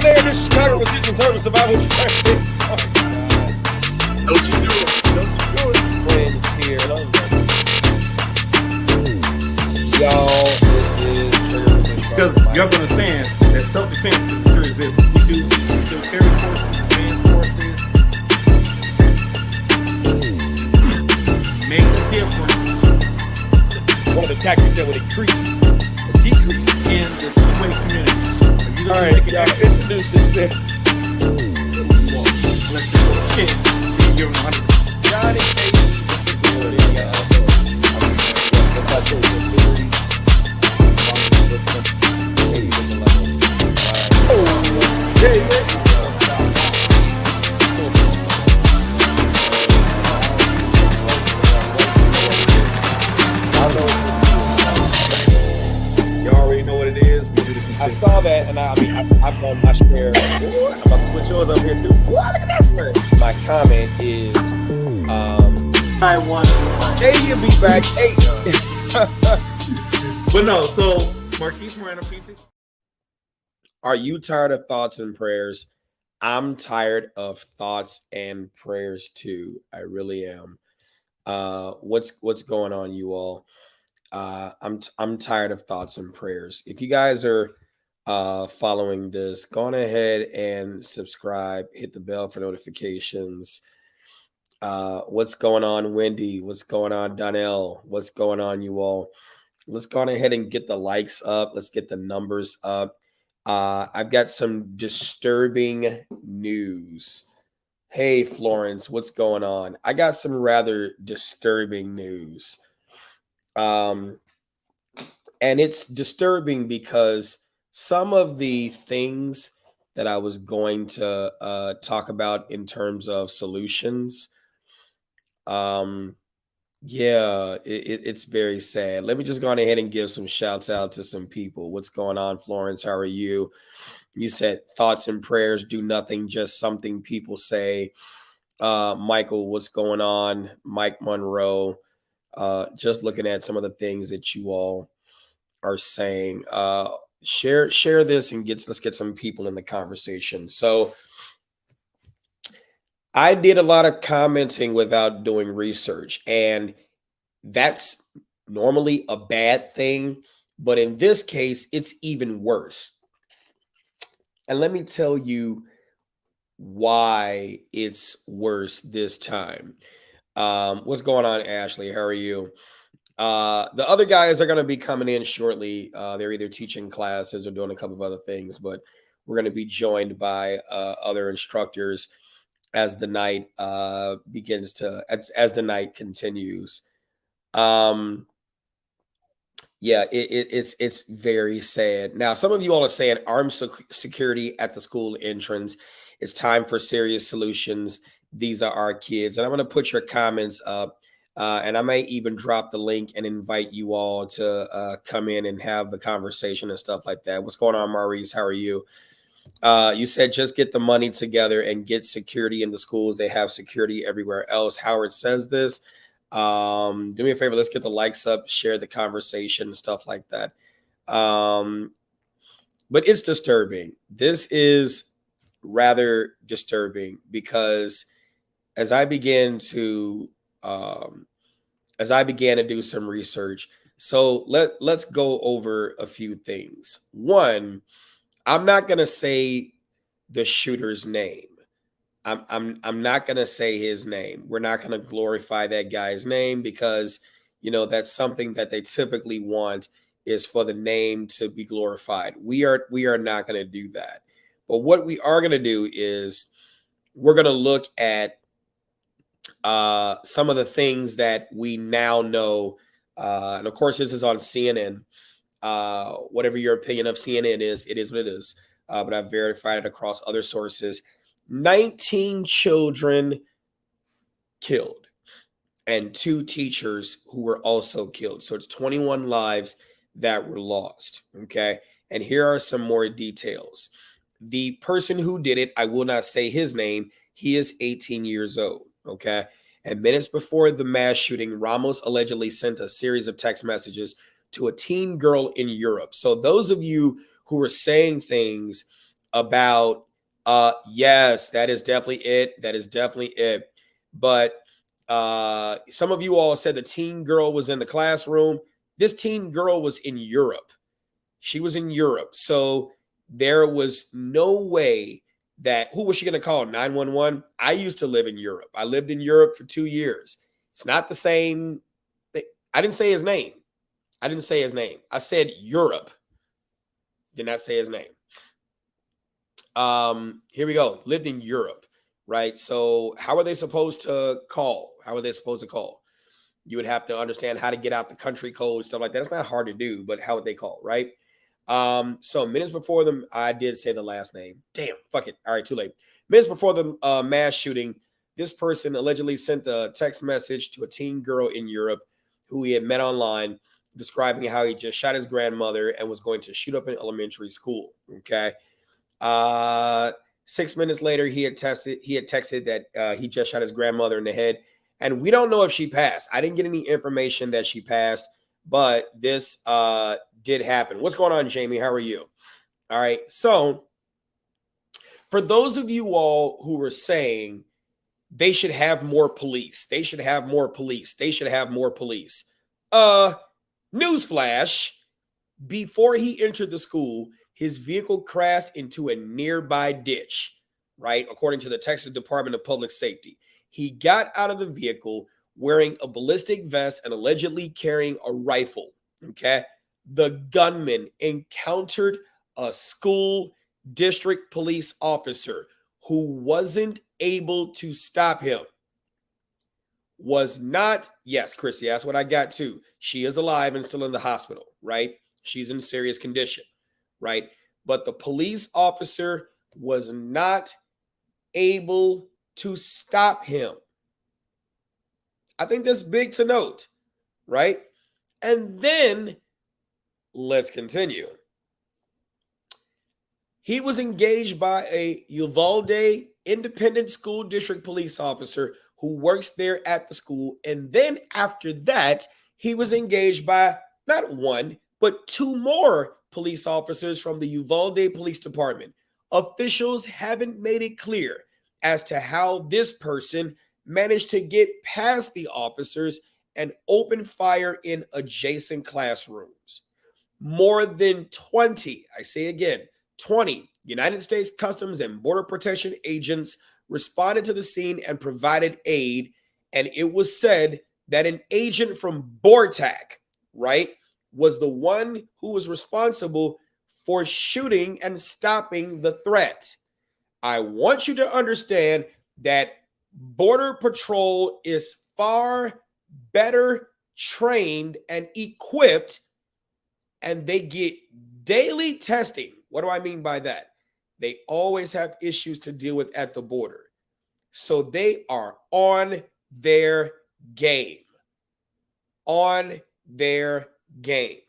there, this is Chicago Position Service Survival. Don't you do it. Don't you do it. Friends here. Y'all, because you have to understand that self-defense is a serious business. We do military courses, advanced courses. Make a difference. one of the tactics that would increase or decrease In the two-way community. All right, y'all introduce this thing. Let's just go shit. Give them 100. Johnny K. You already know what it is. We do the I saw that, and I've done my share. I'm about to put yours up here too. Wow, look at that sir. My comment is, I want. hey, you'll be back. Hey. But no, so Marquise Moreno, PC. Are you tired of thoughts and prayers? I'm tired of thoughts and prayers too. I really am. What's going on, you all? I'm tired of thoughts and prayers. If you guys are following this, go on ahead and subscribe, hit the bell for notifications. What's going on, Wendy? What's going on, Donnell? What's going on, you all? Let's go on ahead and get the likes up. Let's get the numbers up. I've got some disturbing news. Hey, Florence, what's going on? I got some rather disturbing news. And it's disturbing because some of the things that I was going to talk about in terms of solutions, it's very sad. Let me just go on ahead and give some shouts out to some people. What's going on, Florence? How are you? You said thoughts and prayers do nothing, just something people say. Michael, what's going on? Mike Monroe. Just looking at some of the things that you all are saying. Share this and let's get some people in the conversation. So I did a lot of commenting without doing research, and that's normally a bad thing, but in this case, it's even worse. And let me tell you why it's worse this time. What's going on, Ashley? How are you? The other guys are going to be coming in shortly. They're either teaching classes or doing a couple of other things, but we're going to be joined by other instructors as the night begins to as the night continues. It's very sad. Now, some of you all are saying armed security at the school entrance. It's time for serious solutions. These are our kids, and I'm going to put your comments up. And I may even drop the link and invite you all to come in and have the conversation and stuff like that. What's going on, Maurice? How are you? You said just get the money together and get security in the schools. They have security everywhere else. Howard says this. Do me a favor. Let's get the likes up, share the conversation and stuff like that. But it's disturbing. This is rather disturbing because as I began to do some research, so let's go over a few things. One, I'm not gonna say the shooter's name. I'm not gonna say his name. We're not gonna glorify that guy's name because that's something that they typically want is for the name to be glorified. We are not gonna do that. But what we are gonna do is we're gonna look at some of the things that we now know, and of course, this is on CNN. Whatever your opinion of CNN is, it is what it is. But I've verified it across other sources. 19 children killed and 2 teachers who were also killed. So it's 21 lives that were lost. Okay. And here are some more details. The person who did it, I will not say his name. He is 18 years old. Okay. And minutes before the mass shooting, Ramos allegedly sent a series of text messages to a teen girl in Europe. So those of you who were saying things about yes, that is definitely it. That is definitely it. But some of you all said the teen girl was in the classroom. This teen girl was in Europe. She was in Europe. So there was no way that who was she going to call 911? I used to live in Europe. I lived in Europe for 2 years. It's not the same. I didn't say his name. I didn't say his name. I said Europe. Did not say his name. Here we go. Lived in Europe, right? So how are they supposed to call? How are they supposed to call? You would have to understand how to get out the country code, stuff like that. It's not hard to do, but how would they call, right? So minutes before them, I did say the last name. Damn, fuck it. All right, too late. Minutes before the mass shooting, this person allegedly sent a text message to a teen girl in Europe who he had met online, describing how he just shot his grandmother and was going to shoot up an elementary school. Okay. 6 minutes later, he had texted that he just shot his grandmother in the head. And we don't know if she passed. I didn't get any information that she passed, but this did happen. What's going on, Jamie? How are you? All right. So for those of you all who were saying they should have more police, they should have more police, they should have more police. Newsflash, before he entered the school, his vehicle crashed into a nearby ditch, right? According to the Texas Department of Public Safety. He got out of the vehicle wearing a ballistic vest and allegedly carrying a rifle, okay? The gunman encountered a school district police officer who wasn't able to stop him. Was not, yes, Chrissy, that's what I got too. She is alive and still in the hospital, right? She's in serious condition, right? But the police officer was not able to stop him. I think that's big to note, right? And then let's continue. He was engaged by a Uvalde Independent School District police officer who works there at the school. And then after that, he was engaged by not one, but two more police officers from the Uvalde Police Department. Officials haven't made it clear as to how this person managed to get past the officers and open fire in adjacent classrooms. More than 20, I say again, 20 United States Customs and Border Protection agents responded to the scene and provided aid. And it was said that an agent from BORTAC, right, was the one who was responsible for shooting and stopping the threat. I want you to understand that Border Patrol is far better trained and equipped, and they get daily testing. What do I mean by that? They always have issues to deal with at the border. So they are on their game. On their game.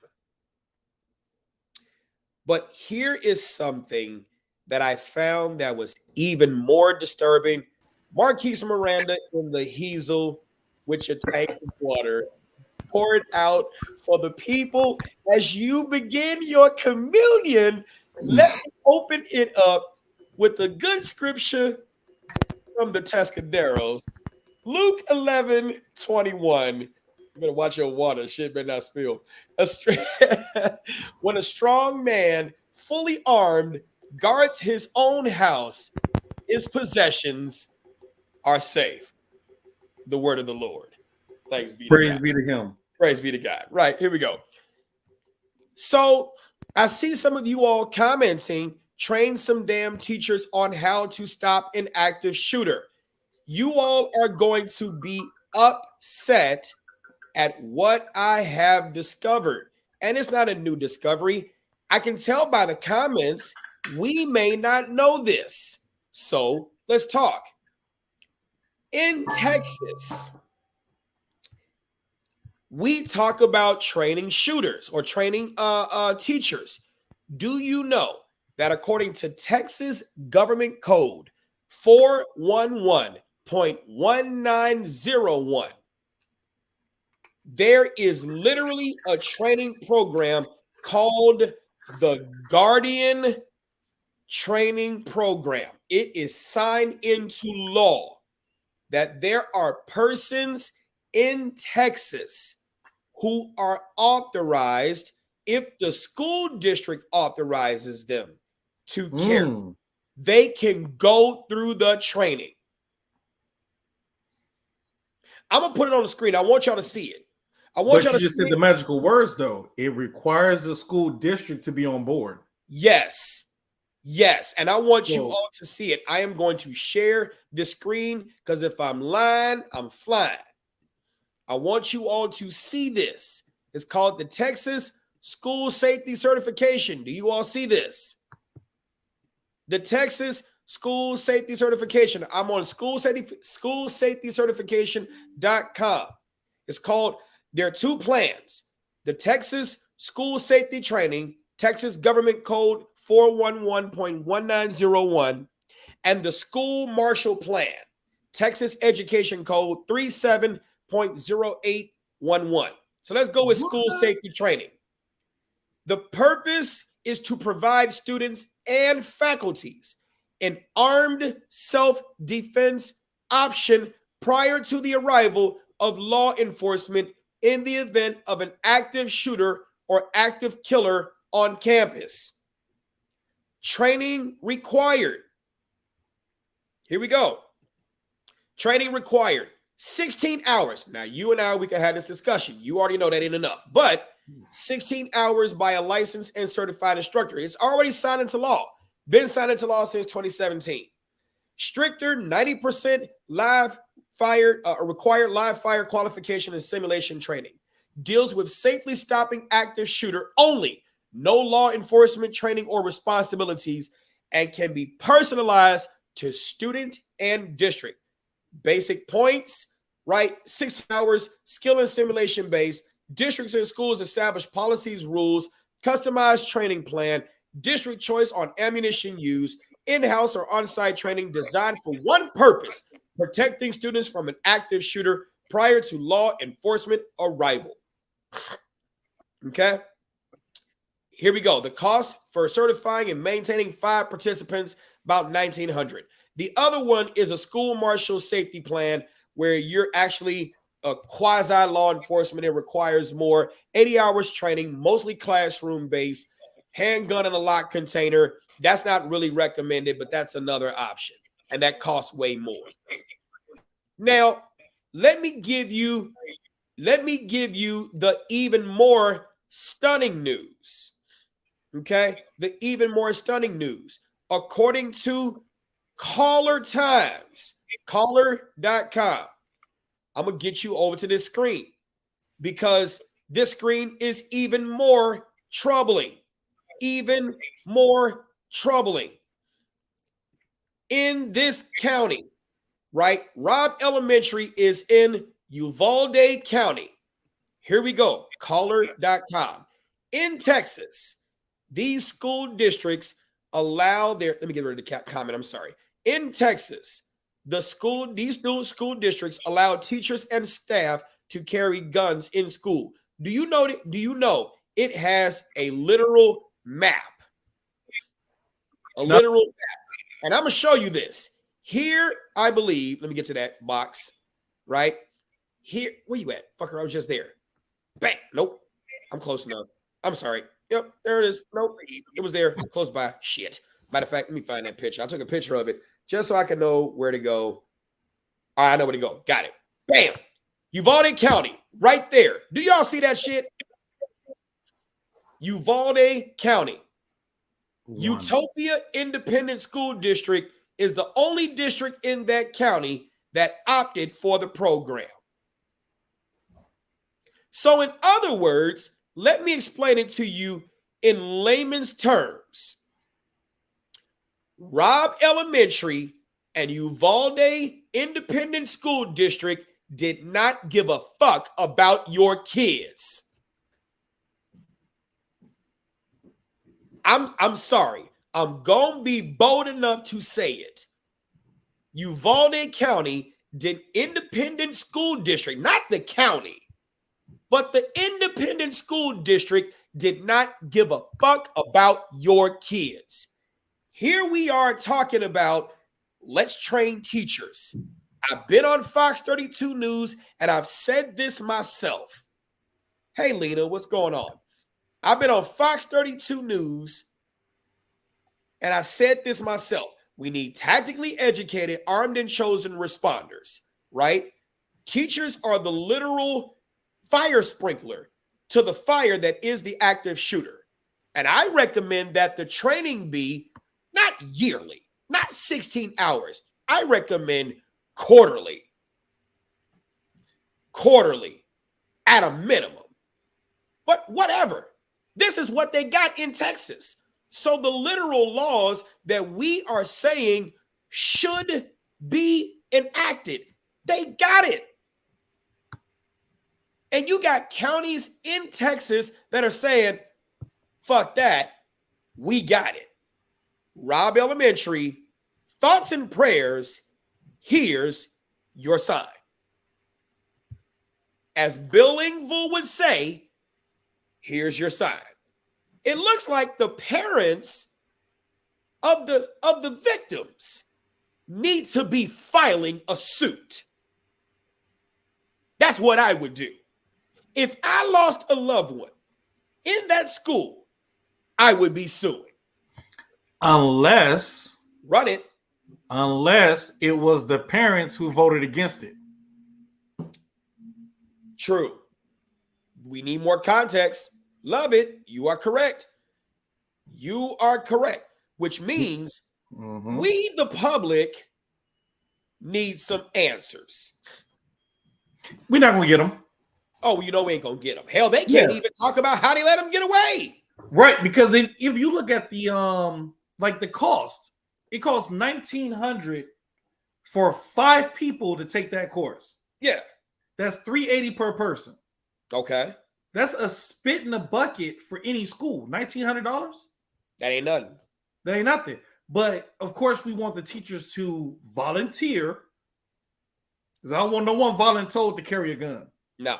But here is something that I found that was even more disturbing. Marquise Miranda in the Hazel with your tank of water. Pour it out for the people as you begin your communion. Let me open it up with a good scripture from the Tescaderos. Luke 11:21. You better watch your water. Shit better not spill. When a strong man, fully armed, guards his own house, his possessions are safe. The word of the Lord. Thanks be to Praise God. be to him. Praise be to God. Right, here we go. So I see some of you all commenting, train some damn teachers on how to stop an active shooter. You all are going to be upset at what I have discovered. And it's not a new discovery. I can tell by the comments, we may not know this. So let's talk. In Texas, we talk about training shooters or training teachers. Do you know that according to Texas government code 411.1901, there is literally a training program called the Guardian training program. It is signed into law that there are persons in Texas who are authorized, if the school district authorizes them to carry, they can go through the training. I'm going to put it on the screen. I want y'all to see it. But you just said the magical words, though. It requires the school district to be on board. Yes. Yes. And I want you all to see it. I am going to share the screen because if I'm lying, I'm flying. I want you all to see this. It's called the Texas School Safety Certification. Do you all see this? The Texas School Safety Certification. I'm on schoolsafetycertification.com. It's called, there are two plans. The Texas School Safety Training, Texas Government Code 411.1901, and the School Marshal Plan, Texas Education Code 37.0811. So let's go with school safety training. The purpose is to provide students and faculties an armed self-defense option prior to the arrival of law enforcement in the event of an active shooter or active killer on campus. Training required. Here we go. Training required. 16 hours. Now, you and I, we can have this discussion. You already know that ain't enough. But 16 hours by a licensed and certified instructor. It's already signed into law. Been signed into law since 2017. Stricter 90% live fire, required live fire qualification and simulation training. Deals with safely stopping active shooter only. No law enforcement training or responsibilities, and can be personalized to student and district. Basic points, right? 6 hours, skill and simulation based. Districts and schools establish policies, rules, customized training plan, district choice on ammunition use, in-house or on-site training designed for one purpose: protecting students from an active shooter prior to law enforcement arrival. Okay. Here we go. The cost for certifying and maintaining 5 participants, about $1,900. The other one is a school marshal safety plan where you're actually a quasi law enforcement. It requires more 80 hours training, mostly classroom based, handgun in a locked container. That's not really recommended, but that's another option. And that costs way more. Now, let me give you the even more stunning news. Okay, the even more stunning news. According to Caller Times, caller.com, I'm going to get you over to this screen because this screen is even more troubling. Even more troubling. In this county, right? Robb Elementary is in Uvalde County. Here we go. Caller.com. In Texas, these school districts allow their, let me get rid of the comment. I'm sorry. In Texas, these new school districts allow teachers and staff to carry guns in school. Do you know it has a literal map? Literal map. And I'm going to show you this. Here, I believe, let me get to that box, right? Here, where you at? Fucker, I was just there. Bang. Nope. I'm close enough. I'm sorry. Yep, there it is. Nope. It was there. Close by. Shit. Matter of fact, let me find that picture. I took a picture of it just so I can know where to go. All right, I know where to go. Got it. Bam. Uvalde County, right there. Do y'all see that shit? Uvalde County. Utopia Independent School District is the only district in that county that opted for the program. So in other words, let me explain it to you in layman's terms. Robb Elementary and Uvalde Independent School District did not give a fuck about your kids. I'm sorry. I'm going to be bold enough to say it. Uvalde County did independent school district, not the county, but the independent school district did not give a fuck about your kids. Here we are talking about let's train teachers. I've been on Fox 32 News and I've said this myself. Hey, Lena, what's going on? I've been on Fox 32 News and I said this myself. We need tactically educated, armed, and chosen responders, right? Teachers are the literal fire sprinkler to the fire that is the active shooter. And I recommend that the training be not yearly, not 16 hours. I recommend quarterly at a minimum. But whatever. This is what they got in Texas. So the literal laws that we are saying should be enacted, they got it. And you got counties in Texas that are saying, fuck that, we got it. Robb Elementary, thoughts and prayers, here's your sign. As Bill Engvall would say, here's your sign. It looks like the parents of the victims need to be filing a suit. That's what I would do. If I lost a loved one in that school, I would be suing. Unless it was the parents who voted against it. True. We need more context. Love it. You are correct. You are correct. Which means we, the public, need some answers. We're not going to get them. Oh, you know we ain't going to get them. Hell, they can't even talk about how they let them get away. Right, because if you look at the the cost, it costs $1,900 for 5 people to take that course. Yeah. That's $380 per person. Okay. That's a spit in a bucket for any school. $1,900? That ain't nothing. That ain't nothing. But of course, we want the teachers to volunteer. Because I don't want no one voluntold to carry a gun. No.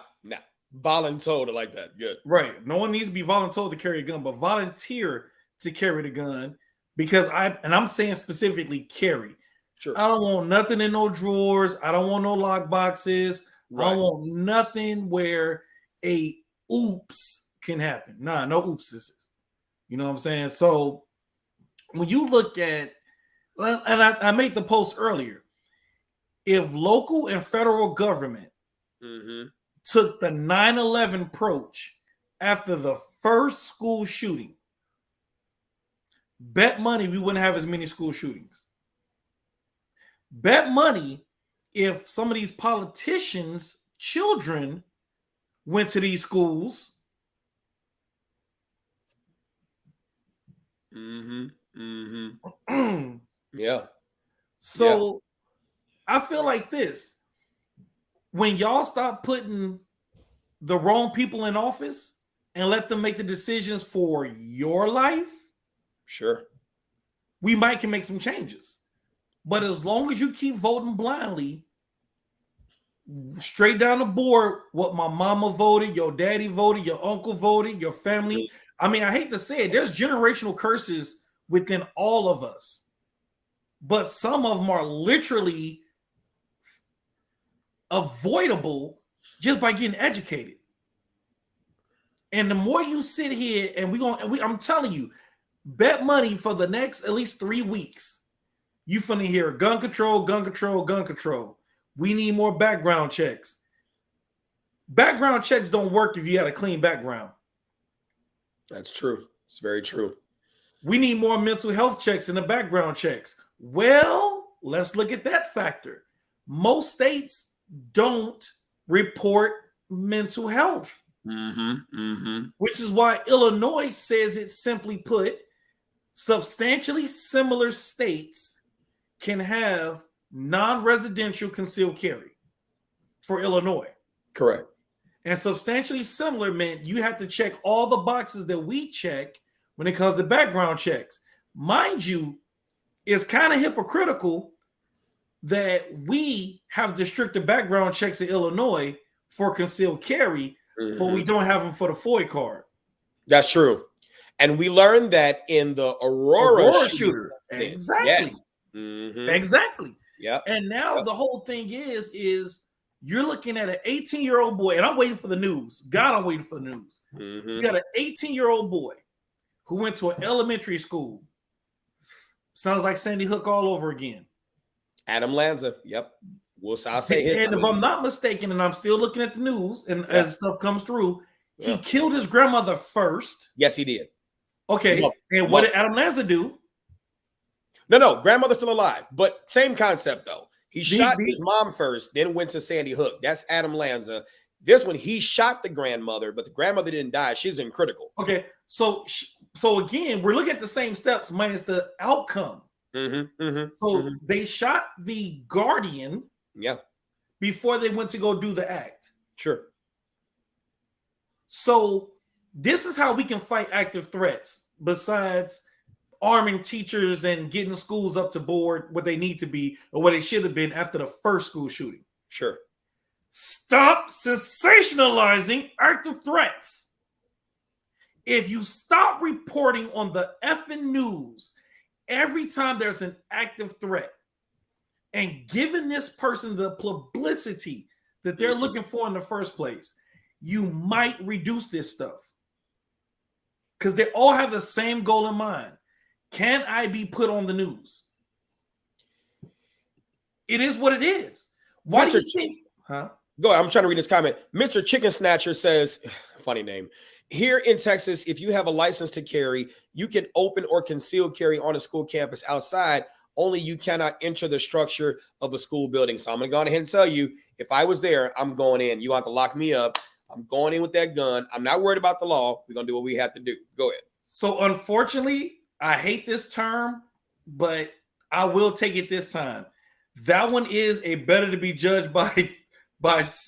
Voluntold, I like that. Good. Right. No one needs to be voluntold to carry a gun, but volunteer to carry the gun. Because I'm saying specifically carry. Sure. I don't want nothing in no drawers. I don't want no lock boxes. Right. I don't want nothing where a oops can happen. Nah, no oopses. You know what I'm saying? So when you look at, and I made the post earlier, if local and federal government took the 9/11 approach after the first school shooting, bet money we wouldn't have as many school shootings. Bet money if some of these politicians' children went to these schools. Yeah. So I feel like this. When y'all stop putting the wrong people in office and let them make the decisions for your life, sure, we might can make some changes. But as long as you keep voting blindly, straight down the board, what my mama voted, your daddy voted, your uncle voted, your family. I mean, I hate to say it, there's generational curses within all of us. But some of them are literally avoidable just by getting educated. And the more you sit here and I'm telling you, bet money for the next at least 3 weeks, you finna hear gun control, gun control, gun control. We need more background checks. Background checks don't work if you had a clean background. That's true. It's very true. We need more mental health checks in the background checks. Well, let's look at that factor. Most states don't report mental health, which is why Illinois says it simply put, substantially similar states can have non-residential concealed carry for Illinois. Correct. And substantially similar meant you have to check all the boxes that we check when it comes to background checks. Mind you, it's kind of hypocritical that we have the stricter background checks in Illinois for concealed carry, but we don't have them for the FOI card. That's true. And we learned that in the Aurora shooter. incident. Exactly. Yes. Mm-hmm. Exactly. Yep. And now the whole thing is you're looking at an 18-year-old boy, and I'm waiting for the news. God, I'm waiting for the news. Mm-hmm. You got an 18-year-old boy who went to an elementary school. Sounds like Sandy Hook all over again. Adam Lanza. Yep. I'll say and if I'm not mistaken, and I'm still looking at the news, and as stuff comes through, he killed his grandmother first. Yes, he did. Okay. And what did Adam Lanza do? No, grandmother's still alive, but same concept though. He shot his mom first, then went to Sandy Hook. That's Adam Lanza. This one, he shot the grandmother, but the grandmother didn't die. She's in critical. Okay, so again, we're looking at the same steps minus the outcome. They shot the guardian. Yeah. Before they went to go do the act. Sure. So this is how we can fight active threats besides arming teachers and getting schools up to board what they need to be or what they should have been after the first school shooting. Sure. Stop sensationalizing active threats. If you stop reporting on the effing news every time there's an active threat and giving this person the publicity that they're looking for in the first place, you might reduce this stuff. Because they all have the same goal in mind. Can I be put on the news? It is what it is. Why do you think? Huh? Go ahead. I'm trying to read this comment. Mr. Chicken Snatcher says, funny name. Here in Texas, if you have a license to carry, you can open or conceal carry on a school campus outside. Only you cannot enter the structure of a school building. So I'm going to go ahead and tell you, if I was there, I'm going in. You have to lock me up. I'm going in with that gun. I'm not worried about the law. We're going to do what we have to do. Go ahead. So unfortunately, I hate this term, but I will take it this time. That one is a better to be judged by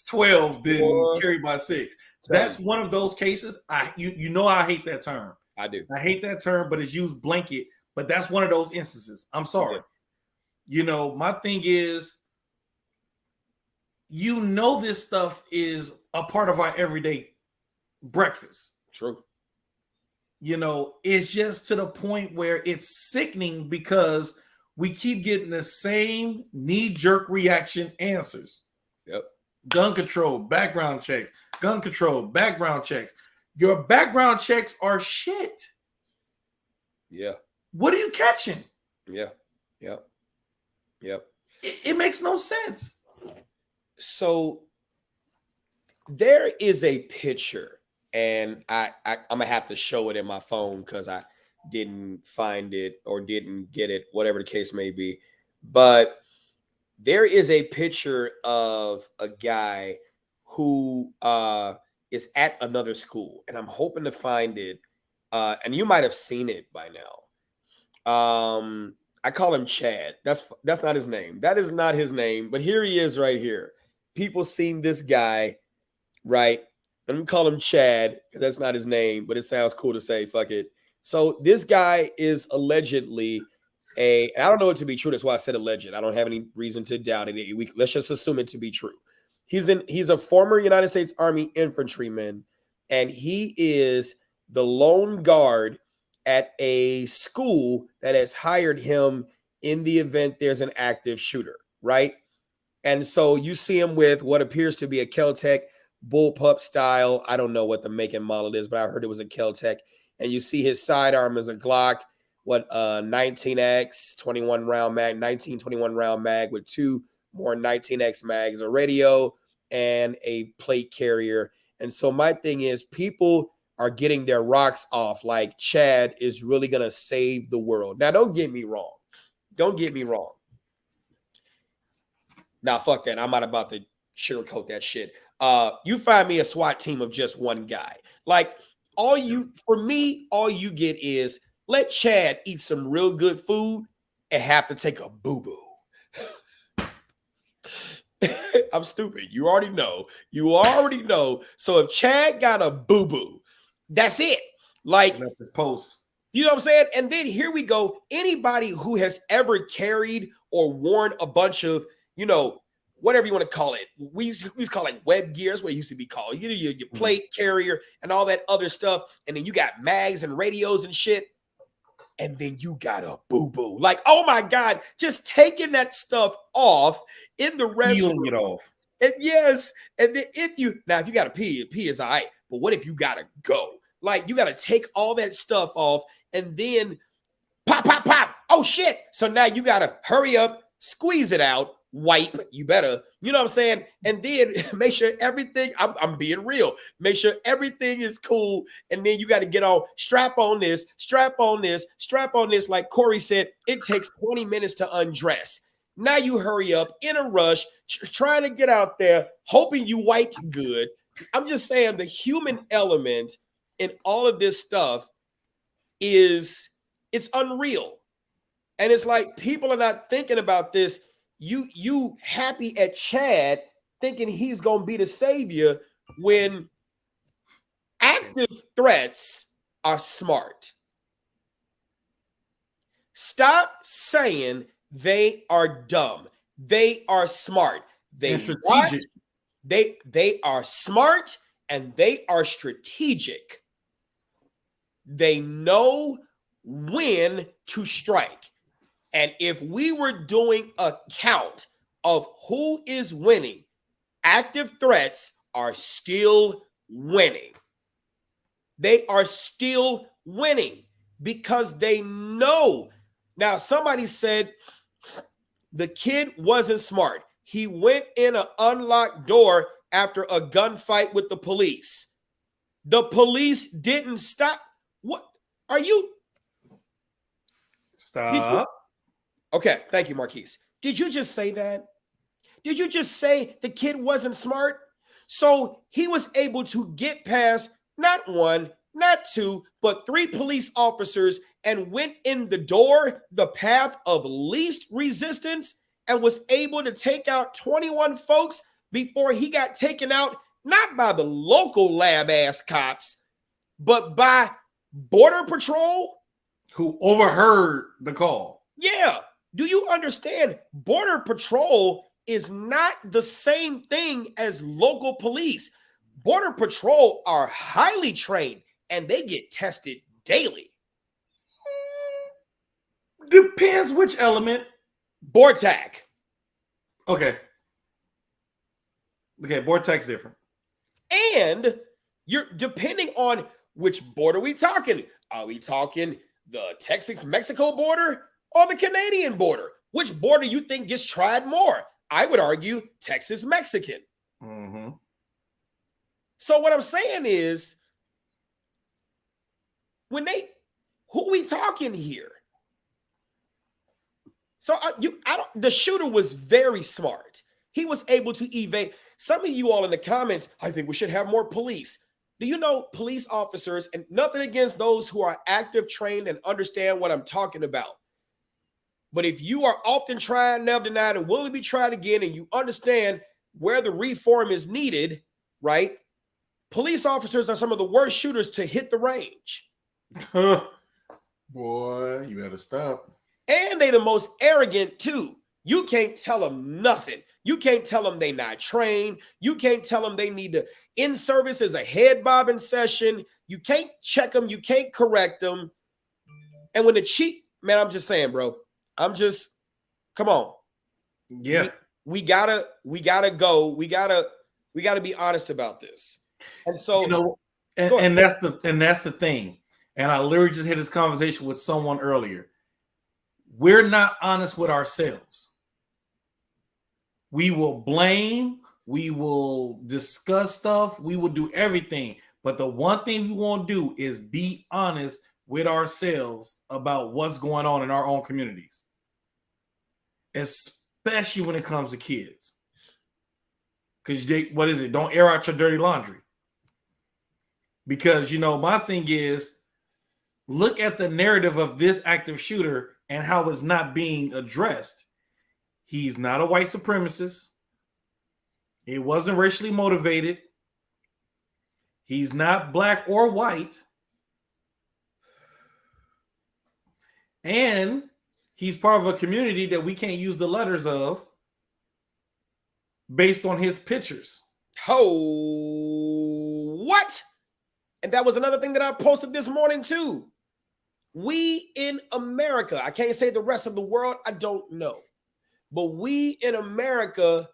12 than carried by 6. That's one of those cases. You know I hate that term. I do. I hate that term, but it's used blanket. But that's one of those instances. I'm sorry. You know, my thing is, this stuff is a part of our everyday breakfast. True. You know, it's just to the point where it's sickening because we keep getting the same knee-jerk reaction answers. Yep. Gun control, background checks. Gun control, background checks. Your background checks are shit. Yeah. What are you catching? Yeah. Yep. Yep. It makes no sense. So there is a picture, and I'm gonna have to show it in my phone because I didn't find it or didn't get it, whatever the case may be. But there is a picture of a guy who is at another school, and I'm hoping to find it. And you might have seen it by now. I call him Chad. That's not his name. That is not his name. But here he is right here. People seen this guy, right? I'm gonna call him Chad because that's not his name, but it sounds cool to say. Fuck it. So this guy is allegedly I don't know it to be true. That's why I said alleged. I don't have any reason to doubt it. Let's just assume it to be true. He's a former United States Army infantryman, and he is the lone guard at a school that has hired him in the event there's an active shooter, right? And so you see him with what appears to be a Kel-Tec bullpup style. I don't know what the make and model is, but I heard it was a Kel-Tec. And you see his sidearm is a Glock, 19X 21 round mag, 1921 round mag with 2 more 19X mags, a radio, and a plate carrier. And so my thing is, people are getting their rocks off like Chad is really going to save the world. Now, don't get me wrong. Don't get me wrong. Now, fuck that. I'm not about to sugarcoat that shit. You find me a SWAT team of just one guy. Like, all you get is let Chad eat some real good food and have to take a boo-boo. I'm stupid. You already know. So if Chad got a boo-boo, that's it. Like this post. You know what I'm saying? And then here we go. Anybody who has ever carried or worn a bunch of, whatever you want to call it. We used to call it web gears, what it used to be called. You know, your plate carrier and all that other stuff. And then you got mags and radios and shit. And then you got a boo-boo. Like, oh my God, just taking that stuff off in the restroom. Peeling it off. And yes, and then if you got to pee is all right. But what if you got to go? Like, you got to take all that stuff off and then pop, pop, pop. Oh, shit. So now you got to hurry up, squeeze it out, wipe. You better, you know what I'm saying? And then make sure everything, I'm being real. Make sure everything is cool. And then you got to get on, strap on this, strap on this, strap on this. Like Corey said, it takes 20 minutes to undress. Now you hurry up in a rush, trying to get out there, hoping you wiped good. I'm just saying the human element in all of this stuff it's unreal. And it's like people are not thinking about this. You happy at Chad thinking he's going to be the savior when active threats are smart. Stop saying they are dumb. They are smart. They strategic. They are smart and they are strategic. They know when to strike. And if we were doing a count of who is winning, active threats are still winning. They are still winning because they know. Now, somebody said the kid wasn't smart. He went in an unlocked door after a gunfight with the police. The police didn't stop. What are you? Stop. Okay, thank you, Marquise. Did you just say that? Did you just say the kid wasn't smart? So he was able to get past not one, not two, but 3 police officers and went in the door, the path of least resistance, and was able to take out 21 folks before he got taken out, not by the local lab ass cops, but by Border Patrol, who overheard the call. Yeah. Do you understand? Border Patrol is not the same thing as local police. Border Patrol are highly trained and they get tested daily. Depends which element. BORTAC. Okay, BORTAC's different. And you're depending on which border we talking. Are we talking the Texas-Mexico border or the Canadian border? Which border you think gets tried more? I would argue Texas-Mexican. Mm-hmm. So what I'm saying is, who we talking here? So the shooter was very smart. He was able to evade. Some of you all in the comments, I think we should have more police. Do you know police officers, and nothing against those who are active, trained, and understand what I'm talking about. But if you are often tried, never denied, and willing to be tried again, and you understand where the reform is needed, right? Police officers are some of the worst shooters to hit the range. Boy, you better stop. And they the most arrogant too. You can't tell them nothing. You can't tell them they not trained. You can't tell them they need to in service as a head bobbing session. You can't check them. You can't correct them. And when the cheat, man, I'm just saying, bro. Come on. Yeah. We gotta go. We gotta be honest about this. And so, and that's the thing. And I literally just had this conversation with someone earlier. We're not honest with ourselves. We will blame, we will discuss stuff, we will do everything. But the one thing we won't do is be honest with ourselves about what's going on in our own communities, especially when it comes to kids. Because what is it? Don't air out your dirty laundry. Because, my thing is, look at the narrative of this active shooter and how it's not being addressed. He's not a white supremacist. It wasn't racially motivated. He's not black or white. And he's part of a community that we can't use the letters of. based on his pictures. Oh, what? And that was another thing that I posted this morning too. We in America, I can't say the rest of the world, I don't know. But we in America,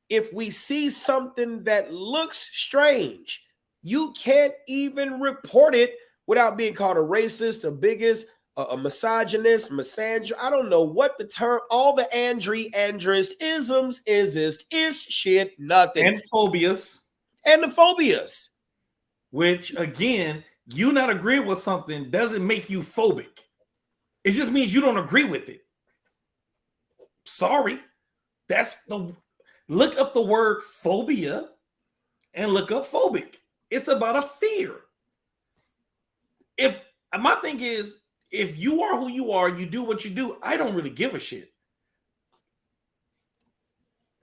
if we see something that looks strange, you can't even report it without being called a racist, a bigot, a misogynist, misandry. I don't know what the term, all the andrist, isms, is shit, nothing. And phobias. And the phobias. Which, again, you not agreeing with something doesn't make you phobic. It just means you don't agree with it. Sorry. Look up the word phobia and look up phobic. It's about a fear. My thing is, if you are who you are, you do what you do, I don't really give a shit.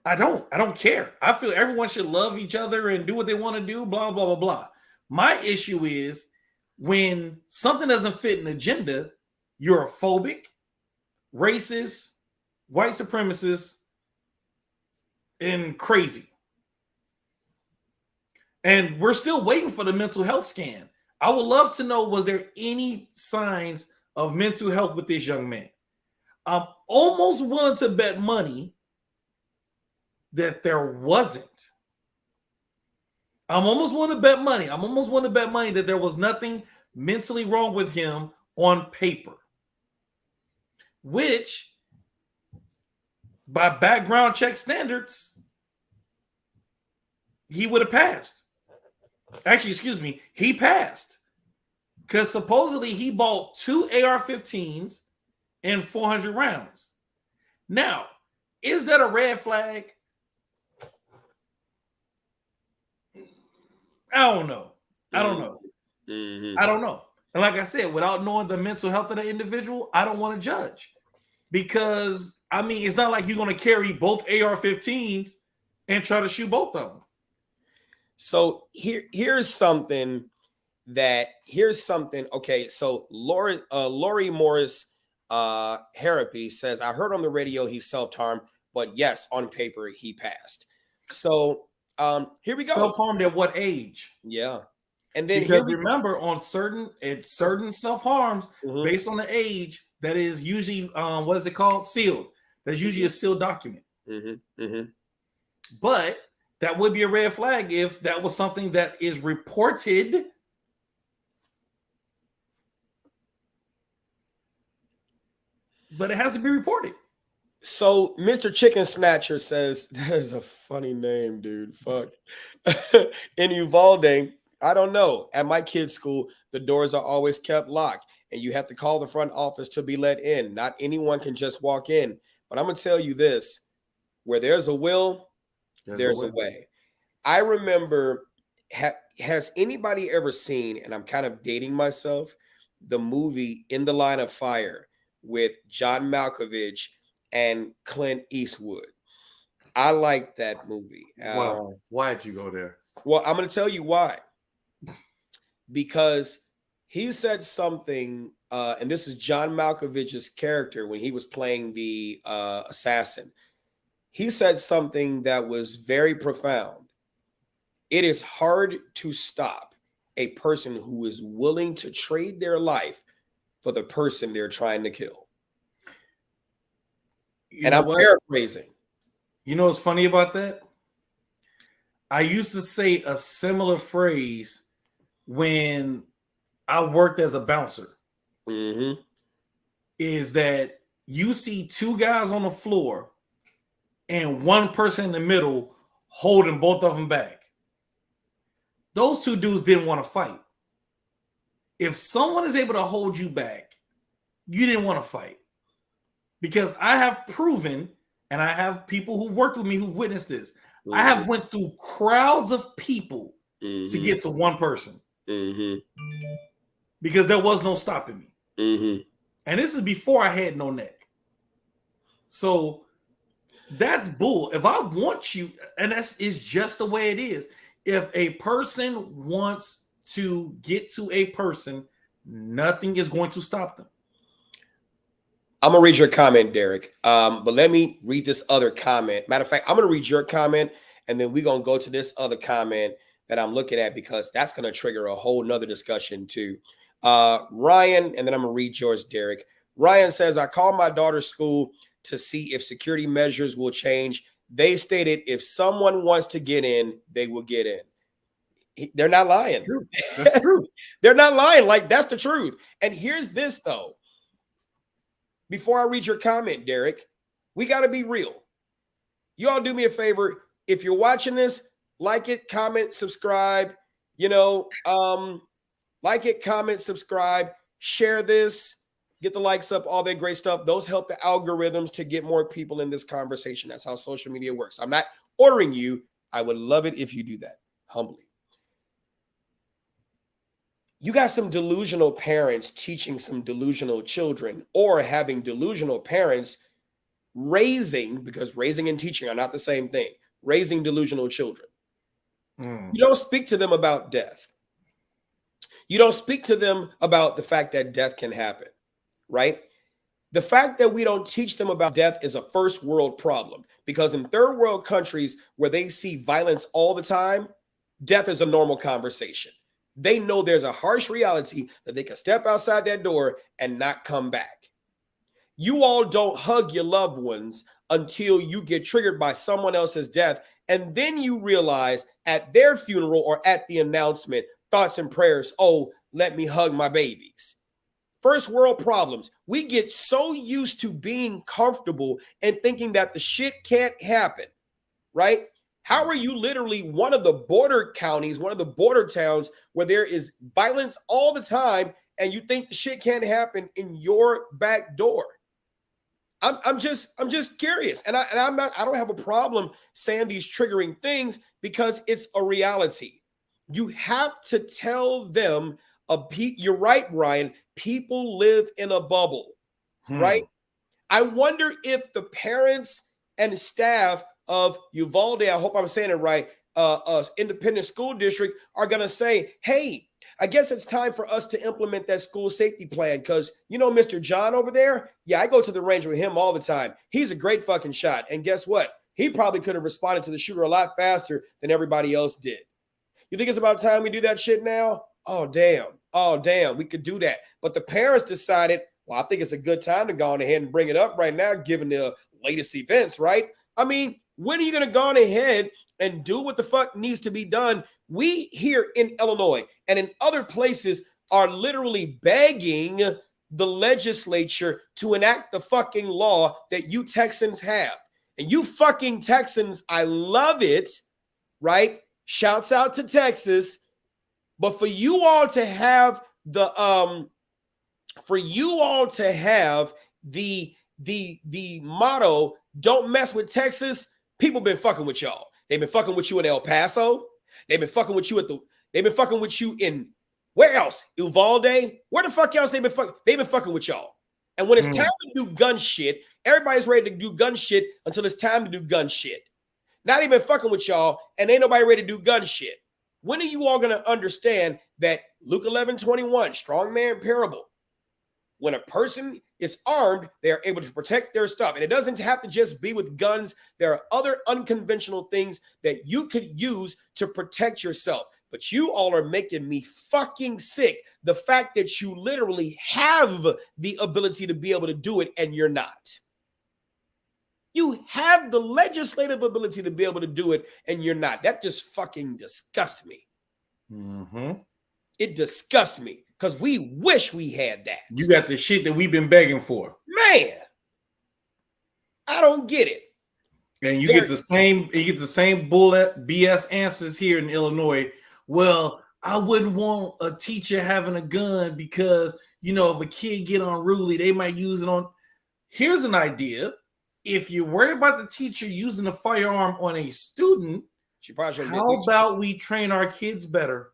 I don't care. I feel everyone should love each other and do what they want to do, blah, blah, blah, blah. My issue is when something doesn't fit an agenda, you're a phobic, racist, white supremacist, and crazy. And we're still waiting for the mental health scan. I would love to know, was there any signs of mental health with this young man? I'm almost willing to bet money that there wasn't. I'm almost willing to bet money that there was nothing mentally wrong with him on paper, which by background check standards, he would have passed. Actually, excuse me, he passed because supposedly he bought 2 AR-15s and 400 rounds. Now, is that a red flag? I don't know. Mm-hmm. I don't know. And like I said, without knowing the mental health of the individual, I don't want to judge. Because, I mean, it's not like you're going to carry both AR-15s and try to shoot both of them. So here's something. Okay, so Lori Morris Harapy says, I heard on the radio he self-harmed, but yes, on paper he passed. So here we go. Self-harmed at what age? Yeah. And then because remember, on certain self-harms, mm-hmm. based on the age, that is usually what is it called? Sealed. That's usually a sealed document. Mm-hmm. Mm-hmm. But that would be a red flag if that was something that is reported. But it has to be reported. So Mr. Chicken Snatcher says, that is a funny name, dude. Fuck. In Uvalde, I don't know. At my kid's school, the doors are always kept locked, and you have to call the front office to be let in. Not anyone can just walk in. But I'm going to tell you this. Where there's a will, there's a way. I remember, has anybody ever seen, and I'm kind of dating myself, the movie In the Line of Fire with John Malkovich and Clint Eastwood? I like that movie. Wow. Why'd you go there? Well, I'm going to tell you why. Because he said something, and this is John Malkovich's character when he was playing the assassin. He said something that was very profound. It is hard to stop a person who is willing to trade their life for the person they're trying to kill. And I'm paraphrasing. You know what's funny about that? I used to say a similar phrase when I worked as a bouncer. Mm-hmm. Is that you see 2 guys on the floor and one person in the middle holding both of them back. Those 2 dudes didn't want to fight. If someone is able to hold you back, you didn't want to fight. Because I have proven, and I have people who've worked with me who've witnessed this. Mm-hmm. I have went through crowds of people to get to one person. Mm-hmm. Because there was no stopping me. Mm-hmm. And this is before I had no neck. So that's bull. If I want you, and is just the way it is. If a person wants to get to a person, nothing is going to stop them. I'm gonna read your comment, Derek. But let me read this other comment. Matter of fact, I'm gonna read your comment, and then we're gonna go to this other comment that I'm looking at because that's gonna trigger a whole nother discussion too. Ryan, and then I'm gonna read yours, Derek. Ryan says, I called my daughter's school to see if security measures will change. They stated if someone wants to get in, they will get in. They're not lying. That's true. They're not lying. Like, that's the truth. And here's this though. Before I read your comment, Derek, we got to be real. You all do me a favor. If you're watching this, like it, comment, subscribe, like it, comment, subscribe, share this, get the likes up, all that great stuff. Those help the algorithms to get more people in this conversation. That's how social media works. I'm not ordering you. I would love it if you do that humbly. You got some delusional parents teaching some delusional children, or having delusional parents raising, because raising and teaching are not the same thing, raising delusional children. You don't speak to them about death. You don't speak to them about the fact that death can happen, right? The fact that we don't teach them about death is a first world problem, because in third world countries where they see violence all the time, death is a normal conversation. They know there's a harsh reality that they can step outside that door and not come back. You all don't hug your loved ones until you get triggered by someone else's death. And then you realize at their funeral or at the announcement, thoughts and prayers, oh, let me hug my babies. First world problems. We get so used to being comfortable and thinking that the shit can't happen, right? How are you literally one of the border counties, one of the border towns where there is violence all the time, and you think the shit can't happen in your back door? I'm just curious, and I don't have a problem saying these triggering things because it's a reality. You have to tell them you're right, Ryan. People live in a bubble, right? I wonder if the parents and staff of Uvalde, I hope I'm saying it right, independent school district are going to say, hey, I guess it's time for us to implement that school safety plan because, Mr. John over there, yeah, I go to the range with him all the time. He's a great fucking shot. And guess what? He probably could have responded to the shooter a lot faster than everybody else did. You think it's about time we do that shit now? Oh, damn, we could do that. But the parents decided, well, I think it's a good time to go on ahead and bring it up right now, given the latest events, right? I mean, when are you going to go on ahead and do what the fuck needs to be done? We here in Illinois and in other places are literally begging the legislature to enact the fucking law that you Texans have. And you fucking Texans, I love it, right? Shouts out to Texas. But for you all to have the motto, don't mess with Texas, people been fucking with y'all. They've been fucking with you in El Paso. They've been fucking with you they've been fucking with you in where else? Uvalde? Where the fuck else they've been fucking with y'all. And when it's time to do gun shit, everybody's ready to do gun shit until it's time to do gun shit. Not even fucking with y'all, and ain't nobody ready to do gun shit. When are you all going to understand that Luke 11:21, strong man parable? When a person is armed, they are able to protect their stuff. And it doesn't have to just be with guns. There are other unconventional things that you could use to protect yourself. But you all are making me fucking sick. The fact that you literally have the ability to be able to do it and you're not. You have the legislative ability to be able to do it and you're not. That just fucking disgusts me. It disgusts me because we wish we had that. You got the shit that we've been begging for. Man, I don't get it. And you get the same bullet BS answers here in Illinois. Well, I wouldn't want a teacher having a gun because, if a kid get unruly, they might use it on. Here's an idea. If you're worried about the teacher using a firearm on a student, how about we train our kids better?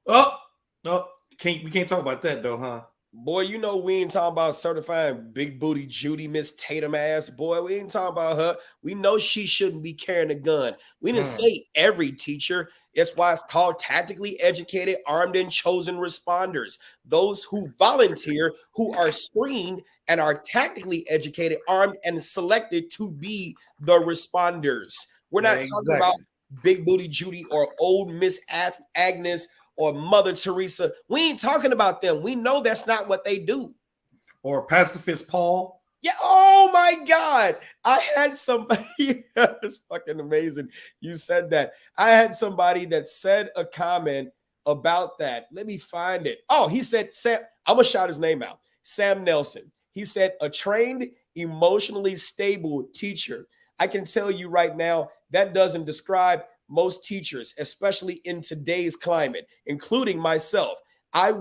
We can't talk about that though, huh? Boy, you know we ain't talking about certifying big booty Judy, Miss Tatum ass. Boy, we ain't talking about her. We know she shouldn't be carrying a gun. We didn't say every teacher. That's why it's called tactically educated, armed, and chosen responders. Those who volunteer, who are screened and are tactically educated, armed, and selected to be the responders. We're not talking about big booty Judy or old Miss Agnes or Mother Teresa. We ain't talking about them. We know that's not what they do. Or pacifist Paul. Yeah. Oh my God. I had somebody. It's fucking amazing. You said that. I had somebody that said a comment about that. Let me find it. Oh, he said, Sam, I'm going to shout his name out. Sam Nelson. He said, a trained, emotionally stable teacher. I can tell you right now, that doesn't describe most teachers, especially in today's climate, including myself. I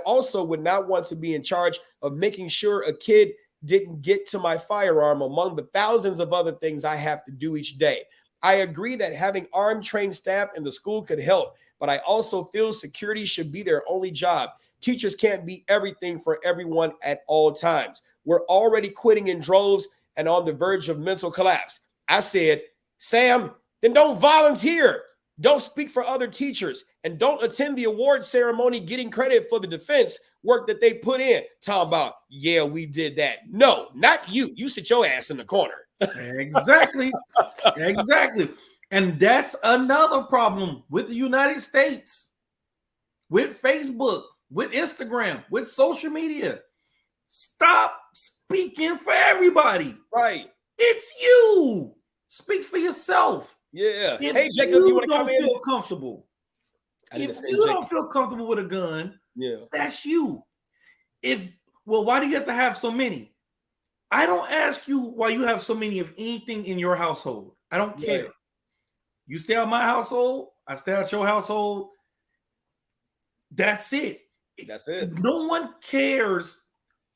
also would not want to be in charge of making sure a kid didn't get to my firearm among the thousands of other things I have to do each day. I agree that having armed trained staff in the school could help, but I also feel security should be their only job. Teachers can't be everything for everyone at all times. We're already quitting in droves and on the verge of mental collapse. I said, Sam, then don't volunteer. Don't speak for other teachers and don't attend the award ceremony getting credit for the defense work that they put in. Talking about, yeah, we did that. No, not you. You sit your ass in the corner. Exactly. Exactly. And that's another problem with the United States, with Facebook, with Instagram, with social media. Stop speaking for everybody. Right. It's you. Speak for yourself. Yeah. If hey, Jacob, you you want to don't come in? feel comfortable, if you don't feel comfortable with a gun, that's you. Why do you have to have so many? I don't ask you why you have so many of anything in your household. I don't care. You stay out my household, I stay out your household. That's it. That's it. No one cares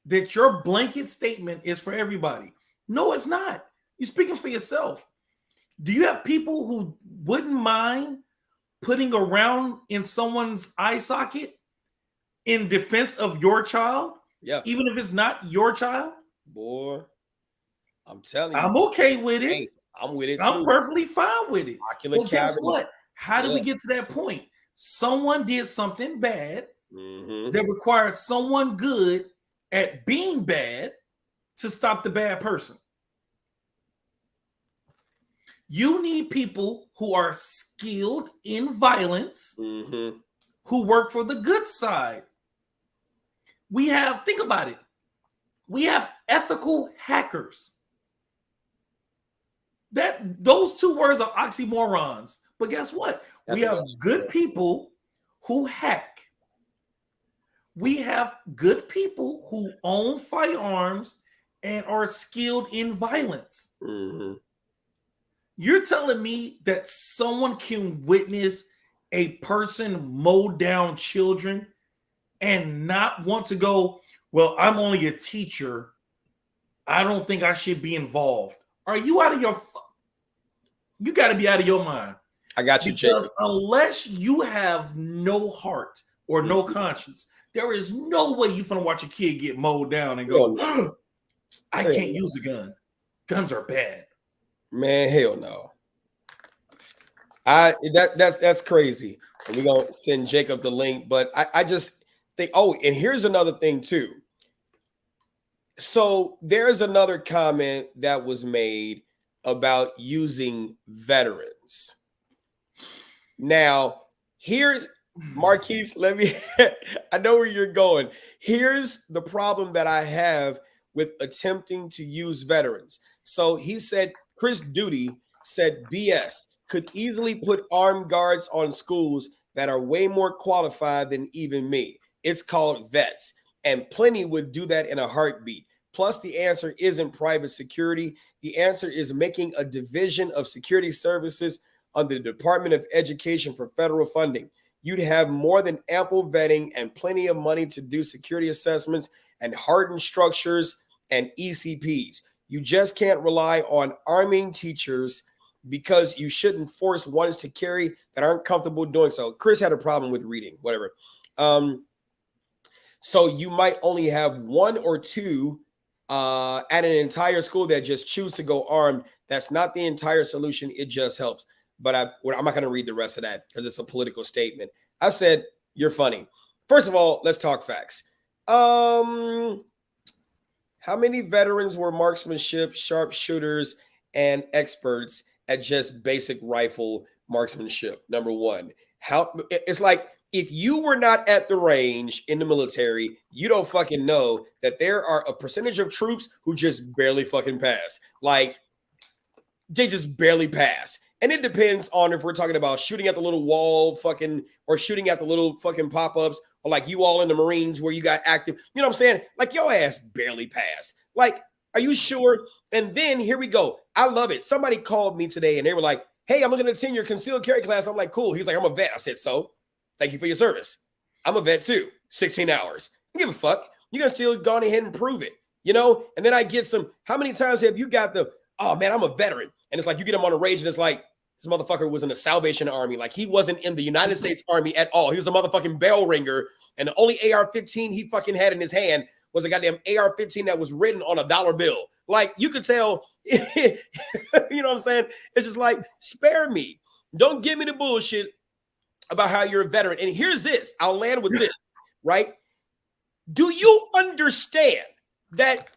that your blanket statement is for everybody. No, it's not. You're speaking for yourself. Do you have people who wouldn't mind putting a round in someone's eye socket in defense of your child? Yeah. Even if it's not your child? Boy, I'm telling you. I'm okay with it. Hey, I'm with it too. I'm perfectly fine with it. Well, guess what? How did we get to that point? Someone did something bad that requires someone good at being bad to stop the bad person. You need people who are skilled in violence, who work for the good side. Think about it. We have ethical hackers. Those two words are oxymorons. But guess what? We have good people who hack. We have good people who own firearms and are skilled in violence. You're telling me that someone can witness a person mow down children and not want to go, well, I'm only a teacher. I don't think I should be involved. Are you out of your... You got to be out of your mind. I got you, because unless you have no heart or no conscience, there is no way you're going to watch a kid get mowed down and go, I can't use a gun. Guns are bad. Man, hell no. That's crazy. And we're gonna send Jacob the link, but I just think, and here's another thing too. So there's another comment that was made about using veterans. Now, here's Marquise, I know where you're going. Here's the problem that I have with attempting to use veterans. So he said, Chris Duty said BS could easily put armed guards on schools that are way more qualified than even me. It's called vets, and plenty would do that in a heartbeat. Plus, the answer isn't private security. The answer is making a division of security services under the Department of Education for federal funding. You'd have more than ample vetting and plenty of money to do security assessments and hardened structures and ECPs. You just can't rely on arming teachers because you shouldn't force ones to carry that aren't comfortable doing so. Chris had a problem with reading, whatever. So you might only have one or two at an entire school that just choose to go armed. That's not the entire solution. It just helps. But I'm not going to read the rest of that because it's a political statement. I said, you're funny. First of all, let's talk facts. How many veterans were marksmanship, sharpshooters, and experts at just basic rifle marksmanship? Number one. It's like, if you were not at the range in the military, you don't fucking know that there are a percentage of troops who just barely fucking pass. Like, they just barely pass. And it depends on if we're talking about shooting at the little wall fucking, or shooting at the little fucking pop-ups, or like you all in the Marines where you got active. You know what I'm saying? Like, your ass barely passed. Like, are you sure? And then here we go. I love it. Somebody called me today and they were like, hey, I'm looking to attend your concealed carry class. I'm like, cool. He's like, I'm a vet. I said, so? Thank you for your service. I'm a vet too. 16 hours. I don't give a fuck. You're going to still go ahead and prove it, you know? And then I get some, how many times have you got the, oh man, I'm a veteran. And it's like, you get him on a rage and it's like, this motherfucker was in the Salvation Army. Like, he wasn't in the United States Army at all. He was a motherfucking bell ringer. And the only AR-15 he fucking had in his hand was a goddamn AR-15 that was written on a dollar bill. Like, you could tell, you know what I'm saying? It's just like, spare me. Don't give me the bullshit about how you're a veteran. And here's this. I'll land with this, right? Do you understand that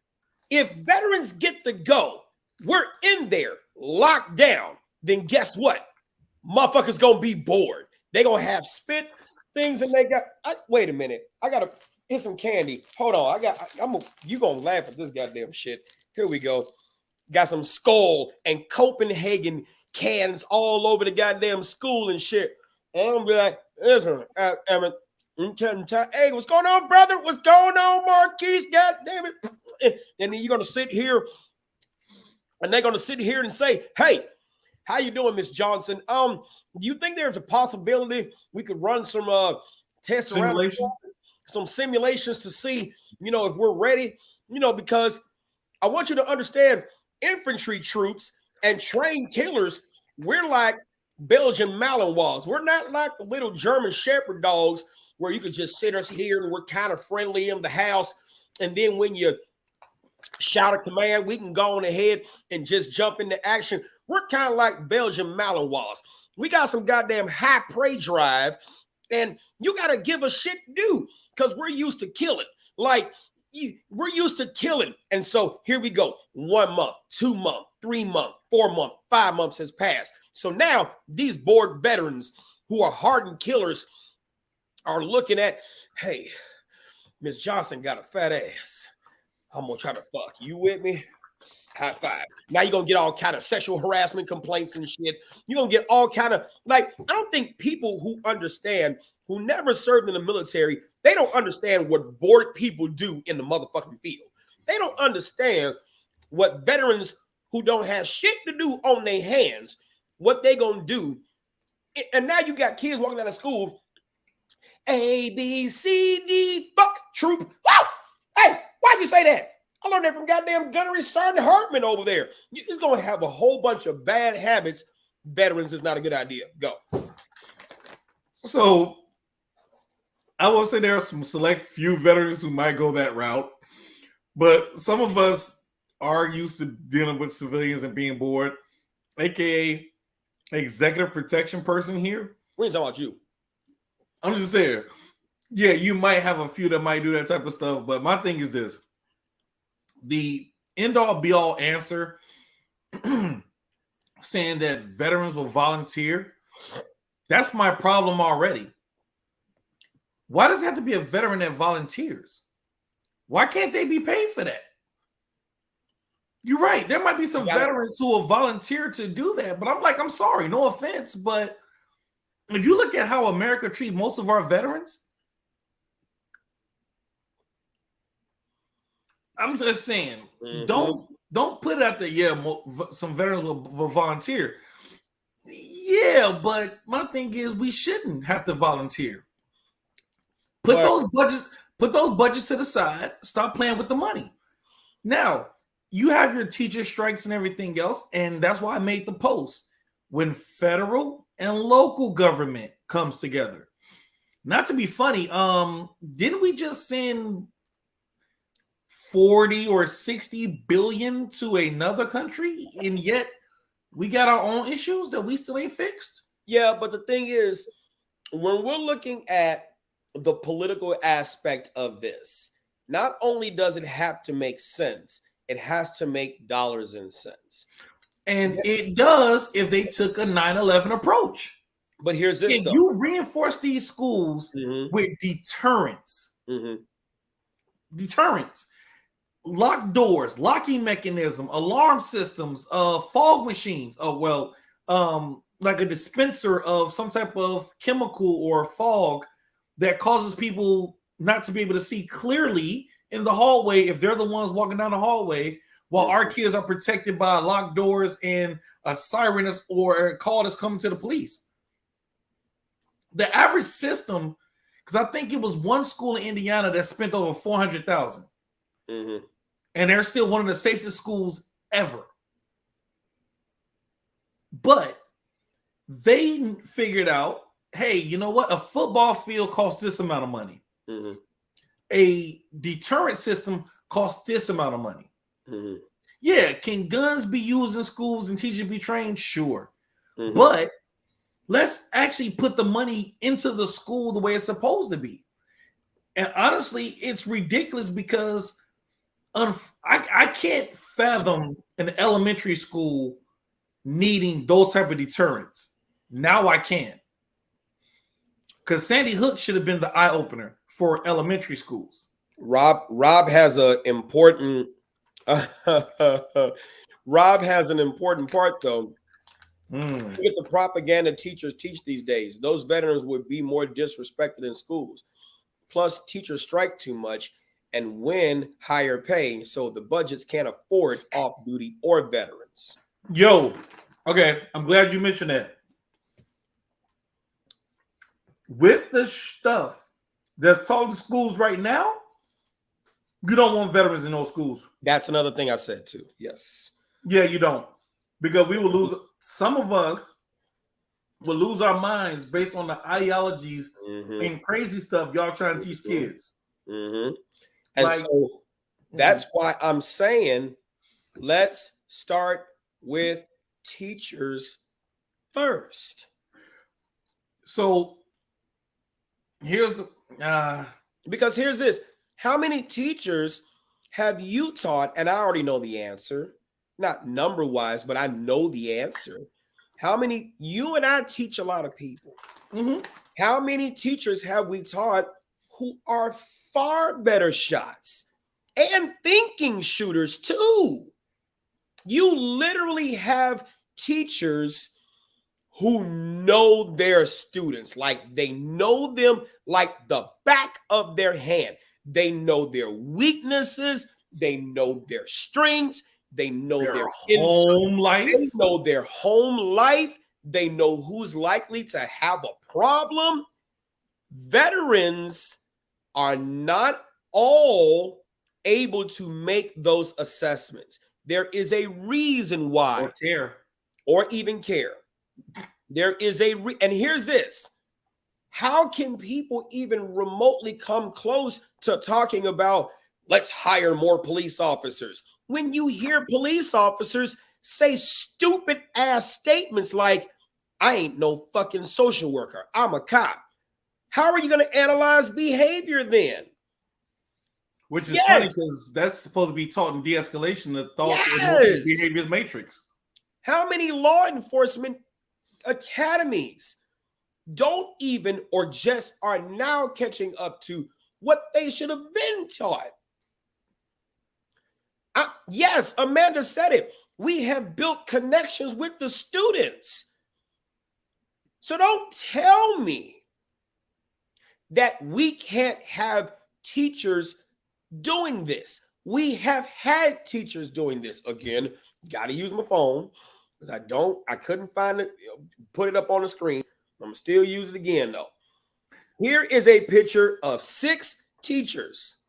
if veterans get the go, we're in there locked down, then guess what? Motherfuckers gonna be bored. They gonna have spit things and they got, wait a minute. I gotta get some candy. Hold on. You gonna laugh at this goddamn shit. Here we go. Got some Skull and Copenhagen cans all over the goddamn school and shit. And I'm gonna be like, listen, Emmett, hey, what's going on, brother? What's going on, Marquise? God damn it. And then you're gonna sit here, and they're gonna sit here and say, hey, how you doing, Miss Johnson? Do you think there's a possibility we could run some tests around, some simulations to see, you know, if we're ready? You know, because I want you to understand, infantry troops and trained killers, we're like Belgian Malinois. We're not like the little German Shepherd dogs where you could just sit us here and we're kind of friendly in the house. And then when you shout a command, we can go on ahead and just jump into action. We're kind of like Belgian Malinois. We got some goddamn high prey drive, and you got to give us shit to do because we're used to killing. Like, we're used to killing. And so here we go. 1 month, 2 months, 3 months, 4 months, 5 months has passed. So now these bored veterans who are hardened killers are looking at, hey, Miss Johnson got a fat ass. I'm going to try to fuck. You with me? High five. Now you're going to get all kind of sexual harassment complaints and shit. You're going to get all kind of, like, I don't think people who understand, who never served in the military, they don't understand what bored people do in the motherfucking field. They don't understand what veterans who don't have shit to do on their hands, what they going to do. And now you got kids walking out of school, A, B, C, D, fuck, troop. Whoa! Hey, why'd you say that? I learned that from goddamn Gunnery Sergeant Hartman over there. You're going to have a whole bunch of bad habits. Veterans is not a good idea. Go. So I will say there are some select few veterans who might go that route, but some of us are used to dealing with civilians and being bored, aka executive protection person here. We ain't talking about you. I'm just saying, yeah, you might have a few that might do that type of stuff, but my thing is this. The end-all be-all answer saying that veterans will volunteer, that's my problem already. Why does it have to be a veteran that volunteers? Why can't they be paid for that? You're right. There might be some veterans who will volunteer to do that, but I'm sorry, no offense, but if you look at how America treats most of our veterans, I'm just saying, don't put it out there. Yeah, some veterans will volunteer. Yeah, but my thing is, we shouldn't have to volunteer. Put those budgets to the side. Stop playing with the money. Now, you have your teacher strikes and everything else, and that's why I made the post. When federal and local government comes together, Not to be funny, didn't we just send 40 or 60 billion to another country, and yet we got our own issues that we still ain't fixed? Yeah, but the thing is, when we're looking at the political aspect of this, not only does it have to make sense, it has to make dollars and cents. And it does if they took a 9/11 approach. But here's this If though. you reinforce these schools with deterrence, locked doors, locking mechanism, alarm systems, fog machines, like a dispenser of some type of chemical or fog that causes people not to be able to see clearly in the hallway if they're the ones walking down the hallway, while our kids are protected by locked doors and a siren or a call that's coming to the police. The average system, because I think it was one school in Indiana that spent over $400,000, and they're still one of the safest schools ever. But they figured out, hey, you know what? A football field costs this amount of money. A deterrent system costs this amount of money. Yeah, can guns be used in schools and teachers be trained? Sure. But let's actually put the money into the school the way it's supposed to be. And honestly, it's ridiculous because I can't fathom an elementary school needing those type of deterrents. Now I can. Because Sandy Hook should have been the eye-opener for elementary schools. Rob has an important Rob has an important part though. Look at the propaganda teachers teach these days. Those veterans would be more disrespected in schools. Plus, teachers strike too much and win higher pay, so the budgets can't afford off-duty or veterans. Yo, okay, I'm glad you mentioned that. With the stuff that's taught in schools right now, you don't want veterans in those schools. That's another thing I said too. Yes. Yeah, you don't. Because we will lose, some of us will lose our minds based on the ideologies and crazy stuff y'all trying to teach kids. And so that's why I'm saying let's start with teachers first. So here's because here's this. How many teachers have you taught? And I already know the answer, not number wise, but I know the answer. How many? You and I teach a lot of people. How many teachers have we taught who are far better shots and thinking shooters too? You literally have teachers who know their students, like they know them like the back of their hand. They know their weaknesses. They know their strengths. They know their home life. They know their home life. They know who's likely to have a problem. Veterans are not all able to make those assessments. There is a reason why. Or care. Or even care. There is and here's this. How can people even remotely come close to talking about let's hire more police officers when you hear police officers say stupid ass statements like, I ain't no fucking social worker, I'm a cop? How are you going to analyze behavior then? Which is funny because that's supposed to be taught in de-escalation, the thought and behaviors matrix. How many law enforcement academies don't even or just are now catching up to what they should have been taught? Yes, Amanda said it. We have built connections with the students. So don't tell me that we can't have teachers doing this. We have had teachers doing this. Again, got to use my phone because I couldn't find it, put it up on the screen. I'm going to still use it again though. Here is a picture of 6 teachers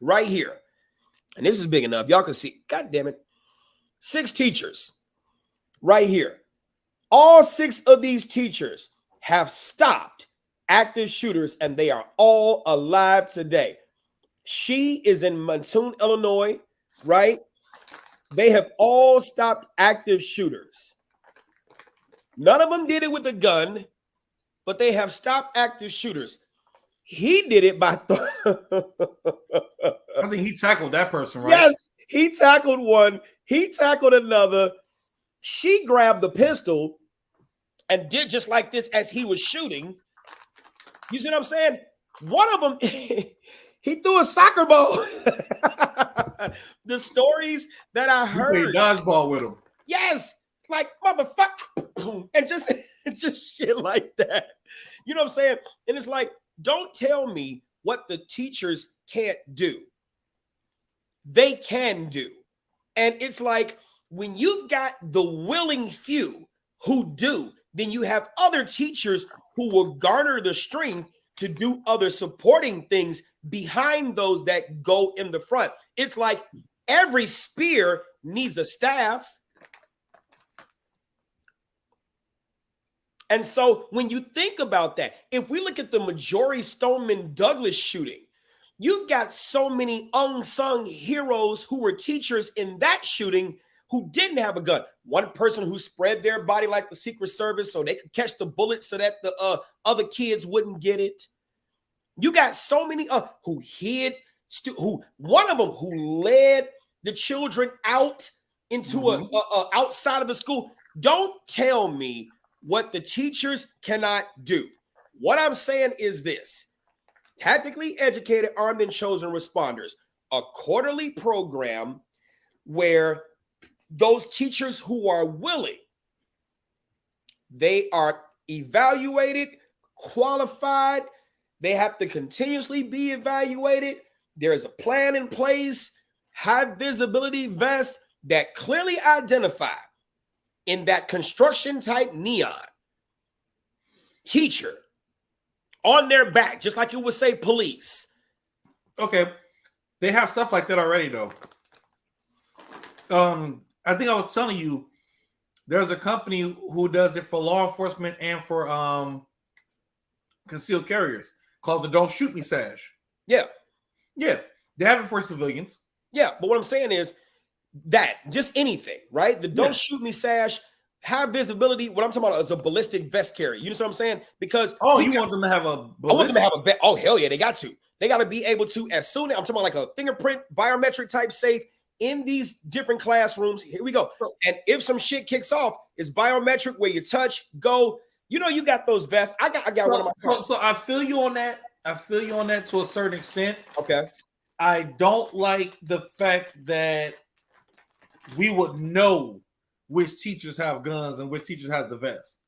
right here. And this is big enough. Y'all can see, God damn it. 6 teachers right here. All 6 of these teachers have stopped active shooters, and they are all alive today. She is in Mattoon, Illinois, right? They have all stopped active shooters. None of them did it with a gun, but they have stopped active shooters. He did it by I think he tackled that person, right? Yes, he tackled one. He tackled another. She grabbed the pistol and did just like this as he was shooting. You see what I'm saying? One of them, he threw a soccer ball. The stories that I heard. He played dodgeball with him. Yes, like motherfucker, and just shit like that. You know what I'm saying? And it's like, don't tell me what the teachers can't do. They can do. And it's like, when you've got the willing few who do, then you have other teachers who will garner the strength to do other supporting things behind those that go in the front. It's like every spear needs a staff. And so when you think about that, if we look at the Marjorie Stoneman Douglas shooting, you've got so many unsung heroes who were teachers in that shooting who didn't have a gun. One person who spread their body like the Secret Service so they could catch the bullet so that the other kids wouldn't get it. You got so many who hid, one of them who led the children out into a outside of the school. Don't tell me what the teachers cannot do. What I'm saying is this: tactically educated, armed, and chosen responders, a quarterly program where those teachers who are willing, they are evaluated, qualified. They have to continuously be evaluated. There is a plan in place, high visibility vests that clearly identify in that construction type neon teacher on their back, just like it would say police. Okay. They have stuff like that already, though. I think I was telling you, there's a company who does it for law enforcement and for concealed carriers called the Don't Shoot Me Sash. Yeah. Yeah. They have it for civilians. Yeah. But what I'm saying is that just anything, right? The Don't Shoot Me Sash, high visibility. What I'm talking about is a ballistic vest carrier. You know what I'm saying? Because you want them to have a ballistic? I want them to have a vest. Oh, hell yeah, they got to. They got to be able to, as soon as I'm talking about like a fingerprint biometric type safe in these different classrooms. Here we go. And if some shit kicks off, it's biometric where you touch, go. You know, you got those vests. I got one of my. So I feel you on that. I feel you on that to a certain extent. Okay. I don't like the fact that we would know which teachers have guns and which teachers have the vest.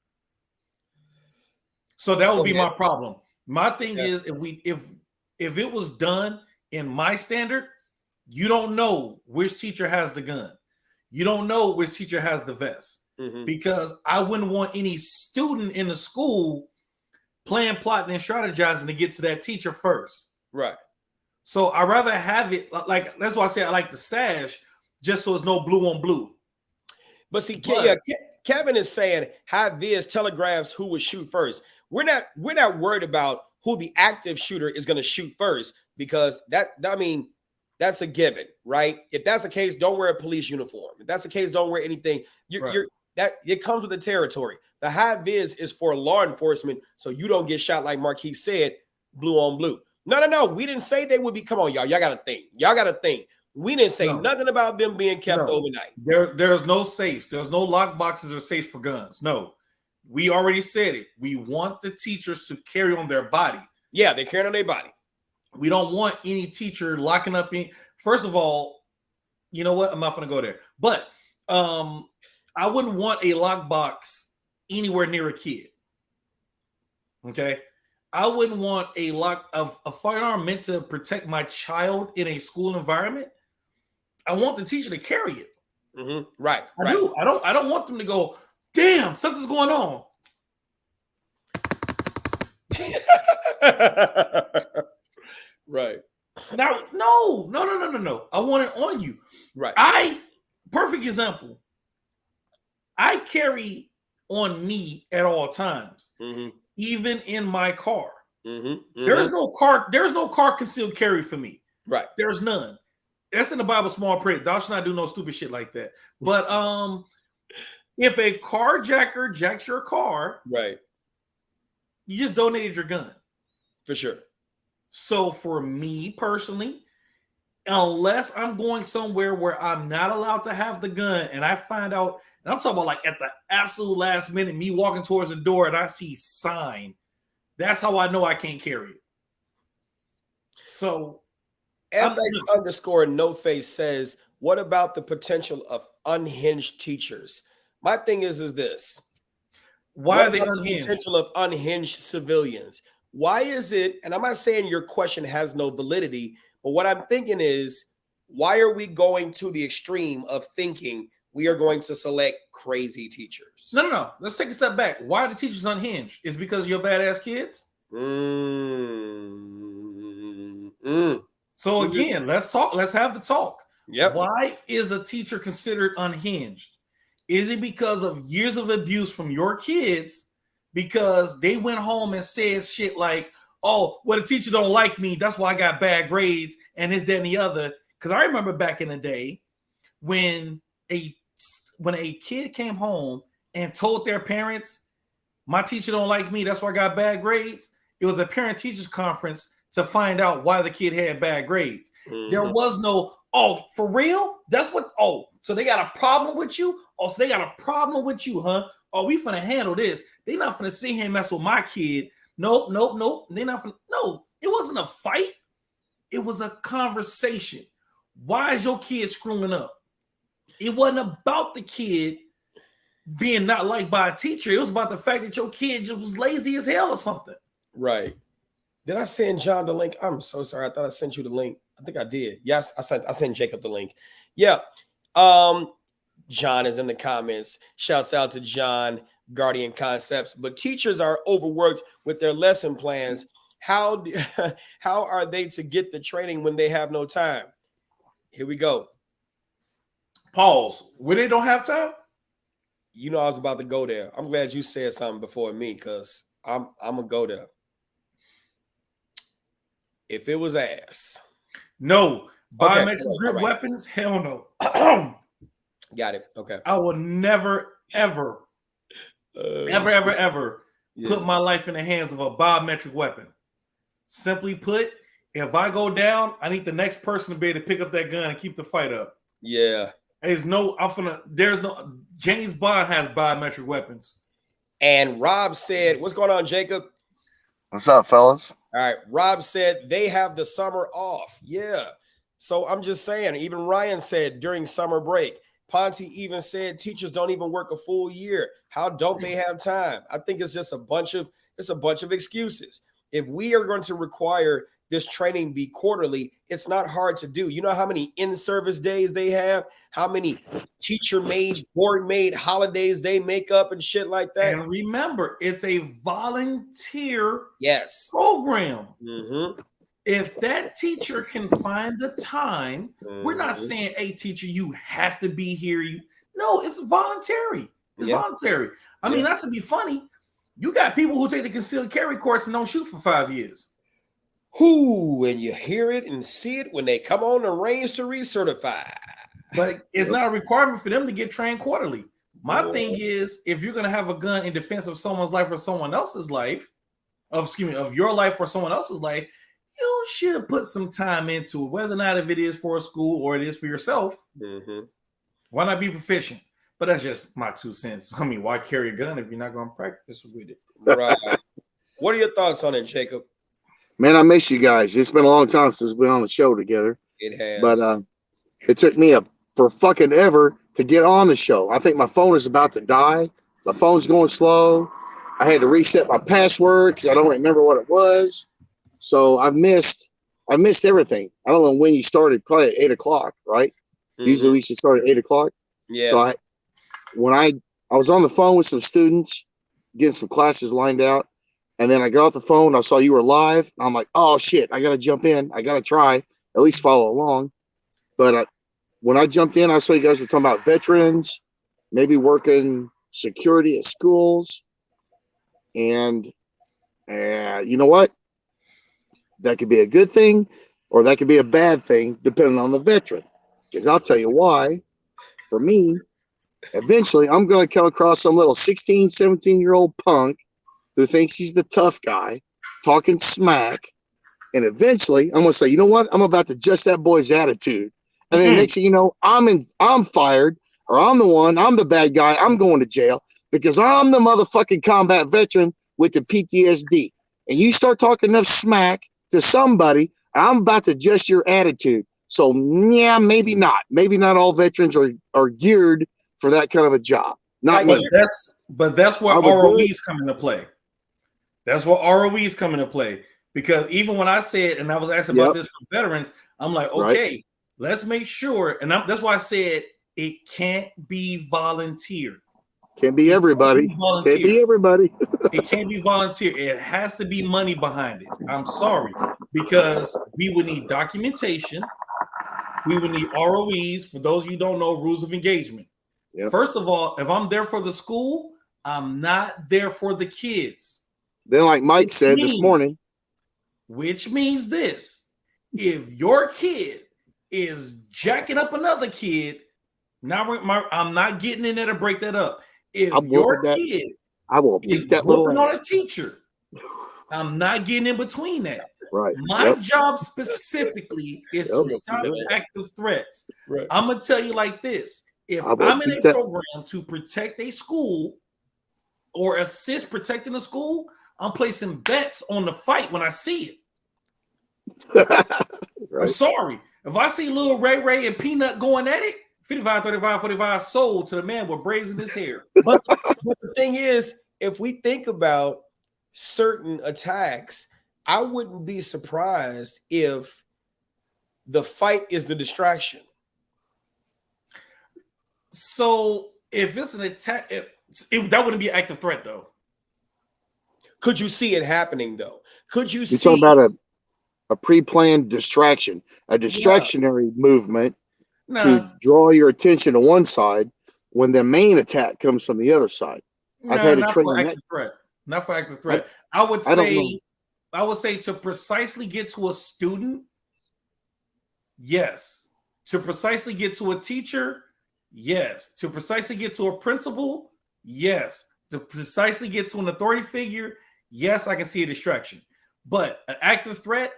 So that would be my problem. My thing is, if it was done in my standard, you don't know which teacher has the gun. You don't know which teacher has the vest. Because I wouldn't want any student in the school plotting, and strategizing to get to that teacher first. Right. So I'd rather have it like, that's why I say I like the sash, just so it's no blue on blue. But see, Kevin is saying high vis telegraphs who would shoot first. We're not worried about who the active shooter is going to shoot first, because that's a given, right? If that's the case, don't wear a police uniform. If that's the case, don't wear anything. It comes with the territory. The high vis is for law enforcement, so you don't get shot like Marquis said, blue on blue. No. We didn't say they would be. Come on, y'all. Y'all got to think. We didn't say nothing about them being kept overnight. There's no safes. There's no lock boxes or safes for guns. No. We already said it. We want the teachers to carry on their body. Yeah, they carry on their body. We don't want any teacher locking up in. First of all, you know what? I'm not going to go there. But I wouldn't want a lockbox anywhere near a kid. Okay? I wouldn't want a firearm meant to protect my child in a school environment. I want the teacher to carry it. Right. I do. I don't want them to go, damn, something's going on. Right. Now, no. I want it on you. Right. Perfect example. I carry on me at all times. even in my car. Mm-hmm. There's no car concealed carry for me. Right. There's none. That's in the Bible, small print. Thou shalt not do no stupid shit like that. But if a carjacker jacks your car, right, you just donated your gun. For sure. So for me personally, unless I'm going somewhere where I'm not allowed to have the gun, and I find out, and I'm talking about like at the absolute last minute, me walking towards the door and I see sign, that's how I know I can't carry it. So FX_NoFace says, what about the potential of unhinged teachers? My thing is this. Why what are they about unhinged? The potential of unhinged civilians. Why is it, and I'm not saying your question has no validity, but what I'm thinking is, why are we going to the extreme of thinking we are going to select crazy teachers? No. Let's take a step back. Why are the teachers unhinged? Is it because you're badass kids? So again, let's talk. Let's have the talk. Yep. Why is a teacher considered unhinged? Is it because of years of abuse from your kids? Because they went home and said shit like, "Oh, well, the teacher don't like me. That's why I got bad grades and this, that, and the other." Because I remember back in the day when a kid came home and told their parents, "My teacher don't like me. That's why I got bad grades." It was a parent-teachers conference to find out why the kid had bad grades. Mm-hmm. There was no, "Oh, for real? That's what, oh, so they got a problem with you? Oh, so they got a problem with you, huh? Oh, we finna handle this. They not finna see him mess with my kid. Nope. They not finna, no, it wasn't a fight. It was a conversation. Why is your kid screwing up? It wasn't about the kid being not liked by a teacher. It was about the fact that your kid just was lazy as hell or something. Right. Did I send John the link? I'm so sorry. I thought I sent you the link. I think I did. Yes, I sent Jacob the link. Yeah. John is in the comments. Shouts out to John, Guardian Concepts. But teachers are overworked with their lesson plans. How are they to get the training when they have no time? Here we go. Pause. When they don't have time? You know I was about to go there. I'm glad you said something before me, because I'm gonna go there. If it was ass. No. Biometric grip weapons? Hell no. Got it. Okay. I will never, ever put my life in the hands of a biometric weapon. Simply put, if I go down, I need the next person to be able to pick up that gun and keep the fight up. Yeah. James Bond has biometric weapons. And Rob said, what's going on, Jacob? What's up, fellas? All right. Rob said they have the summer off. Yeah. So I'm just saying, even Ryan said during summer break. Ponte even said teachers don't even work a full year. How don't they have time? I think it's just a bunch of excuses. If we are going to require this training be quarterly, it's not hard to do. You know how many in-service days they have? How many teacher-made, board-made holidays they make up and shit like that? And remember, it's a volunteer program. Mm-hmm. If that teacher can find the time, we're not saying, "Hey, teacher, you have to be here." No, it's voluntary. It's voluntary. I mean, not to be funny, you got people who take the concealed carry course and don't shoot for 5 years. Who, and you hear it and see it when they come on the range to recertify. But it's not a requirement for them to get trained quarterly. My thing is, if you're going to have a gun in defense of someone's life or someone else's life, of your life or someone else's life, you should put some time into it, whether or not if it is for a school or it is for yourself. Mm-hmm. Why not be proficient? But that's just my 2 cents. I mean, why carry a gun if you're not going to practice with it? Right. What are your thoughts on it, Jacob? Man, I miss you guys. It's been a long time since we've been on the show together. It has. But it took me for fucking ever to get on the show. I think my phone is about to die. My phone's going slow. I had to reset my password because I don't remember what it was. So I missed everything. I don't know when you started, probably at 8 o'clock, right? Mm-hmm. Usually we should start at 8 o'clock. Yeah. So when I was on the phone with some students, getting some classes lined out, and then I got off the phone, I saw you were live. I'm like, oh shit, I gotta jump in. I gotta try, at least follow along. But when I jumped in, I saw you guys were talking about veterans, maybe working security at schools. And And you know what? That could be a good thing or that could be a bad thing, depending on the veteran. Because I'll tell you why. For me, eventually I'm going to come across some little 16, 17-year-old punk who thinks he's the tough guy, talking smack. And eventually I'm going to say, you know what? I'm about to adjust that boy's attitude. And then next thing you know, I'm fired, or I'm the bad guy. I'm going to jail because I'm the motherfucking combat veteran with the PTSD. And you start talking enough smack to somebody, I'm about to adjust your attitude. So yeah, maybe not. Maybe not all veterans are geared for that kind of a job. Not Like, me. But that's where I would do it. ROEs come into play. That's where ROEs come into play. Because even when I said, and I was asking about this for veterans, I'm like, okay, let's make sure. And that's why I said it can't be volunteer. Can't be everybody. Can't be everybody. It can't be volunteer. It has to be money behind it. I'm sorry. Because we would need documentation. We would need ROEs. For those of you who don't know, rules of engagement. Yep. First of all, if I'm there for the school, I'm not there for the kids. Then, like Mike said this morning, which means this: if your kid is jacking up another kid, now I'm not getting in there to break that up. If your kid I will beat that little on a teacher, I'm not getting in between that. Right. My job specifically is to stop active threats. Right. I'm gonna tell you like this: if I'm in a program to protect a school or assist protecting a school, I'm placing bets on the fight when I see it. Right. I'm sorry. If I see little Ray and Peanut going at it, 55, 35, 45 sold to the man with braids in his hair. But the thing is, if we think about certain attacks, I wouldn't be surprised if the fight is the distraction. So if it's an attack, that wouldn't be an active threat, though. Could you see it happening, though? Could you see? You're talking about a pre-planned distraction, a distractionary movement to draw your attention to one side when the main attack comes from the other side. I've had to train active threat. Not for active threat. I would say to precisely get to a student, yes. To precisely get to a teacher, yes. To precisely get to a principal, yes. To precisely get to an authority figure, yes, I can see a distraction. But an active threat,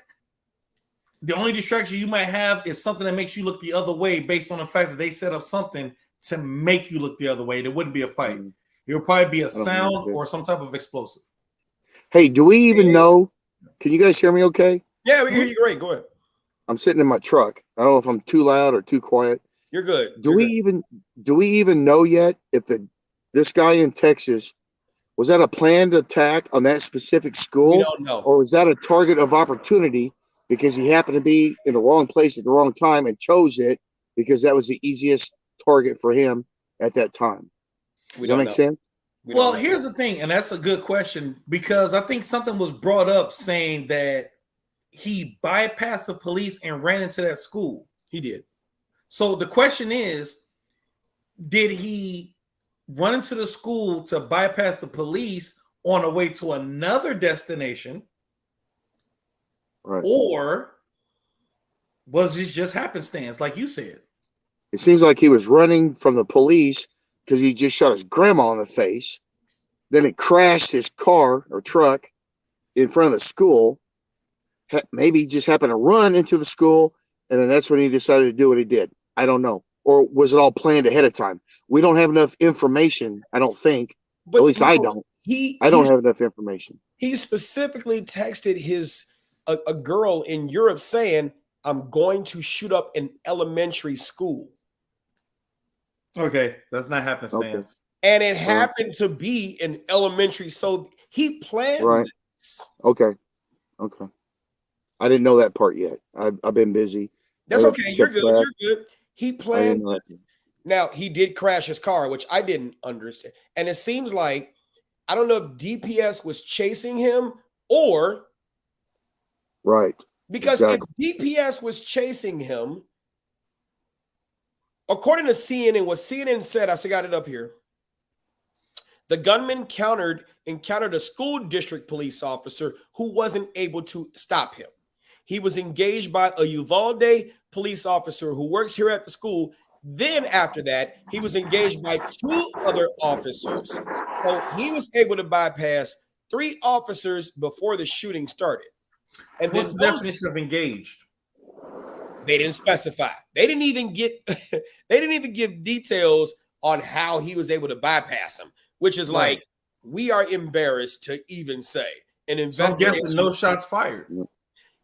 the only distraction you might have is something that makes you look the other way based on the fact that they set up something to make you look the other way. It wouldn't be a fight. It would probably be a sound or some type of explosive. Hey, do we even know? Can you guys hear me okay? Yeah, we hear you great. Go ahead. I'm sitting in my truck. I don't know if I'm too loud or too quiet. You're good. Do we even know yet if this guy in Texas, was that a planned attack on that specific school? We don't know. Or was that a target of opportunity because he happened to be in the wrong place at the wrong time and chose it because that was the easiest target for him at that time? Does that make sense? Well, here's the thing, and that's a good question, because I think something was brought up saying that he bypassed the police and ran into that school. He did. So the question is, did he run into the school to bypass the police on the way to another destination? Right. Or was this just happenstance, like you said? It seems like he was running from the police because he just shot his grandma in the face. Then it crashed his car or truck in front of the school. Maybe he just happened to run into the school, and then that's when he decided to do what he did. I don't know. Or was it all planned ahead of time? We don't have enough information, I don't think. But, at least I don't. I don't have enough information. He specifically texted a girl in Europe saying, "I'm going to shoot up an elementary school." Okay, that's not happenstance. Okay. And it happened to be an elementary, so he planned this. Okay. I didn't know that part yet. I've been busy. That's okay. You're good. You're good. He planned this. Now, he did crash his car, which I didn't understand. And it seems like, I don't know if DPS was chasing him or... Right. Because if DPS was chasing him, according to CNN, what CNN said, I got it up here. The gunman encountered a school district police officer who wasn't able to stop him. He was engaged by a Uvalde police officer who works here at the school. Then after that, he was engaged by 2 other officers. So he was able to bypass 3 officers before the shooting started. And What's then the definition of engaged? they didn't specify. They didn't even give details on how he was able to bypass him, which is like, we are embarrassed to even say. An investigation. So I'm guessing no shots fired.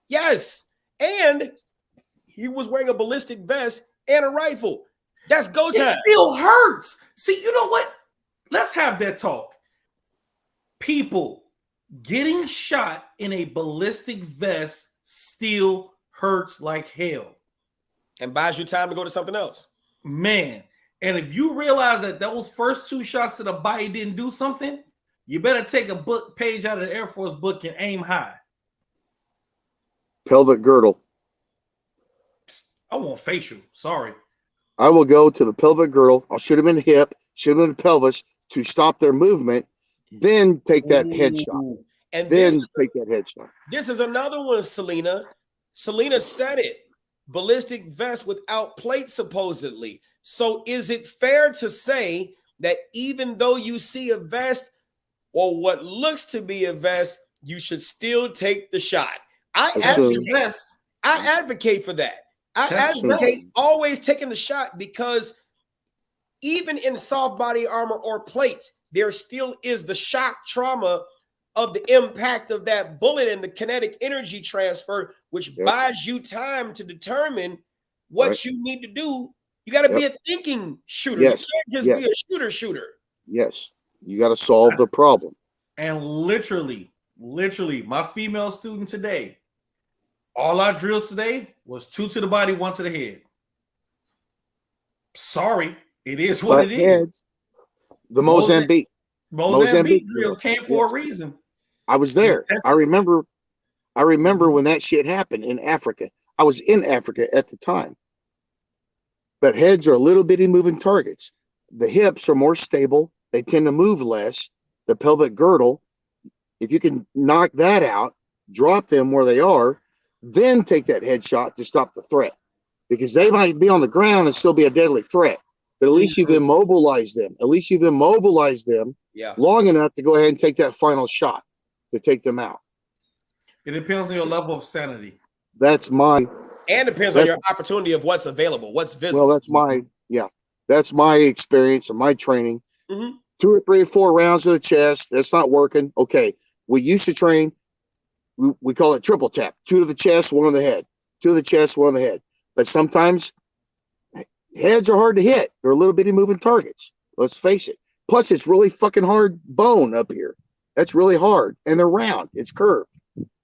Yes. And he was wearing a ballistic vest and a rifle. That's go time. It still hurts. See, you know what? Let's have that talk. People getting shot in a ballistic vest still hurts like hell. And buys you time to go to something else. Man. And if you realize that those first 2 shots to the body didn't do something, you better take a book page out of the Air Force book and aim high. Pelvic girdle. I want facial. Sorry. I will go to the pelvic girdle. I'll shoot him in the hip, shoot him in the pelvis to stop their movement, then take that headshot. And then take that headshot. This is another one, Selena. Selena said it. Ballistic vest without plate, supposedly. So is it fair to say that even though you see a vest or what looks to be a vest, you should still take the shot? I advocate for that. I advocate always taking the shot, because even in soft body armor or plates, there still is the shock trauma of the impact of that bullet and the kinetic energy transfer, which buys you time to determine what you need to do. You got to be a thinking shooter. Yes. You can't just be a shooter. Yes. You got to solve the problem. And literally, my female student today, all our drills today was 2 to the body, 1 to the head. Sorry, it is what it is. The Mozambique drill came for a reason. I was there. I remember when that shit happened in Africa. I was in Africa at the time. But heads are little bitty moving targets. The hips are more stable. They tend to move less. The pelvic girdle, if you can knock that out, drop them where they are, then take that headshot to stop the threat. Because they might be on the ground and still be a deadly threat. But at least you've immobilized them. At least you've immobilized them long enough to go ahead and take that final shot to take them out. It depends on your level of sanity. That's my... And depends on your opportunity of what's available, what's visible. Well, that's my experience and my training. 2 or 3 or 4 rounds to the chest. That's not working. Okay. We used to train, we call it triple tap. 2 to the chest, 1 on the head. 2 to the chest, 1 on the head. But sometimes heads are hard to hit. They're a little bitty moving targets. Let's face it. Plus, it's really fucking hard bone up here. That's really hard. And they're round. It's curved.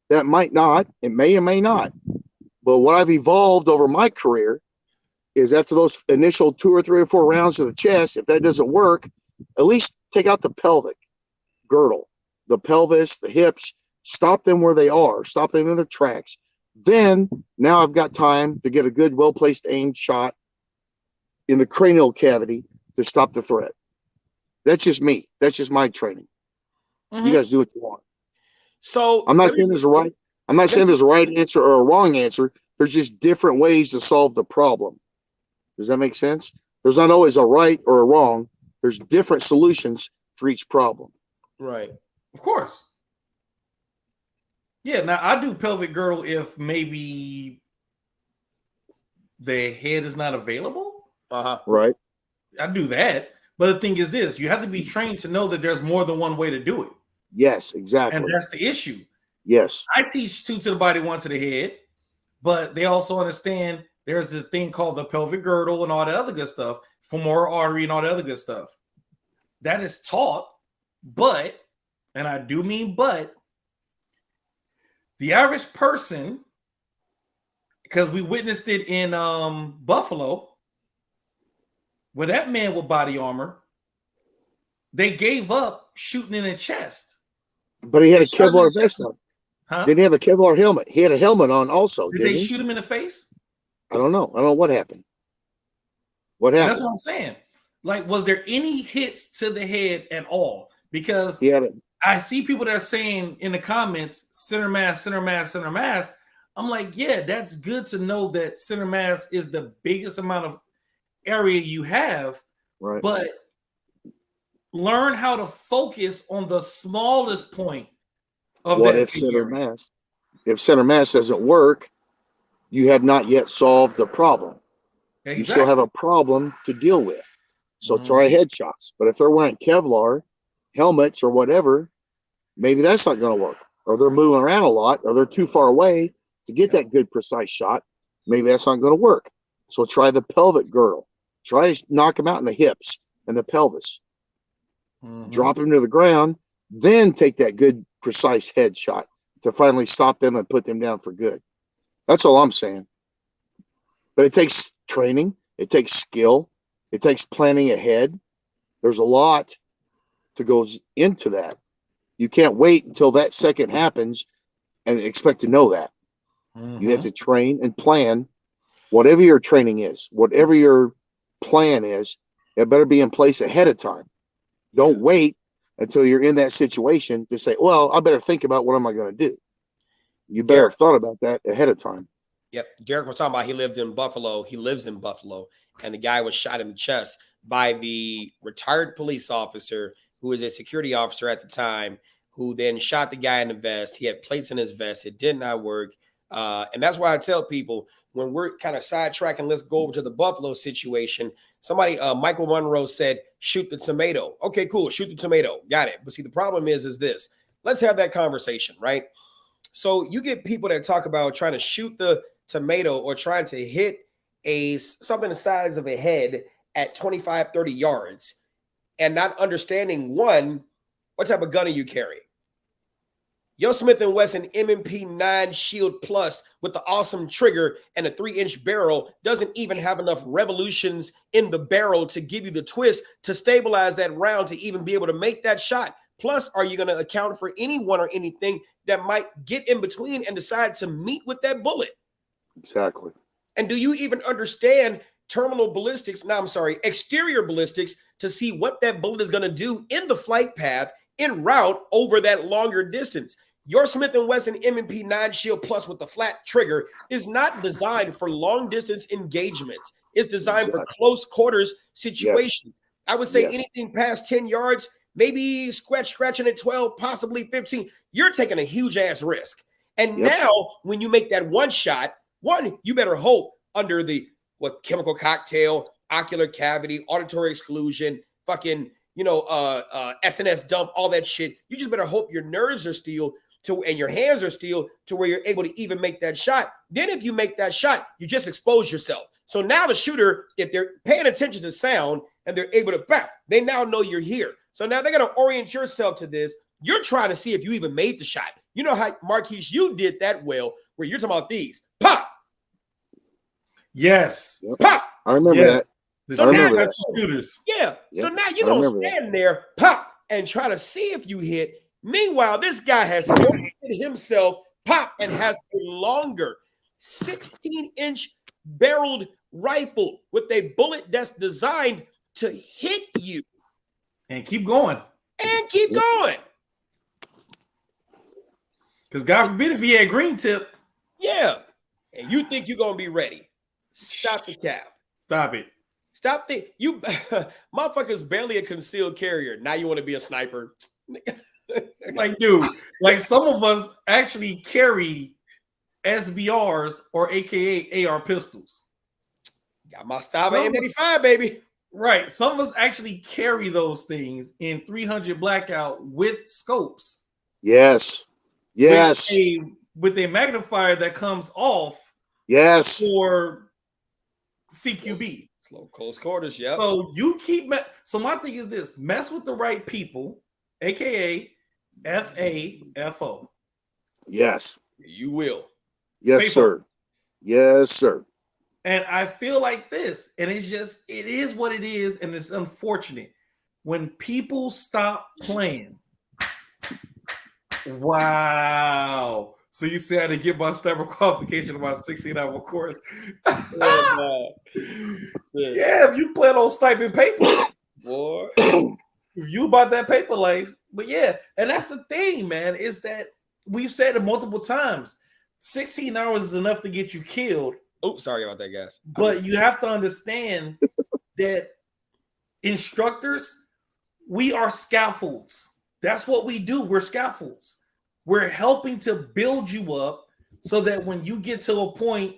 That might not. It may or may not. But what I've evolved over my career is after those initial 2 or 3 or 4 rounds to the chest, if that doesn't work, at least take out the pelvic girdle, the pelvis, the hips, stop them where they are, stop them in their tracks. Then now I've got time to get a good, well-placed aimed shot in the cranial cavity to stop the threat. That's just me. That's just my training. You guys do what you want. So I'm not saying there's a right. I'm not saying there's a right answer or a wrong answer. There's just different ways to solve the problem. Does that make sense? There's not always a right or a wrong. There's different solutions for each problem. Right. Of course. Yeah, now I do pelvic girdle if maybe the head is not available. Right. I do that. But the thing is this, you have to be trained to know that there's more than one way to do it. Yes, exactly. And that's the issue. Yes. I teach 2 to the body, 1 to the head, but they also understand there's a thing called the pelvic girdle and all that other good stuff, femoral artery and all that other good stuff. That is taught, but, and I do mean but, the average person, because we witnessed it in Buffalo, with that man with body armor, they gave up shooting in the chest. But he had a Kevlar vest on. Huh? Didn't he have a Kevlar helmet? He had a helmet on also. Did they shoot him in the face? I don't know. I don't know what happened. What happened? That's what I'm saying. Like, was there any hits to the head at all? Because He had it. I see people that are saying in the comments, center mass, center mass, center mass. I'm like, yeah, that's good to know that center mass is the biggest amount of area you have, Right. but learn how to focus on the smallest point of What that if big center area. mass? If center mass doesn't work, you have not yet solved the problem. You still have a problem to deal with. So try headshots. But if they're wearing Kevlar helmets or whatever, maybe that's not going to work. Or they're moving around a lot, or they're too far away to get that good precise shot. Maybe that's not going to work. So try the pelvic girdle. Try to knock them out in the hips and the pelvis. Drop them to the ground, then take that good precise headshot to finally stop them and put them down for good. That's all I'm saying. But it takes training. It takes skill. It takes planning ahead. There's a lot that goes into that. You can't wait until that second happens and expect to know that. You have to train and plan. Whatever your training is, whatever your plan is, it better be in place ahead of time. Don't wait until you're in that situation to say, well, I better think about what am I going to do. You better have thought about that ahead of time. Yep. Derek was talking about he lived in Buffalo. He lives in Buffalo. And the guy was shot in the chest by the retired police officer who was a security officer at the time, who then shot the guy in the vest. He had plates in his vest. It did not work. And that's why I tell people when we're kind of sidetracking, let's go over to the Buffalo situation. Somebody, Michael Monroe said, shoot the tomato. Okay, cool. Shoot the tomato. Got it. But see, the problem is this. Let's have that conversation, right? So you get people that talk about trying to shoot the tomato or trying to hit something the size of a head at 25, 30 yards and not understanding, one, what type of gun are you carrying? Your Smith & Wesson M&P 9 Shield Plus with the awesome trigger and a 3-inch barrel doesn't even have enough revolutions in the barrel to give you the twist to stabilize that round to even be able to make that shot. Plus, are you going to account for anyone or anything that might get in between and decide to meet with that bullet? Exactly. And do you even understand exterior ballistics to see what that bullet is going to do in the flight path, en route over that longer distance? Your Smith & Wesson M&P 9 Shield Plus with the flat trigger is not designed for long distance engagements. It's designed for close quarters situations. Yes. I would say anything past 10 yards, maybe scratching at 12, possibly 15. You're taking a huge ass risk. And now when you make that one shot, you better hope under the chemical cocktail, ocular cavity, auditory exclusion, fucking, SNS dump, all that shit. You just better hope your nerves are still and your hands are still to where you're able to even make that shot. Then if you make that shot, you just expose yourself. So now the shooter, if they're paying attention to sound and they're able to they now know you're here. So now they're going to orient yourself to this. You're trying to see if you even made the shot. You know how, Marquise, you did that well, where you're talking about these. Pop! Yes. Pop! I remember that. So I remember that. Shooters. Yeah. So now you're going to stand there, pop, and try to see if you hit. Meanwhile, this guy has oriented himself, pop, and has a longer 16-inch barreled rifle with a bullet that's designed to hit you. And keep going. Because God forbid if he had green tip. Yeah. And you think you're going to be ready. Stop the cap. Stop it. Stop you motherfuckers barely a concealed carrier. Now you want to be a sniper. Like, dude, like some of us actually carry SBRs or AKA AR pistols. Got my Stava M85, baby. Right. Some of us actually carry those things in 300 blackout with scopes. Yes. Yes. With a magnifier that comes off. Yes. For CQB. Slow close quarters, yeah. So you keep so my thing is this: mess with the right people, aka FAFO. Yes. You will. Yes, Faithful. Sir. Yes, sir. And I feel like this, and it is what it is, and it's unfortunate when people stop playing. Wow. So you see, I didn't get my STEM qualification about 16-hour course. Yeah, if you plan on sniping paper, boy. if you about that paper life, but yeah, and that's the thing, man, is that we've said it multiple times. 16 hours is enough to get you killed. Oops, sorry about that, guys. But you have to understand that instructors, we are scaffolds. That's what we do. We're scaffolds. We're helping to build you up so that when you get to a point,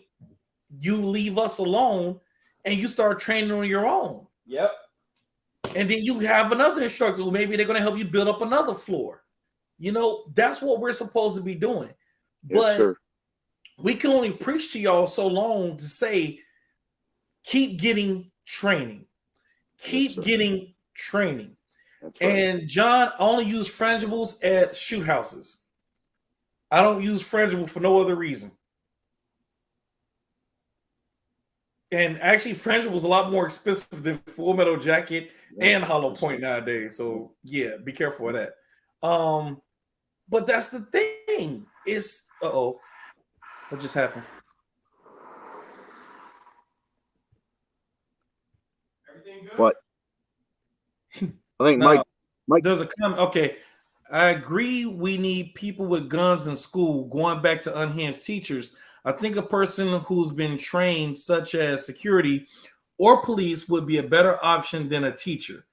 you leave us alone and you start training on your own. Yep. And then you have another instructor who maybe they're going to help you build up another floor. You know, that's what we're supposed to be doing. Yes, but sir. We can only preach to y'all so long to say, keep getting training. Keep getting training. That's right. And John, I only use frangibles at shoot houses. I don't use frangible for no other reason. And actually, frangible is a lot more expensive than Full Metal Jacket and Hollow Point nowadays. So yeah, be careful of that. But that's the thing. Is what just happened? Everything good? What? I think No, Mike. There's a comment. Okay, I agree. We need people with guns in school. Going back to unhinged teachers, I think a person who's been trained, such as security or police, would be a better option than a teacher.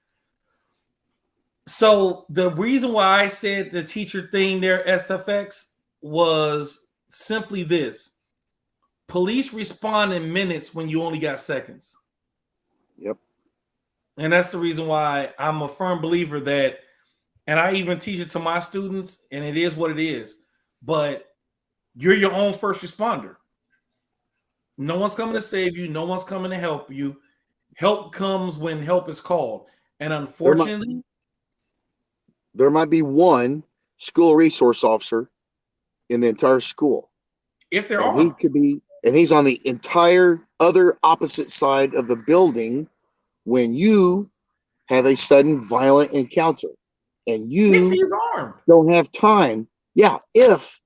So the reason why I said the teacher thing there, SFX, was simply this: police respond in minutes when you only got seconds. Yep. And that's the reason why I'm a firm believer that, and I even teach it to my students, and it is what it is. But you're your own first responder. No one's coming to save you. No one's coming to help you. Help comes when help is called. And unfortunately, there might be one school resource officer in the entire school. if there And are, he could be, and he's on the entire other opposite side of the building when you have a sudden violent encounter and if you he's armed, don't have time. Yeah, if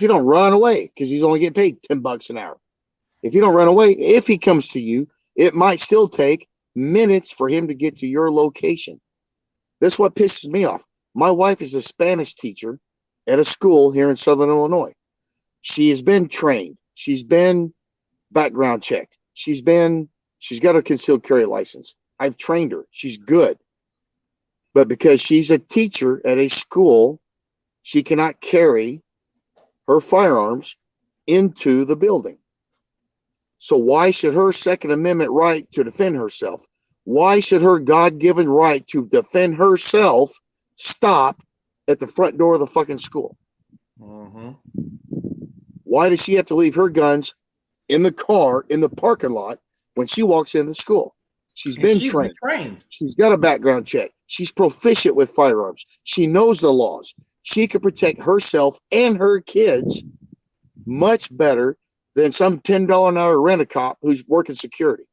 you don't run away, because he's only getting paid $10 an hour. If you don't run away, if he comes to you, it might still take minutes for him to get to your location. That's what pisses me off. My wife is a Spanish teacher at a school here in Southern Illinois. She has been trained. She's been background checked. She's got a concealed carry license. I've trained her. She's good. But because she's a teacher at a school, she cannot carry her firearms into the building. So why should her Second Amendment right to defend herself, why should her God-given right to defend herself stop at the front door of the fucking school? mm-hmm. Why does she have to leave her guns in the car, in the parking lot, when she walks in the school? She's been trained. She's got a background check. She's proficient with firearms. She knows the laws. She can protect herself and her kids much better than some $10 an hour rent-a-cop who's working security.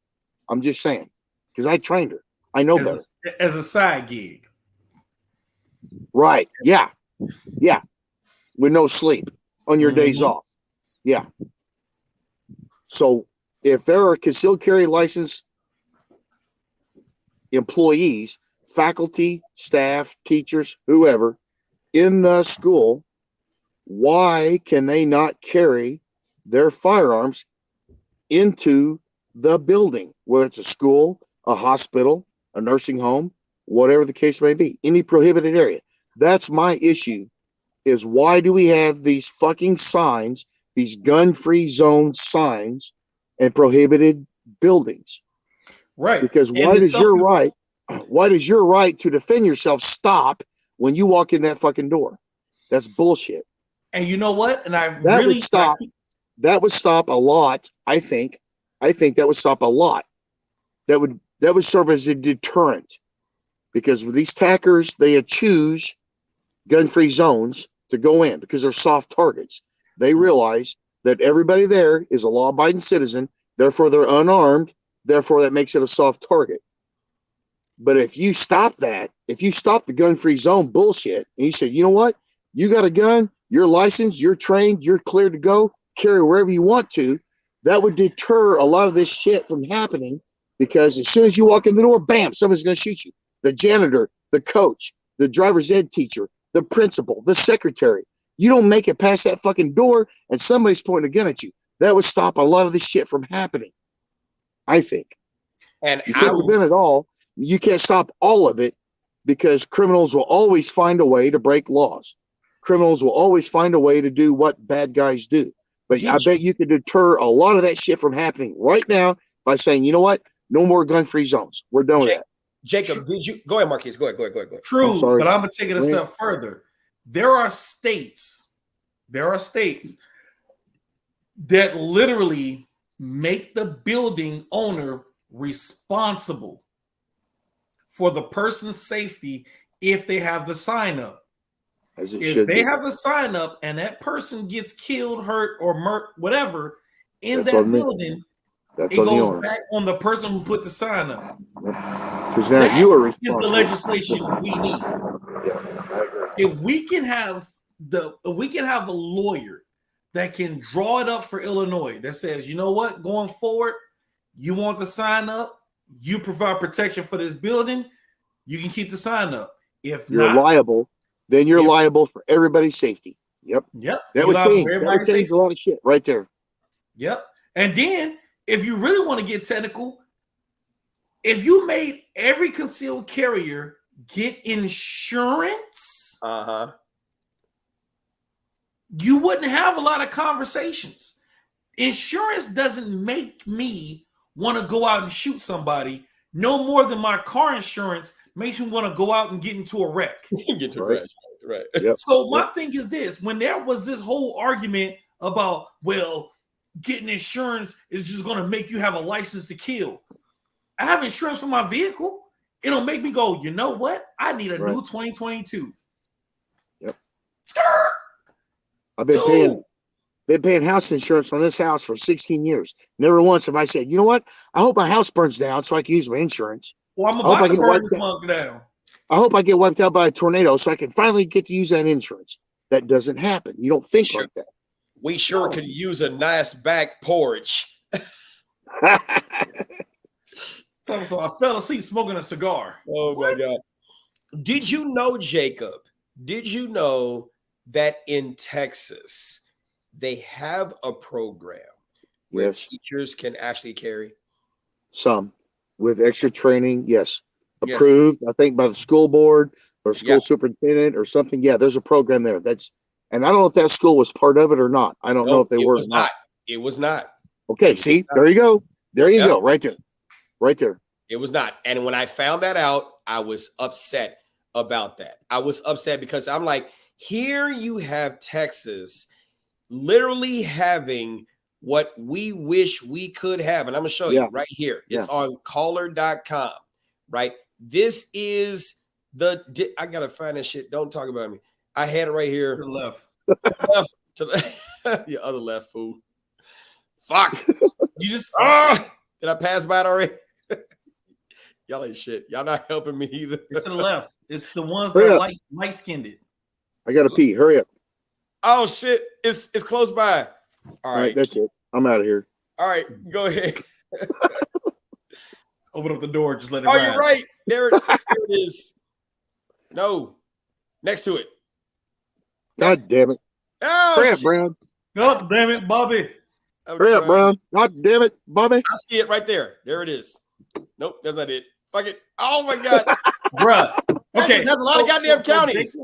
I'm just saying, because I trained her. I know better. As a side gig. Right. Yeah. Yeah. With no sleep on your days off. Yeah. So if there are concealed carry license employees, faculty, staff, teachers, whoever in the school, why can they not carry their firearms into the building, whether it's a school, a hospital, a nursing home, whatever the case may be, any prohibited area? That's my issue, is why do we have these fucking signs, these gun-free zone signs and prohibited buildings? Right. Because why does your right to defend yourself stop when you walk in that fucking door? That's bullshit. And you know what? And that would stop a lot. I think that would stop a lot. That would serve as a deterrent, because with these tackers, they choose gun-free zones to go in because they're soft targets. They realize that everybody there is a law-abiding citizen, therefore they're unarmed, therefore that makes it a soft target. But if you stop that, if you stop the gun-free zone bullshit, and you said, you know what, you got a gun, you're licensed, you're trained, you're cleared to go, carry wherever you want to. That would deter a lot of this shit from happening, because as soon as you walk in the door, bam, somebody's going to shoot you. The janitor, the coach, the driver's ed teacher, the principal, the secretary. You don't make it past that fucking door and somebody's pointing a gun at you. That would stop a lot of this shit from happening, I think. And You can't prevent it all. You can't stop all of it, because criminals will always find a way to break laws. Criminals will always find a way to do what bad guys do. But I bet you could deter a lot of that shit from happening right now by saying, you know what? No more gun-free zones. We're done with that. Jacob, did you go ahead, Marquise? Go ahead. True, but I'm gonna take it a step further. There are states that literally make the building owner responsible for the person's safety if they have the sign up. If they have the sign up and that person gets killed, hurt, or whatever in that building, it goes back on the person who put the sign up. Because now you are responsible. Is the legislation we need. If we can have a lawyer that can draw it up for Illinois that says, you know what, going forward, you want the sign up, you provide protection for this building, you can keep the sign up. If you're liable, then you're liable for everybody's safety. Yep. That would change. That would change a lot of shit right there. Yep. And then if you really want to get technical, if you made every concealed carrier get insurance, you wouldn't have a lot of conversations. Insurance doesn't make me want to go out and shoot somebody no more than my car insurance makes me want to go out and get into a wreck. Get to right. Yep. So my thing is this: when there was this whole argument about, well, getting insurance is just going to make you have a license to kill. I have insurance for my vehicle. It'll make me go, you know what? I need a new 2022. Yep. Skirt! I've been paying house insurance on this house for 16 years. Never once have I said, you know what? I hope my house burns down so I can use my insurance. Well, I'm about to burn this mug down. I hope I get wiped out by a tornado so I can finally get to use that insurance. That doesn't happen. You don't think like that. We sure could use a nice back porch. So I fell asleep smoking a cigar. Oh my God. Did you know, Jacob? Did you know that in Texas they have a program where teachers can actually carry? Some with extra training, yes. Approved, I think, by the school board or school superintendent or something. Yeah, there's a program there. And I don't know if that school was part of it or not. I don't know if they were or not. It was not. Okay, see, there you go. There you go, right there. Right there. It was not. And when I found that out, I was upset about that. I was upset because I'm like, here you have Texas literally having what we wish we could have. And I'm going to show you right here. It's on caller.com, right? This is I got to find this shit. Don't talk about me. I had it right here. To the left. To the your other left, fool. Fuck. You just did I pass by it already? Y'all ain't shit. Y'all not helping me either. It's to the left. It's the ones that are light skinned. I gotta pee. Hurry up. Oh shit. It's close by. All right. That's it. I'm out of here. All right, go ahead. Open up the door. Just let it ride. You're right. There it is. No. Next to it. God damn it. Oh, hurry up, Brown. God damn it, Bobby. Hurry up, Brown. God damn it, Bobby. I see it right there. There it is. Nope, that's not it. Fuck it. Oh my God. Bruh. Okay. That's a lot of goddamn counties.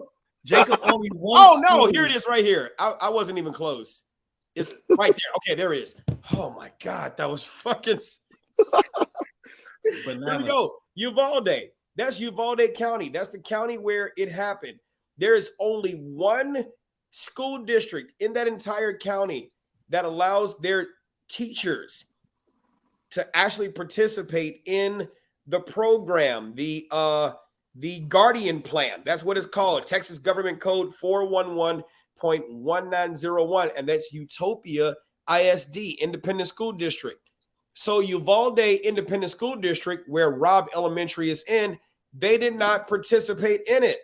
Jacob only one. Oh no, here it is right here. I wasn't even close. It's right there. Okay, there it is. Oh my God, that was fucking Here we go. Uvalde. That's Uvalde County. That's the county where it happened. There is only one school district in that entire county that allows their teachers to actually participate in the program, the Guardian Plan. That's what it's called. Texas Government Code 411.1901. And that's Utopia ISD, Independent School District. So Uvalde Independent School District, where Robb Elementary is in, they did not participate in it.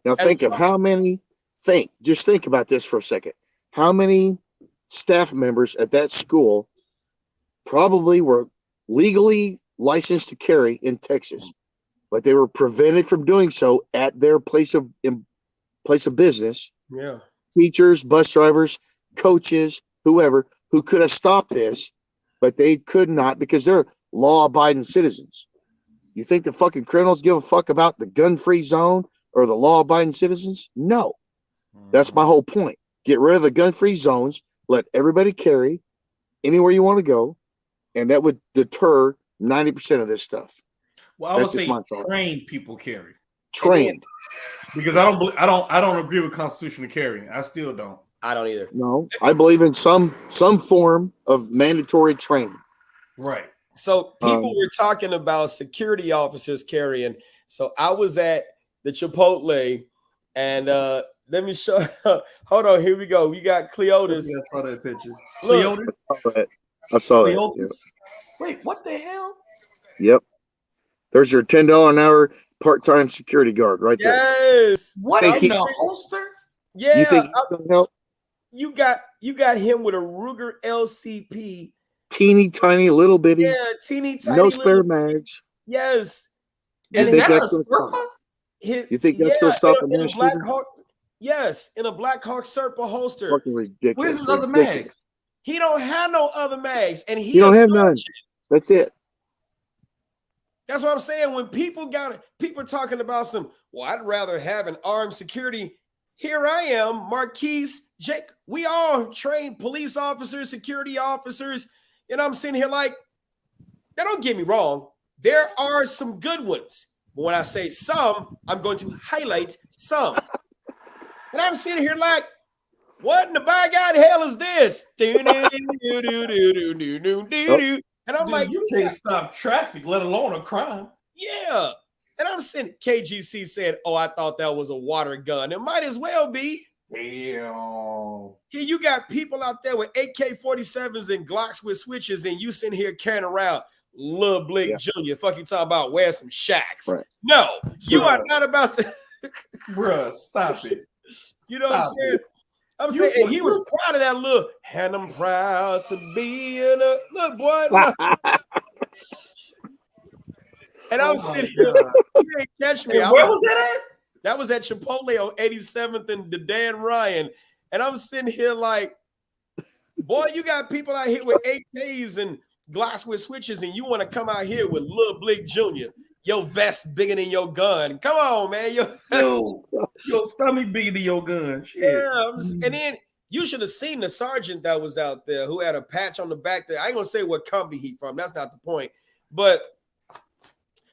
Now think of how many Just think about this for a second. How many staff members at that school probably were legally licensed to carry in Texas, but they were prevented from doing so at their place of business? Yeah. Teachers, bus drivers, coaches, whoever, who could have stopped this, but they could not because they're law-abiding citizens. You think the fucking criminals give a fuck about the gun-free zone or the law-abiding citizens? No. That's my whole point. Get rid of the gun-free zones, let everybody carry anywhere you want to go, and that would deter 90% of this stuff. Well, I would say trained people carry. Trained. Because I don't agree with constitutional carrying. I still don't. I don't either. No, I believe in some form of mandatory training. Right. So people were talking about security officers carrying. So I was at the Chipotle, and let me show. Hold on, here we go. We got Cleotis. I saw that picture. Look, I saw that. Cleotis? Wait, what the hell? Yep. There's your $10 an hour part-time security guard right there. Yes. What in the holster? Yeah. You think he's gonna help? You got him with a Ruger LCP. Teeny tiny little bitty. Yeah, teeny tiny. No spare mags. Yes. You think that's gonna stop? You think that's gonna stop a mass shooting? Yes, in a Black Hawk Serpa holster. Fucking ridiculous. Where's his other mags? He don't have no other mags, and he don't have none. That's it. That's what I'm saying. When people talking about I'd rather have an armed security. Here I am, Marquise, Jake. We all trained police officers, security officers, and I'm sitting here like, now don't get me wrong. There are some good ones. But when I say some, I'm going to highlight some. And I'm sitting here like, what in the by God hell is this? And I'm like, you can't stop traffic, let alone a crime. Yeah. And I'm saying KGC said, oh, I thought that was a water gun. It might as well be. Damn. Here you got people out there with AK-47s and Glocks with switches, and you sitting here carrying around Lil Blake Jr. Fucking talking about wear some shacks. Right. No, you are not about to. Bruh, stop it. You know what I'm saying? I'm saying he was proud of that look. And I'm proud to be in a look, boy. Look. And I was sitting here, you didn't catch me. Where was that at? That was at Chipotle on 87th and the Dan Ryan. And I'm sitting here like, boy, you got people out here with AKs and Glocks with switches, and you want to come out here with Lil Blake Jr. Your vest bigger than your gun. Come on, man. Your stomach bigger than your gun. Shit. Yeah. And then you should have seen the sergeant that was out there who had a patch on the back there. I ain't gonna say what company he from. That's not the point. But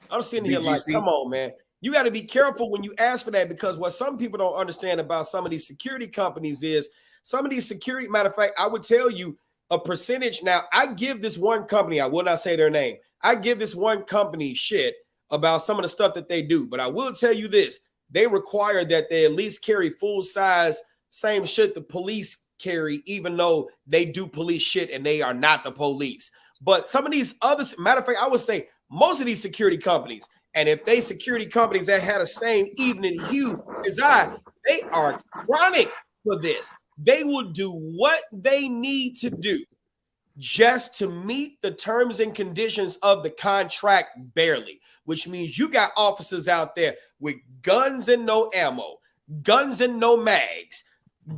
I'm sitting here like, come on, man. You got to be careful when you ask for that, because what some people don't understand about some of these security companies is some of these security, matter of fact, I would tell you a percentage. Now, I give this one company, I will not say their name. I give this one company shit about some of the stuff that they do, but I will tell you this. They require that they at least carry full size, same shit the police carry, even though they do police shit and they are not the police. But some of these others, matter of fact, I would say most of these security companies, and if they security companies that had the same evening hue as they are chronic for this. They will do what they need to do just to meet the terms and conditions of the contract barely, which means you got officers out there with guns and no ammo, guns and no mags,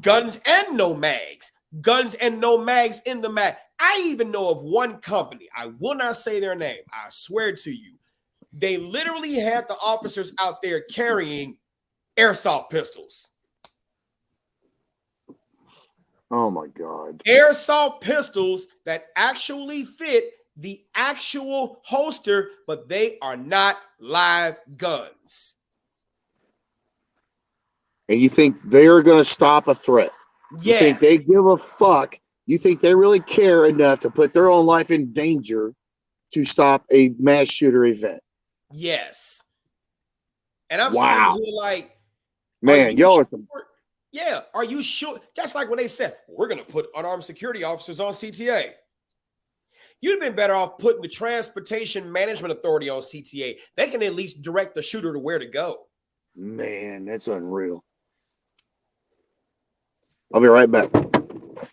guns and no mags, guns and no mags in the mag. I even know of one company, I will not say their name, I swear to you, they literally had the officers out there carrying airsoft pistols. Oh my God. Airsoft pistols that actually fit the actual holster, but they are not live guns. And you think they're going to stop a threat? You think they give a fuck? You think they really care enough to put their own life in danger to stop a mass shooter event? Yes. And I'm sitting here like, man, y'all are some. Yeah, are you sure? That's like when they said, we're going to put unarmed security officers on CTA. You'd have been better off putting the Transportation Management Authority on CTA. They can at least direct the shooter to where to go. Man, that's unreal. I'll be right back.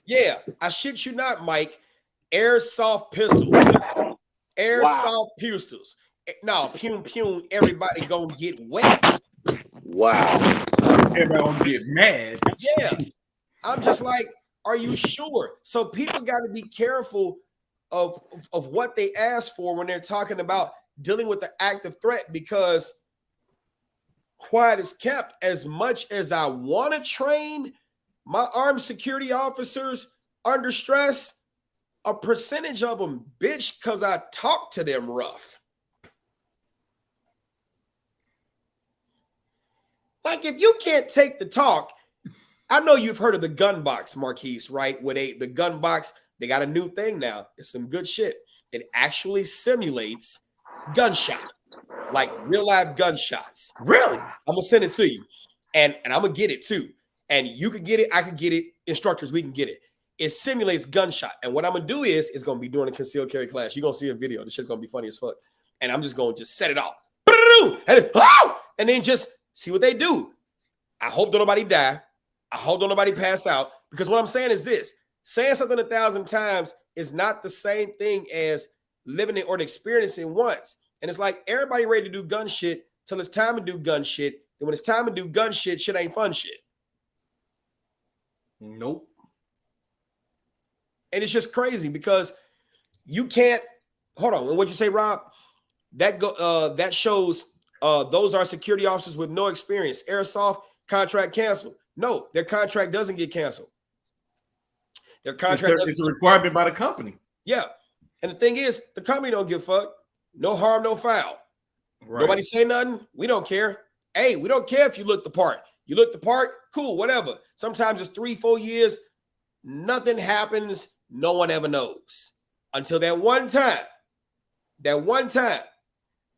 Yeah, I shit you not, Mike. Airsoft pistols. Airsoft pistols. No, pew, everybody gonna get wet. Wow. Everybody gonna get mad. Yeah. I'm just like, are you sure? So people got to be careful of what they ask for when they're talking about dealing with the active threat, because quiet is kept. As much as I want to train my armed security officers under stress, a percentage of them bitch because I talk to them rough. Like, if you can't take the talk, I know you've heard of the gun box, Marquise, right? Where the gun box, they got a new thing now. It's some good shit. It actually simulates gunshots, like real life gunshots. Really? I'm gonna send it to you, and I'm gonna get it too. And you can get it, I can get it. Instructors, we can get it. It simulates gunshot. And what I'm gonna do is, it's gonna be doing a concealed carry class. You're gonna see a video. This shit's gonna be funny as fuck. And I'm just gonna set it off, and then just see what they do. I hope don't nobody die. I hope don't nobody pass out, because what I'm saying is this: saying something 1,000 times is not the same thing as living it or experiencing once. And it's like everybody ready to do gun shit till it's time to do gun shit. And when it's time to do gun shit, shit ain't fun shit. Nope. And it's just crazy because you can't hold on. What'd you say, Rob? That shows those are security officers with no experience. Airsoft contract canceled. No, their contract doesn't get canceled. Their contract is a requirement by the company. Yeah. And the thing is, the company don't give a fuck. No harm, no foul. Right. Nobody say nothing. We don't care. Hey, we don't care if you look the part. You look the part, cool, whatever. Sometimes it's 3-4 years. Nothing happens. No one ever knows. Until that one time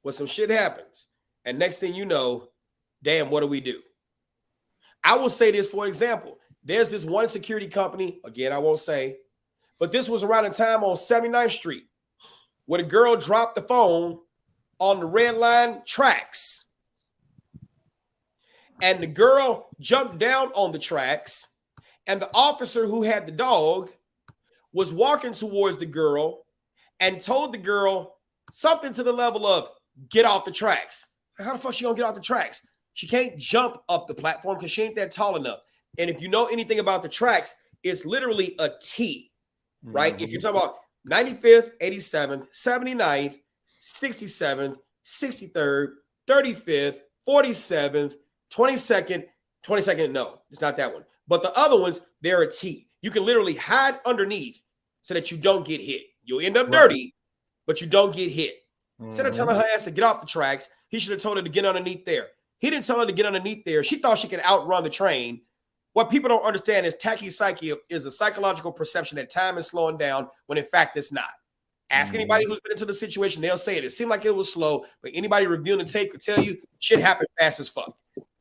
where some shit happens. And next thing you know, damn, what do we do? I will say this, for example. There's this one security company, again, I won't say, but this was around the time on 79th Street where the girl dropped the phone on the red line tracks. And the girl jumped down on the tracks, and the officer who had the dog was walking towards the girl and told the girl something to the level of, get off the tracks. How the fuck she gonna get off the tracks? She can't jump up the platform because she ain't that tall enough. And if you know anything about the tracks, it's literally a T, right? Mm-hmm. If you're talking about 95th, 87th, 79th, 67th, 63rd, 35th, 47th, 22nd, no, it's not that one. But the other ones, they're a T. You can literally hide underneath so that you don't get hit. You'll end up dirty, but you don't get hit. Mm-hmm. Instead of telling her ass to get off the tracks, he should have told her to get underneath there. He didn't tell her to get underneath there. She thought she could outrun the train. What people don't understand is tachypsyche is a psychological perception that time is slowing down when in fact it's not. Ask anybody who's been into the situation, they'll say it. It seemed like it was slow, but anybody reviewing the tape could tell you shit happened fast as fuck.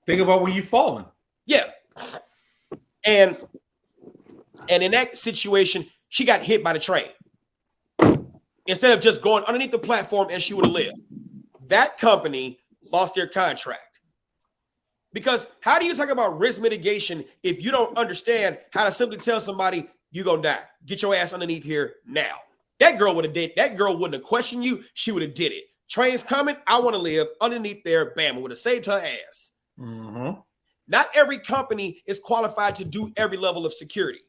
Think about when you're falling. Yeah. And in that situation, she got hit by the train. Instead of just going underneath the platform and she would have lived. That company lost their contract. Because how do you talk about risk mitigation if you don't understand how to simply tell somebody you're going to die? Get your ass underneath here now. That girl would have did. That girl wouldn't have questioned you. She would have did it. Train's coming. I want to live underneath there. Bam. It would have saved her ass. Mm-hmm. Not every company is qualified to do every level of security.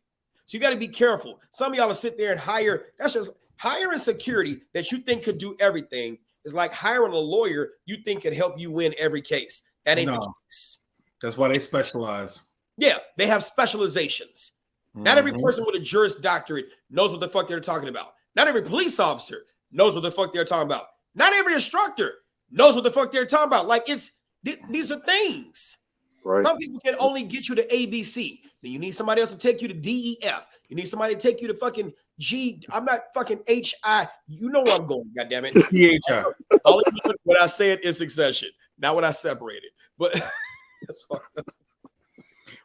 So you got to be careful. Some of y'all will sit there and hire. That's just hiring security that you think could do everything is like hiring a lawyer you think could help you win every case. That ain't the case. That's why they specialize. Yeah, they have specializations. Mm-hmm. Not every person with a Juris Doctorate knows what the fuck they're talking about. Not every police officer knows what the fuck they're talking about. Not every instructor knows what the fuck they're talking about. Like these are things. Right. Some people can only get you to ABC. Then you need somebody else to take you to DEF. You need somebody to take you to fucking G. I'm not fucking HI. You know where I'm going, goddammit. PHI. All what I said is succession, not what I separated. But that's fucked up.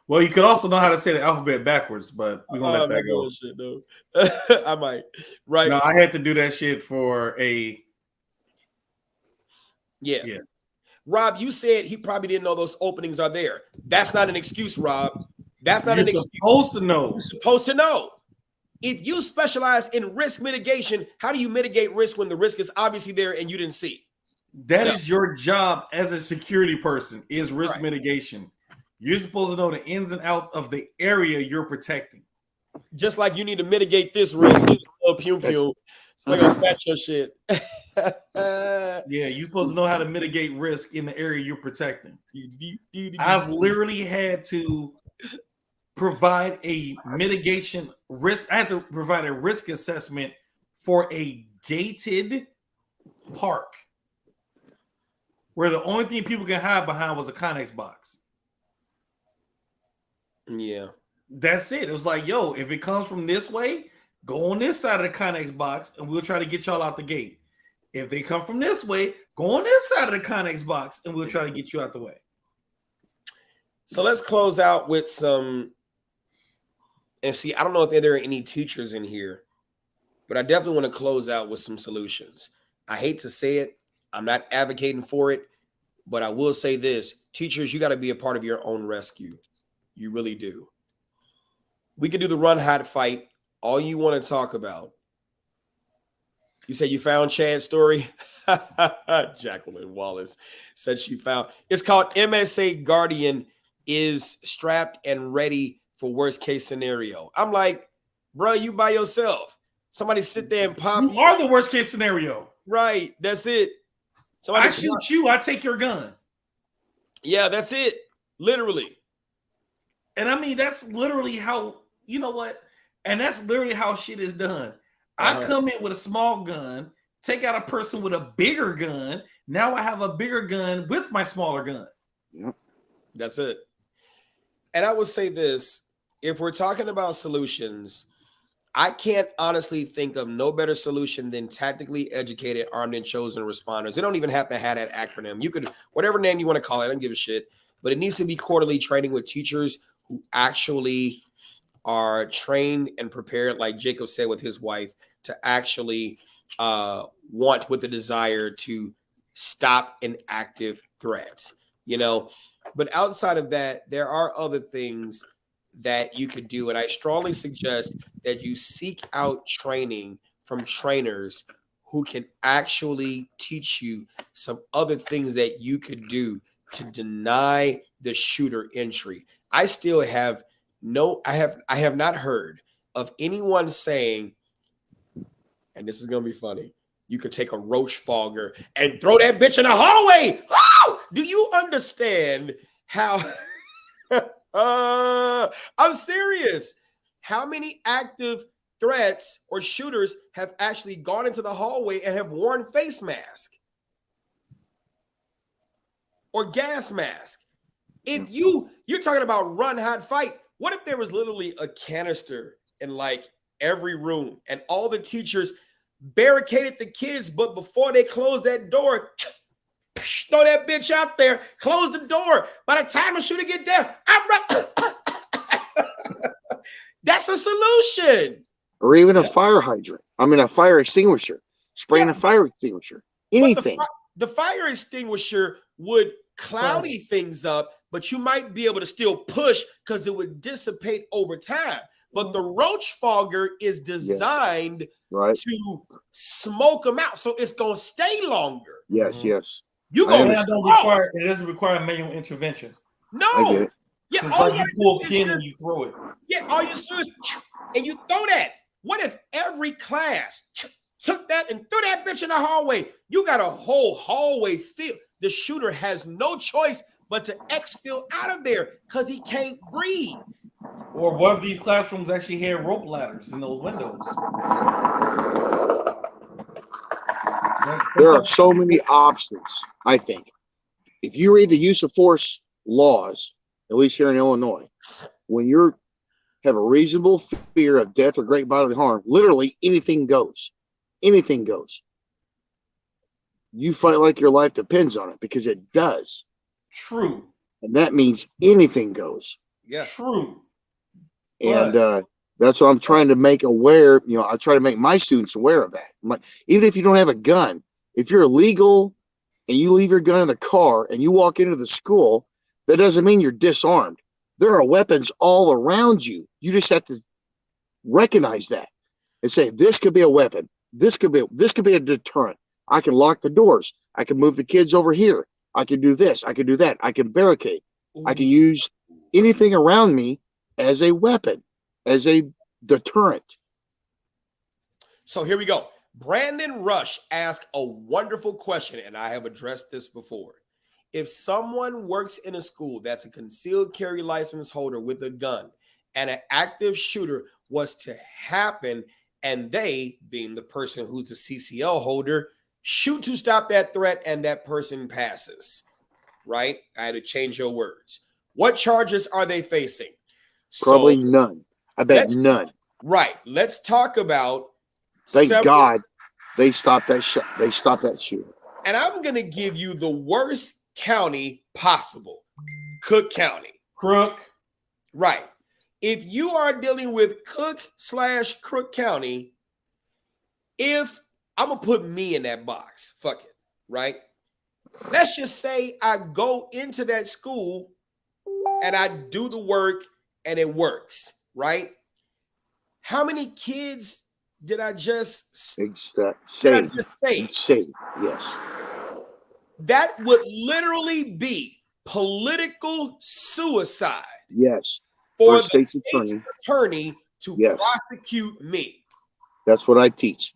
Well, you could also know how to say the alphabet backwards, but we're gonna let that go. Shit, no. I might. Right. No, I had to do that shit for a. Yeah. Rob, you said he probably didn't know those openings are there. That's not an excuse, Rob. That's not You're an excuse. supposed to know. You're supposed to know. If you specialize in risk mitigation, how do you mitigate risk when the risk is obviously there and you didn't see? That is your job as a security person, is risk Right. mitigation. You're supposed to know the ins and outs of the area you're protecting. Just like you need to mitigate this risk. Pew pew. Somebody gonna snatch your shit. Yeah, you're supposed to know how to mitigate risk in the area you're protecting. I've literally had to provide a mitigation risk. I had to provide a risk assessment for a gated park where the only thing people can hide behind was a Connex box. Yeah. That's it. It was like, yo, if it comes from this way, go on this side of the Connex box and we'll try to get y'all out the gate. If they come from this way, go on this side of the Connex box and we'll try to get you out the way. So let's close out with some. And see, I don't know if there are any teachers in here, but I definitely want to close out with some solutions. I hate to say it. I'm not advocating for it, but I will say this. Teachers, you got to be a part of your own rescue. You really do. We could do the run, hide, fight. All you want to talk about. You said you found Chad's story? Jacqueline Wallace said she found. It's called MSA Guardian is strapped and ready for worst case scenario. I'm like, bro, you by yourself. Somebody sit there and pop. You are the worst case scenario. Right. That's it. Somebody I shoot you, I take your gun. Yeah, that's it. Literally. And I mean, that's literally how, you know what? And that's literally how shit is done. I come in with a small gun, take out a person with a bigger gun. Now I have a bigger gun with my smaller gun. Yep. That's it. And I would say this, if we're talking about solutions, I can't honestly think of no better solution than tactically educated, armed, and chosen responders. They don't even have to have that acronym. You could, whatever name you want to call it, I don't give a shit. But it needs to be quarterly training with teachers who actually are trained and prepared, like Jacob said with his wife, to actually want with the desire to stop an active threat, you know. But outside of that, there are other things that you could do. And I strongly suggest that you seek out training from trainers who can actually teach you some other things that you could do to deny the shooter entry. I still have I have not heard of anyone saying, and this is going to be funny, you could take a roach fogger and throw that bitch in the hallway. Oh! Do you understand how I'm serious. How many active threats or shooters have actually gone into the hallway and have worn face mask or gas mask? If you're talking about run, hide, fight, what if there was literally a canister in like every room and all the teachers barricaded the kids, but before they closed that door, throw that bitch out there, close the door. By the time a shooter get there, that's a solution. Or even a fire hydrant. I mean, a fire extinguisher. Spraying a fire extinguisher. Anything. The fire extinguisher would cloudy things up, but you might be able to still push because it would dissipate over time. But the roach fogger is designed to smoke them out, so it's gonna stay longer. Yes, yes. It doesn't require manual intervention. No. I get it. Yeah, all you pull a pin and you throw it. Yeah, all you do is and you throw that. What if every class took that and threw that bitch in the hallway? You got a whole hallway filled. The shooter has no choice but to exfil out of there because he can't breathe. Or what if these classrooms actually had rope ladders in those windows? There are so many options, I think. If you read the use of force laws, at least here in Illinois, when you have a reasonable fear of death or great bodily harm, literally anything goes. Anything goes. You fight like your life depends on it because it does. True. And that means anything goes. Yeah. True. And that's what I'm trying to make aware. You know, I try to make my students aware of that. Even if you don't have a gun, if you're illegal and you leave your gun in the car and you walk into the school, that doesn't mean you're disarmed. There are weapons all around you. You just have to recognize that and say, this could be a weapon. This could be a deterrent. I can lock the doors. I can move the kids over here. I can do this. I can do that. I can barricade. I can use anything around me as a weapon, as a deterrent. So here we go. Brandon Rush asked a wonderful question, and I have addressed this before. If someone works in a school that's a concealed carry license holder with a gun and an active shooter was to happen, and they, being the person who's the CCL holder, shoot to stop that threat and that person passes, right? I had to change your words. What charges are they facing? Probably none. I bet none. Right. Let's talk about. Thank God they stopped that shot. They stopped that shooter. And I'm going to give you the worst county possible. Cook County. Crook. Right. If you are dealing with Cook/Crook County, if I'm going to put me in that box, fuck it, right? Let's just say I go into that school and I do the work and it works, right? How many kids did I just save? Yes. That would literally be political suicide. Yes. For the state's attorney to prosecute me. That's what I teach.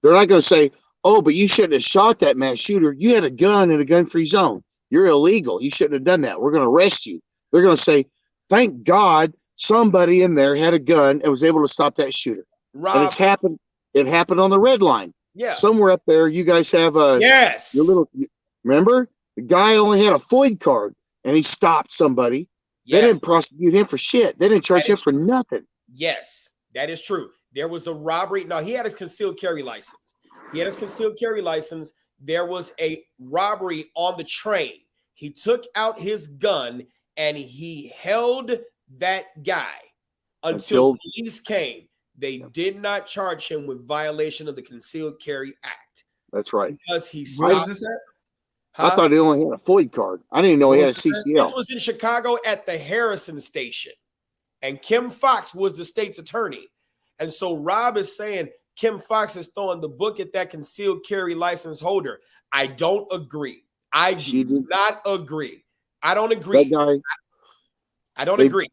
They're not going to say, oh, but you shouldn't have shot that mass shooter. You had a gun in a gun-free zone. You're illegal. You shouldn't have done that. We're going to arrest you. They're going to say, thank God somebody in there had a gun and was able to stop that shooter. Rob, and it's happened. It happened on the red line. Yeah. Somewhere up there, you guys have a your little. Remember, the guy only had a FOID card, and he stopped somebody. Yes. They didn't prosecute him for shit. They didn't charge him for nothing. Yes, that is true. There was a robbery. No, he had his concealed carry license. There was a robbery on the train. He took out his gun and he held that guy until police came. They did not charge him with violation of the Concealed Carry Act. That's right. Because he Where was this at? I thought he only had a FOID card. I didn't know he had a CCL. This was in Chicago at the Harrison station. And Kim Fox was the state's attorney. And so Rob is saying Kim Fox is throwing the book at that concealed carry license holder. I don't agree. I do not agree. I don't agree. That guy, I don't agree.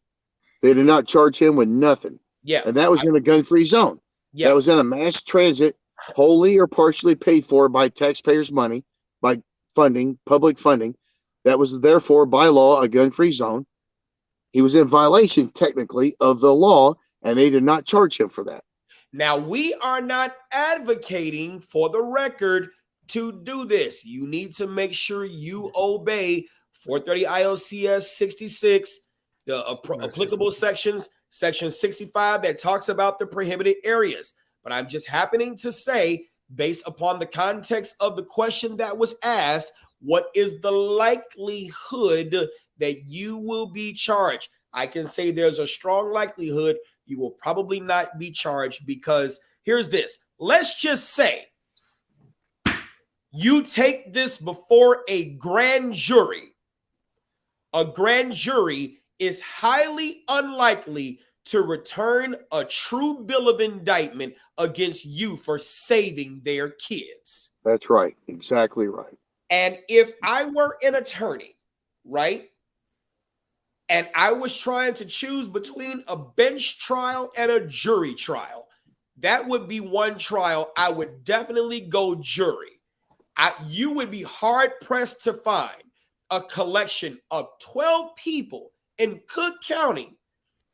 They did not charge him with nothing. Yeah. And that was in a gun-free zone. Yeah. That was in a mass transit, wholly or partially paid for by taxpayers' money, by funding, public funding. That was therefore by law a gun-free zone. He was in violation technically of the law, and they did not charge him for that. Now, we are not advocating for the record to do this. You need to make sure you obey 430 ILCS 66, the applicable sections, section 65 that talks about the prohibited areas. But I'm just happening to say, based upon the context of the question that was asked, what is the likelihood that you will be charged? I can say there's a strong likelihood you will probably not be charged because here's this. Let's just say you take this before a grand jury. A grand jury is highly unlikely to return a true bill of indictment against you for saving their kids. That's right. Exactly right. And if I were an attorney, right, and I was trying to choose between a bench trial and a jury trial, that would be one trial. I would definitely go jury. You would be hard-pressed to find a collection of 12 people in Cook County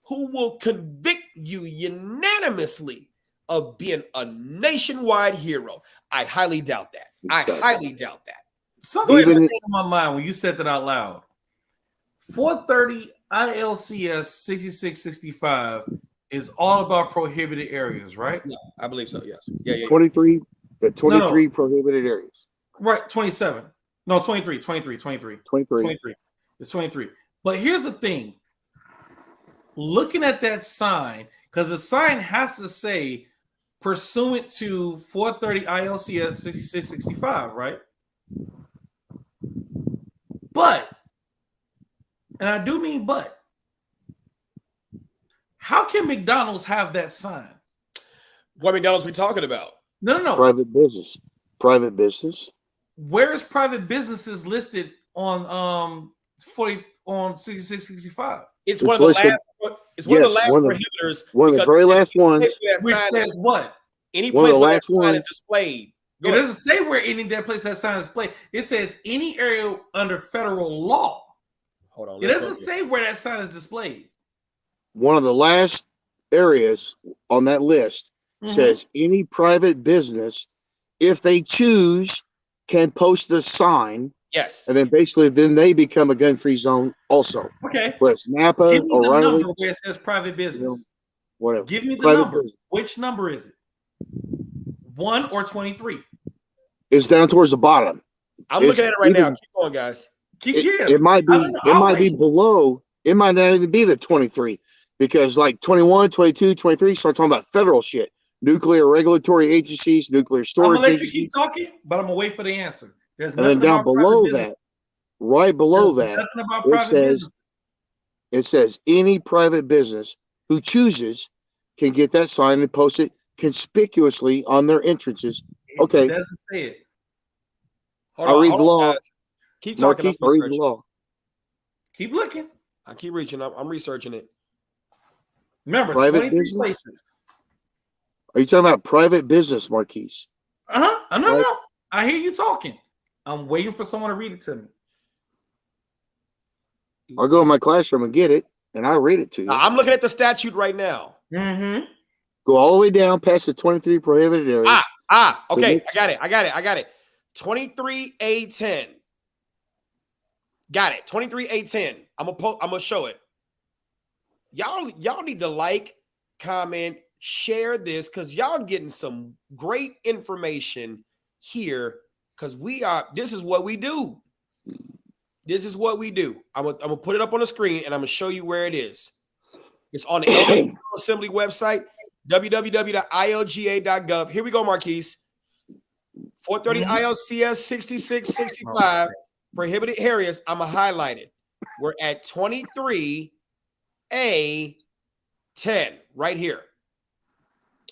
who will convict you unanimously of being a nationwide hero. I highly doubt that. Exactly. I highly doubt that. Something that came to my mind when you said that out loud. 430 ILCS 6665 is all about prohibited areas, right? Yeah, I believe so, yes. Yeah. 23 prohibited areas. Right, 27. No, 23. It's 23. But here's the thing. Looking at that sign, because the sign has to say pursuant to 430 ILCS 6665, right? But and I do mean but. How can McDonald's have that sign? What McDonald's we talking about? No. Private business. Private business. Where is private businesses listed on 6665? It's It's one of the listed- last. It's one of the yes, last one of the- prohibitors. One of the because very last ones. Which says what? Any one of place the where that last sign is ones- displayed. Go It ahead. doesn't say where any that place that sign is displayed. It says any area under federal law. Hold on. It let's doesn't go say where that sign is displayed. One of the last areas on that list Mhm. says any private business, if they choose, can post the sign, Yes. and then basically then they become a gun-free zone also. Okay. Whether it's Napa, Give me the O'Reilly, number where it says private business. whatever. Give me the Private number. business. Which number is it? 1 or 23? It's down towards the bottom. I'm It's looking at it right now. even- Keep going, guys. It might be I don't know. I'll wait. below. It might not even be the 23 because like 21, 22, 23 start talking about federal shit. Nuclear regulatory agencies, nuclear I'm storage gonna let you agencies. keep talking, but I'm gonna wait for the answer. There's And then nothing down about below private business. that, right below There's that, nothing about it private says- business. it says any private business who chooses can get that sign and post it conspicuously on their entrances. Okay. It doesn't say it. Hold I on, read hold the on, law. guys. Keep talking. Marquis, I'm I read the researching. law. Keep looking. I keep reaching. I'm researching it. Remember, Private 23 business? places. Are you talking about private business, Marquise? No. I hear you talking. I'm waiting for someone to read it to me. I'll go in my classroom and get it, and I'll read it to you. Now, I'm looking at the statute right now. Mm-hmm. Go all the way down past the 23 prohibited areas. Okay. next- I got it. 23A10. Got it. 23A10. I'm gonna show it. Y'all need to like, comment, share this because y'all getting some great information here. Because this is what we do. This is what we do. I'm gonna put it up on the screen and I'm gonna show you where it is. It's on the General Assembly website, www.ilga.gov. Here we go, Marquise. 430 ILCS 6665, prohibited areas. I'm going to highlight it. We're at 23A10, right here.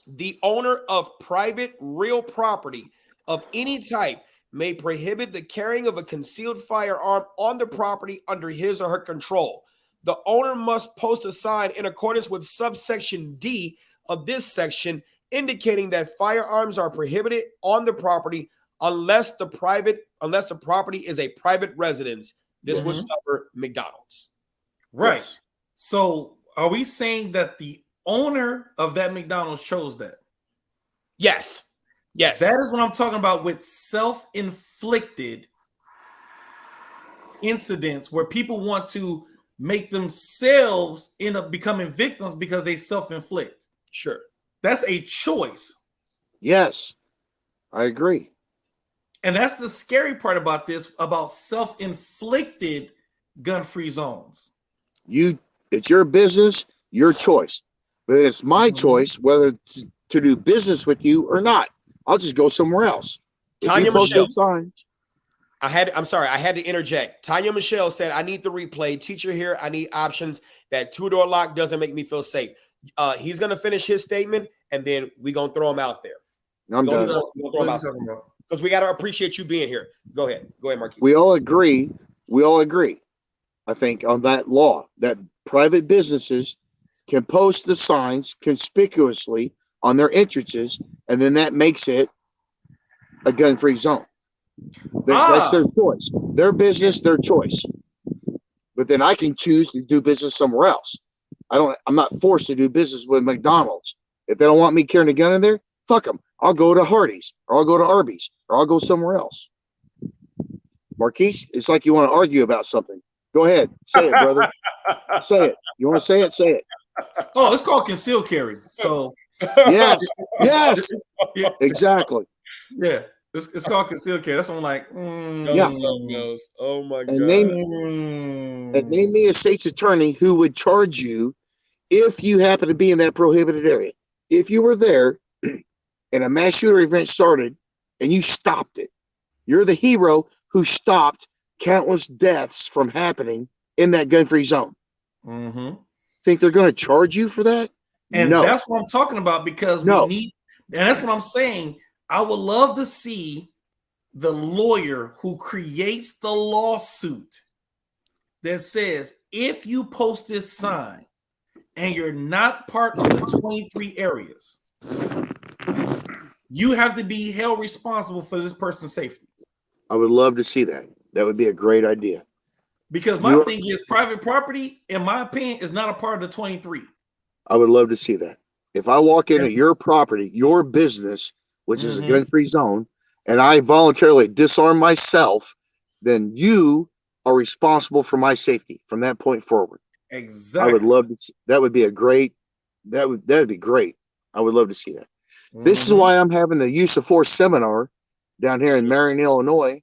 The owner of private real property of any type may prohibit the carrying of a concealed firearm on the property under his or her control. The owner must post a sign in accordance with subsection D of this section indicating that firearms are prohibited on the property unless the property is a private residence. This would cover McDonald's. Right. Yes. So are we saying that the owner of that McDonald's chose that? Yes. Yes. That is what I'm talking about with self-inflicted incidents where people want to make themselves end up becoming victims because they self-inflict. Sure. That's a choice. Yes, I agree. And that's the scary part about this, about self-inflicted gun-free zones. It's your business, your choice. But it's my choice whether to do business with you or not. I'll just go somewhere else. If Tanya you post Michelle. that sign, I had to interject. Tanya Michelle said, I need the replay. Teacher here, I need options. That two-door lock doesn't make me feel safe. He's going to finish his statement, and then we're going to throw him out there. I'm done. Because we got to appreciate you being here. Go ahead. Go ahead, Marquis. We all agree. I think on that law that private businesses can post the signs conspicuously on their entrances, and then that makes it a gun-free zone. That's their choice. Their business, their choice. But then I can choose to do business somewhere else. I'm not forced to do business with McDonald's. If they don't want me carrying a gun in there, fuck them. I'll go to Hardee's, or I'll go to Arby's, or I'll go somewhere else. Marquise, it's like you want to argue about something. Go ahead. Say it, brother. Say it. You want to say it? Say it. Oh, it's called concealed carry. So Yes. Yes. yeah, Exactly. yeah. It's called concealed carry. That's what I'm like. Yeah. Oh my God. And name me a state's attorney who would charge you if you happen to be in that prohibited area. If you were there and a mass shooter event started and you stopped it, you're the hero who stopped countless deaths from happening in that gun-free zone. Mm-hmm. Think they're going to charge you for that? And No. that's what I'm talking about, because we No. need, and that's what I'm saying. I would love to see the lawyer who creates the lawsuit that says, if you post this sign and you're not part of the 23 areas, you have to be held responsible for this person's safety. I would love to see that. That would be a great idea. Because my thing is, private property, in my opinion, is not a part of the 23. I would love to see that. If I walk into your property, your business, which is a gun-free zone, and I voluntarily disarm myself, then you are responsible for my safety from that point forward. Exactly. I would love to see, that would be a great, that would be great. I would love to see that. This is why I'm having the use of force seminar down here in Marion, Illinois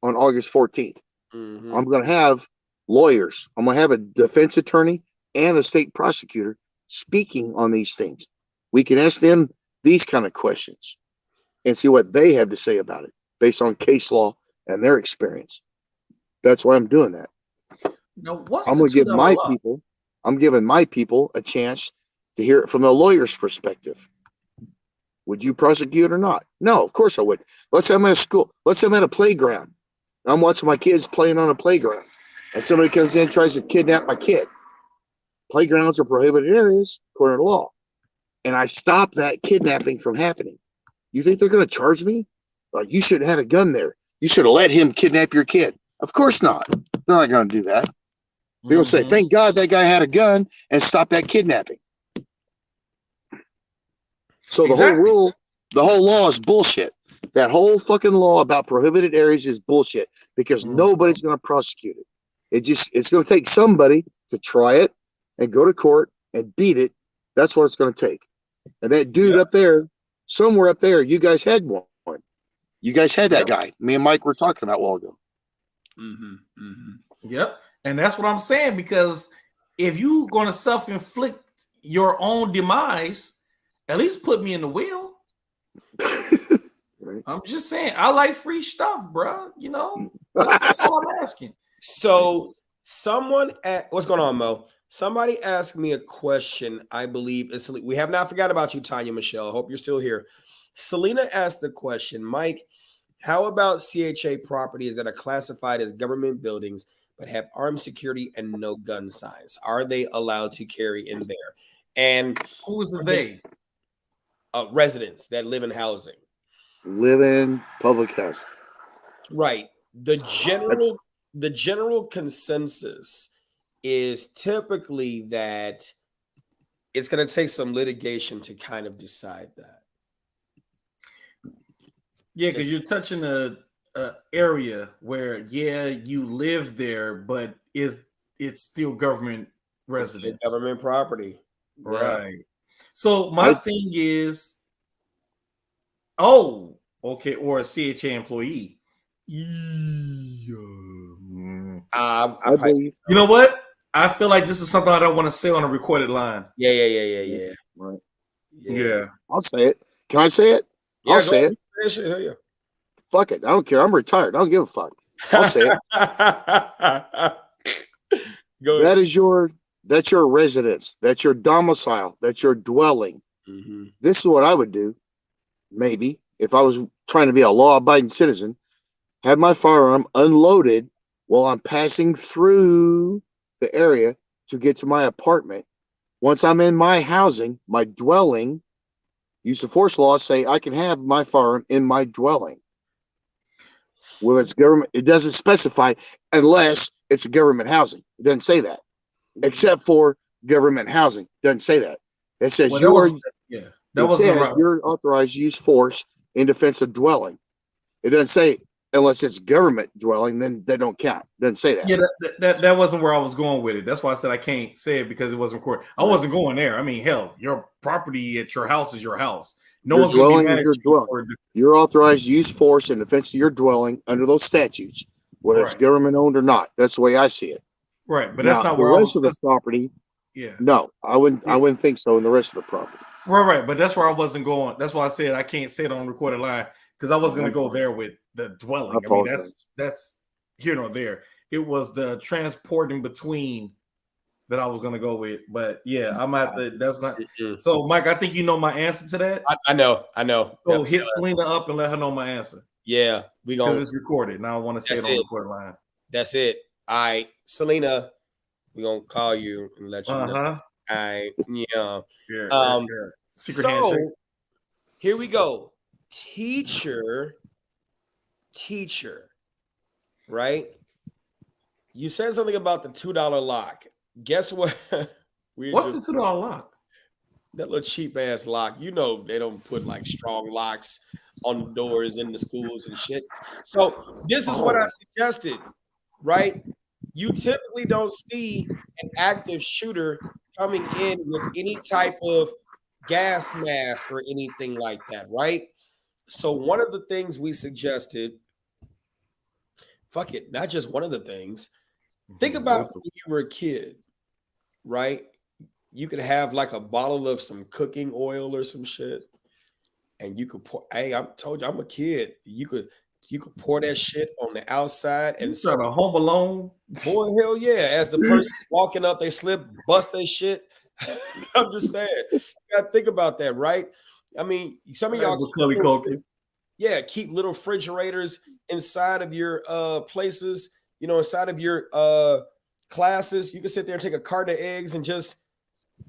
on August 14th. I'm going to have lawyers. I'm going to have a defense attorney and a state prosecutor speaking on these things. We can ask them these kind of questions and see what they have to say about it based on case law and their experience. That's why I'm doing that. Now, what's I'm going to give my people, I'm giving my people a chance to hear it from the lawyer's perspective. Would you prosecute or not? No, of course I would. Let's say I'm at a school. Let's say I'm at a playground. I'm watching my kids playing on a playground, and somebody comes in and tries to kidnap my kid. Playgrounds are prohibited areas according to law, and I stop that kidnapping from happening. You think they're going to charge me? Like, you should have had a gun there. You should have let him kidnap your kid. Of course not. They're not going to do that. They're going to say, thank God that guy had a gun and stop that kidnapping. So the whole rule, the whole law is bullshit. That whole fucking law about prohibited areas is bullshit because nobody's going to prosecute it. It's going to take somebody to try it and go to court and beat it. That's what it's going to take. And that dude up there, somewhere up there, you guys had one. You guys had that guy. Me and Mike were talking about a while ago. Yep. And that's what I'm saying, because if you're going to self-inflict your own demise, at least put me in the wheel. Right. I'm just saying, I like free stuff, bro. You know, that's all I'm asking. So what's going on, Mo? Somebody asked me a question. I believe we have not forgotten about you, Tanya Michelle. I hope you're still here. Selena asked the question, Mike, how about CHA properties that are classified as government buildings but have armed security and no gun signs? Are they allowed to carry in there? And who is they? Residents that live in housing. Live in public housing. Right. The general consensus is typically that it's going to take some litigation to kind of decide that. Yeah, because you're touching a area where, you live there, but it's still government residence, government property, right? Yeah. So my thing is, or a CHA employee. You know what? I feel like this is something I don't want to say on a recorded line. Yeah. Right. Yeah. I'll say it. Can I say it? I'll say it. Yeah. Fuck it. I don't care. I'm retired. I don't give a fuck. I'll say it. That's your residence. That's your domicile. That's your dwelling. This is what I would do. Maybe if I was trying to be a law-abiding citizen, have my firearm unloaded while I'm passing through the area to get to my apartment. Once I'm in my housing, my dwelling, use of force laws say I can have my firearm in my dwelling. Well, it's government. It doesn't specify unless it's a government housing. It doesn't say that, except for government housing. It doesn't say that. It says you're authorized to use force in defense of dwelling. It doesn't say unless it's government dwelling, then they don't count. It doesn't say that. Yeah, that wasn't where I was going with it. That's why I said I can't say it because it wasn't recorded. I wasn't going there. I mean, hell, your property at your house is your house. No one's going to be mad at you. You're authorized to use force in defense of your dwelling under those statutes, whether it's government owned or not. That's the way I see it. Right, but that's not where the rest of the property. Yeah. No, I wouldn't think so in the rest of the property. Right, but that's where I wasn't going. That's why I said I can't say it on recorded line because I wasn't going to go there with the dwelling. I mean, that's here nor there. It was the transporting between that I was gonna go with. But yeah, I'm at the that's not so Mike, I think you know my answer to that. I know. So Yep. hit Selena up and let her know my answer. Yeah, we Because gonna. it's recorded. Now I want to say it on the recorded line. That's it. All right, Selena, we gonna call you and let you know. All right, yeah. Secret so handshake. here we go. Teacher, right? You said something about the $2 lock. Guess what? What's the $2 lock? That little cheap ass lock. You know they don't put like strong locks on the doors in the schools and shit. So this is what I suggested, right? You typically don't see an active shooter coming in with any type of gas mask or anything like that, right? So one of the things we suggested, fuck it, not just one of the things. Think about when you were a kid, right? You could have like a bottle of some cooking oil or some shit, and you could pour. Hey, I told you I'm a kid. You could pour that shit on the outside and start a Home Alone. Boy, hell yeah! As the person walking up, they slip, bust their shit. I'm just saying, you gotta think about that, right? I mean, some of y'all, keep little refrigerators inside of your places. You know, inside of your classes. You can sit there and take a carton of eggs and just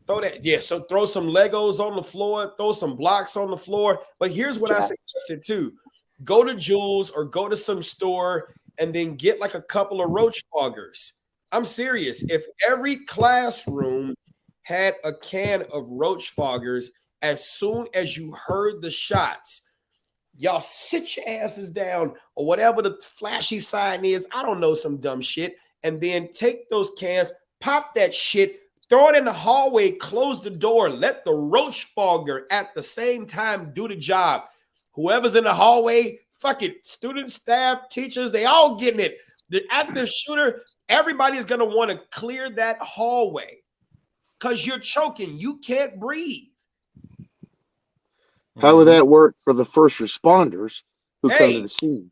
throw that. Yeah, so throw some Legos on the floor, throw some blocks on the floor. But here's what I suggested too: go to Jules or go to some store and then get like a couple of roach foggers. I'm serious. If every classroom had a can of roach foggers, as soon as you heard the shots, y'all sit your asses down or whatever the flashy sign is. I don't know, some dumb shit. And then take those cans, pop that shit, throw it in the hallway, close the door, let the roach fogger at the same time do the job. Whoever's in the hallway, fuck it. Students, staff, teachers, they all getting it. The active shooter, everybody is going to want to clear that hallway because you're choking. You can't breathe. How would that work for the first responders who come to the scene?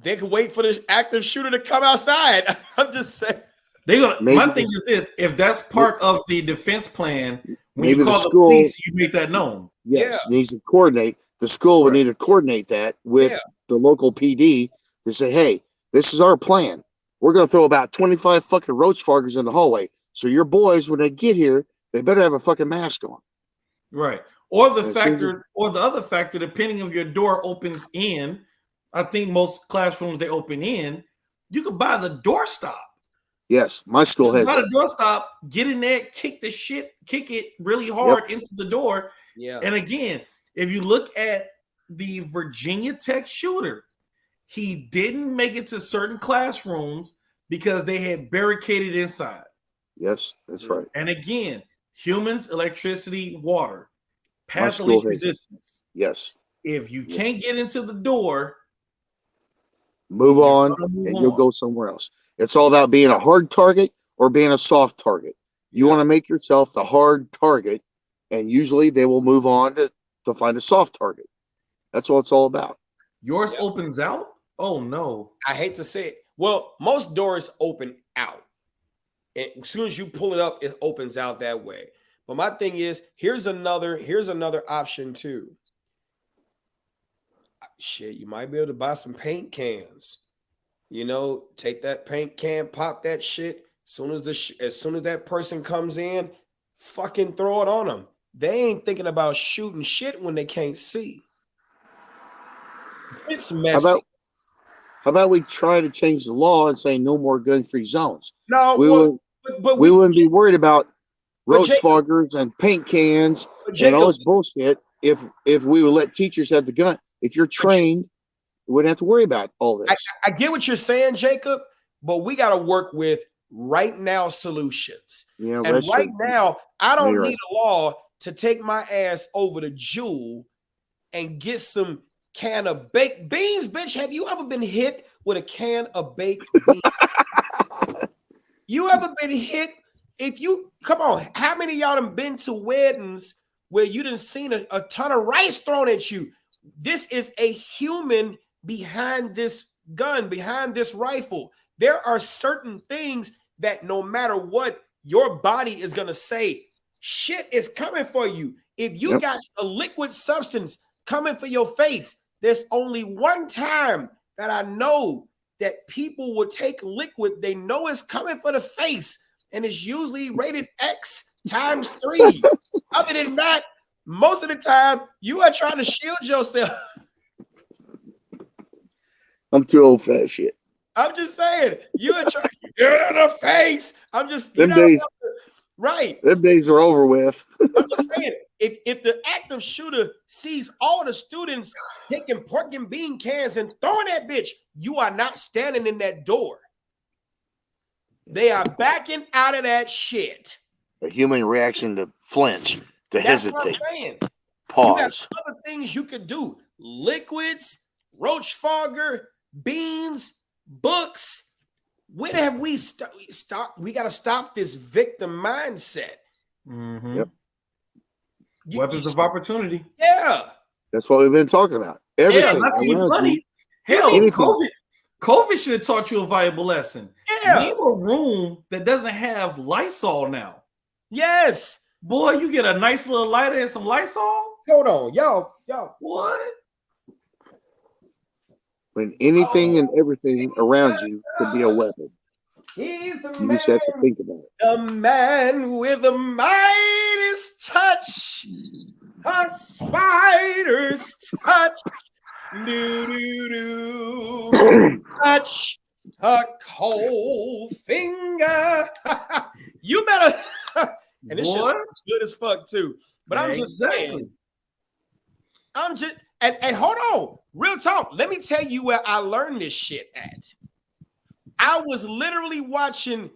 They can wait for the active shooter to come outside. I'm just saying. My thing is this: if that's part of the defense plan, when you call the police, you make that known. Yes, needs to coordinate. The school would need to coordinate that with the local PD to say, "Hey, this is our plan. We're going to throw about 25 fucking roach foggers in the hallway. So your boys, when they get here, they better have a fucking mask on." Right. Or the other factor, depending if your door opens in, I think most classrooms they open in, you could buy the doorstop. Yes, my school has a doorstop. Get in there, kick it really hard into the door. Yeah. And again, if you look at the Virginia Tech shooter, he didn't make it to certain classrooms because they had barricaded inside. Yes, that's right. And again, humans, electricity, water, path of least resistance. Yes. If you can't get into the door, move on and you'll go somewhere else. It's all about being a hard target or being a soft target. You want to make yourself the hard target, and usually they will move on to find a soft target. That's what it's all about. Yours opens out? Oh, no. I hate to say it. Well, most doors open out. And as soon as you pull it up, it opens out that way. But my thing is, here's another option too. Shit, you might be able to buy some paint cans. You know, take that paint can, pop that shit. As soon as that person comes in, fucking throw it on them. They ain't thinking about shooting shit when they can't see. It's messy. How about we try to change the law and say no more gun-free zones? No, we wouldn't be worried about roach foggers and paint cans and all this bullshit if we would let teachers have the gun. If you're trained, you wouldn't have to worry about all this. I get what you're saying, Jacob, but we got to work with right now solutions. Yeah, and right now, I don't need a law to take my ass over to Jewel and get some can of baked beans, bitch. Have you ever been hit with a can of baked beans? You ever been hit? Come on, how many of y'all done been to weddings where you done seen a ton of rice thrown at you? This is a human behind this gun, behind this rifle. There are certain things that no matter what, your body is going to say, shit is coming for you. If you got a liquid substance coming for your face, there's only one time that I know that people will take liquid. They know it's coming for the face, and it's usually rated X times 3. Other than that, most of the time, you are trying to shield yourself. I'm too old for that shit. I'm just saying, you are trying to get it in the face. I'm just, Them days, right. Them days are over with. I'm just saying, if the active shooter sees all the students taking pork and bean cans and throwing that bitch, you are not standing in that door. They are backing out of that shit. A human reaction to flinch, to hesitate. What I'm saying. Pause. You got other things you could do. Liquids, roach fogger, beans, books. When have we stopped? We got to stop this victim mindset. Mm-hmm. Yep. Weapons of opportunity. Yeah. That's what we've been talking about. Everything. Yeah, not to be funny. Hell, COVID should have taught you a valuable lesson. Yeah. Name a room that doesn't have Lysol now. Yes. Boy, you get a nice little lighter and some Lysol. Hold on, y'all. What? When anything and everything around you could be a weapon. He's the You man. just have to think about it. The man with the Midas touch. A spider's touch. Touch a cold finger. You better. And it's just good as fuck too. But I'm just saying. And hold on, real talk. Let me tell you where I learned this shit at. I was literally watching.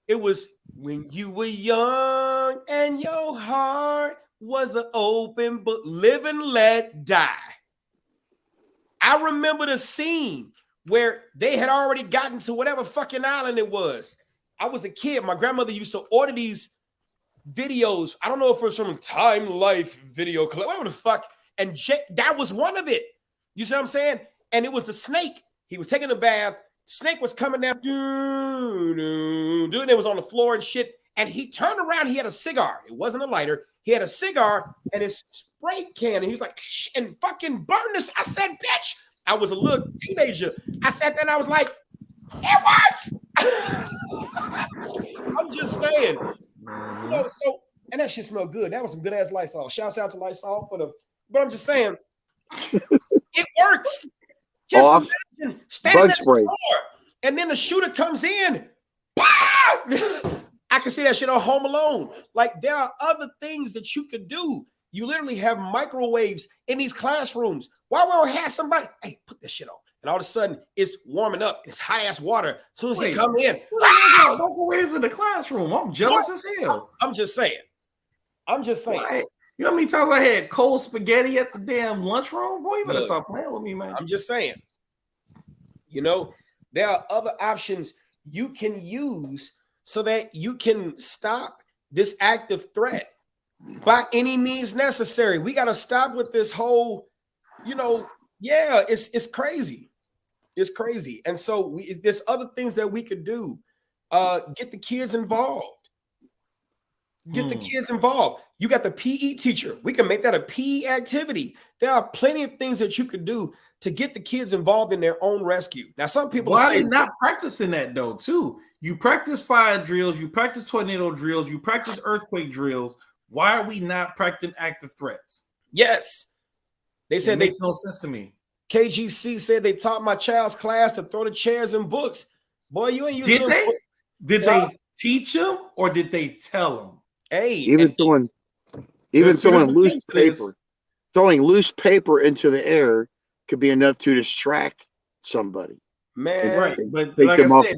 It was when you were young and your heart was an open book. Live and let die. I remember the scene where they had already gotten to whatever fucking island it was. I was a kid. My grandmother used to order these videos. I don't know if it was from Time Life Video Club, whatever the fuck. And that was one of it. You see what I'm saying? And it was the snake. He was taking a bath. Snake was coming down. And it was on the floor and shit. And he turned around. He had a cigar. It wasn't a lighter. He had a cigar and his spray can. And he was like, shh, and fucking burn this. I said, bitch. I was a little teenager. I sat there and I was like, it works. I'm just saying. You know, so, and that shit smelled good. That was some good ass Lysol. Shouts out to Lysol for the, but I'm just saying, it works. Just imagine standing at the door, and then the shooter comes in. I can see that shit on Home Alone. Like, there are other things that you could do. You literally have microwaves in these classrooms. Why won't have somebody, hey, put this shit on? And all of a sudden, it's warming up. It's hot ass water. As soon as he come in, microwaves in the classroom. I'm jealous as hell. I'm just saying. Right. You know how many times I had cold spaghetti at the damn lunchroom? Boy, you better stop playing with me, man. I'm just saying. You know, there are other options you can use so that you can stop this active threat by any means necessary. We got to stop with this whole, you know, it's crazy. It's crazy. And so there's other things that we could do. Get the kids involved. Get the kids involved. You got the PE teacher. We can make that a PE activity. There are plenty of things that you could do to get the kids involved in their own rescue. Now, some people why are they not practicing that though, too? You practice fire drills, you practice tornado drills, you practice earthquake drills. Why are we not practicing active threats? Yes. They said it makes no sense to me. KGC said they taught my child's class to throw the chairs and books. Boy, you ain't using Did they teach them or did they tell them? Hey, even throwing loose paper into the air could be enough to distract somebody. Man, right. But like I said,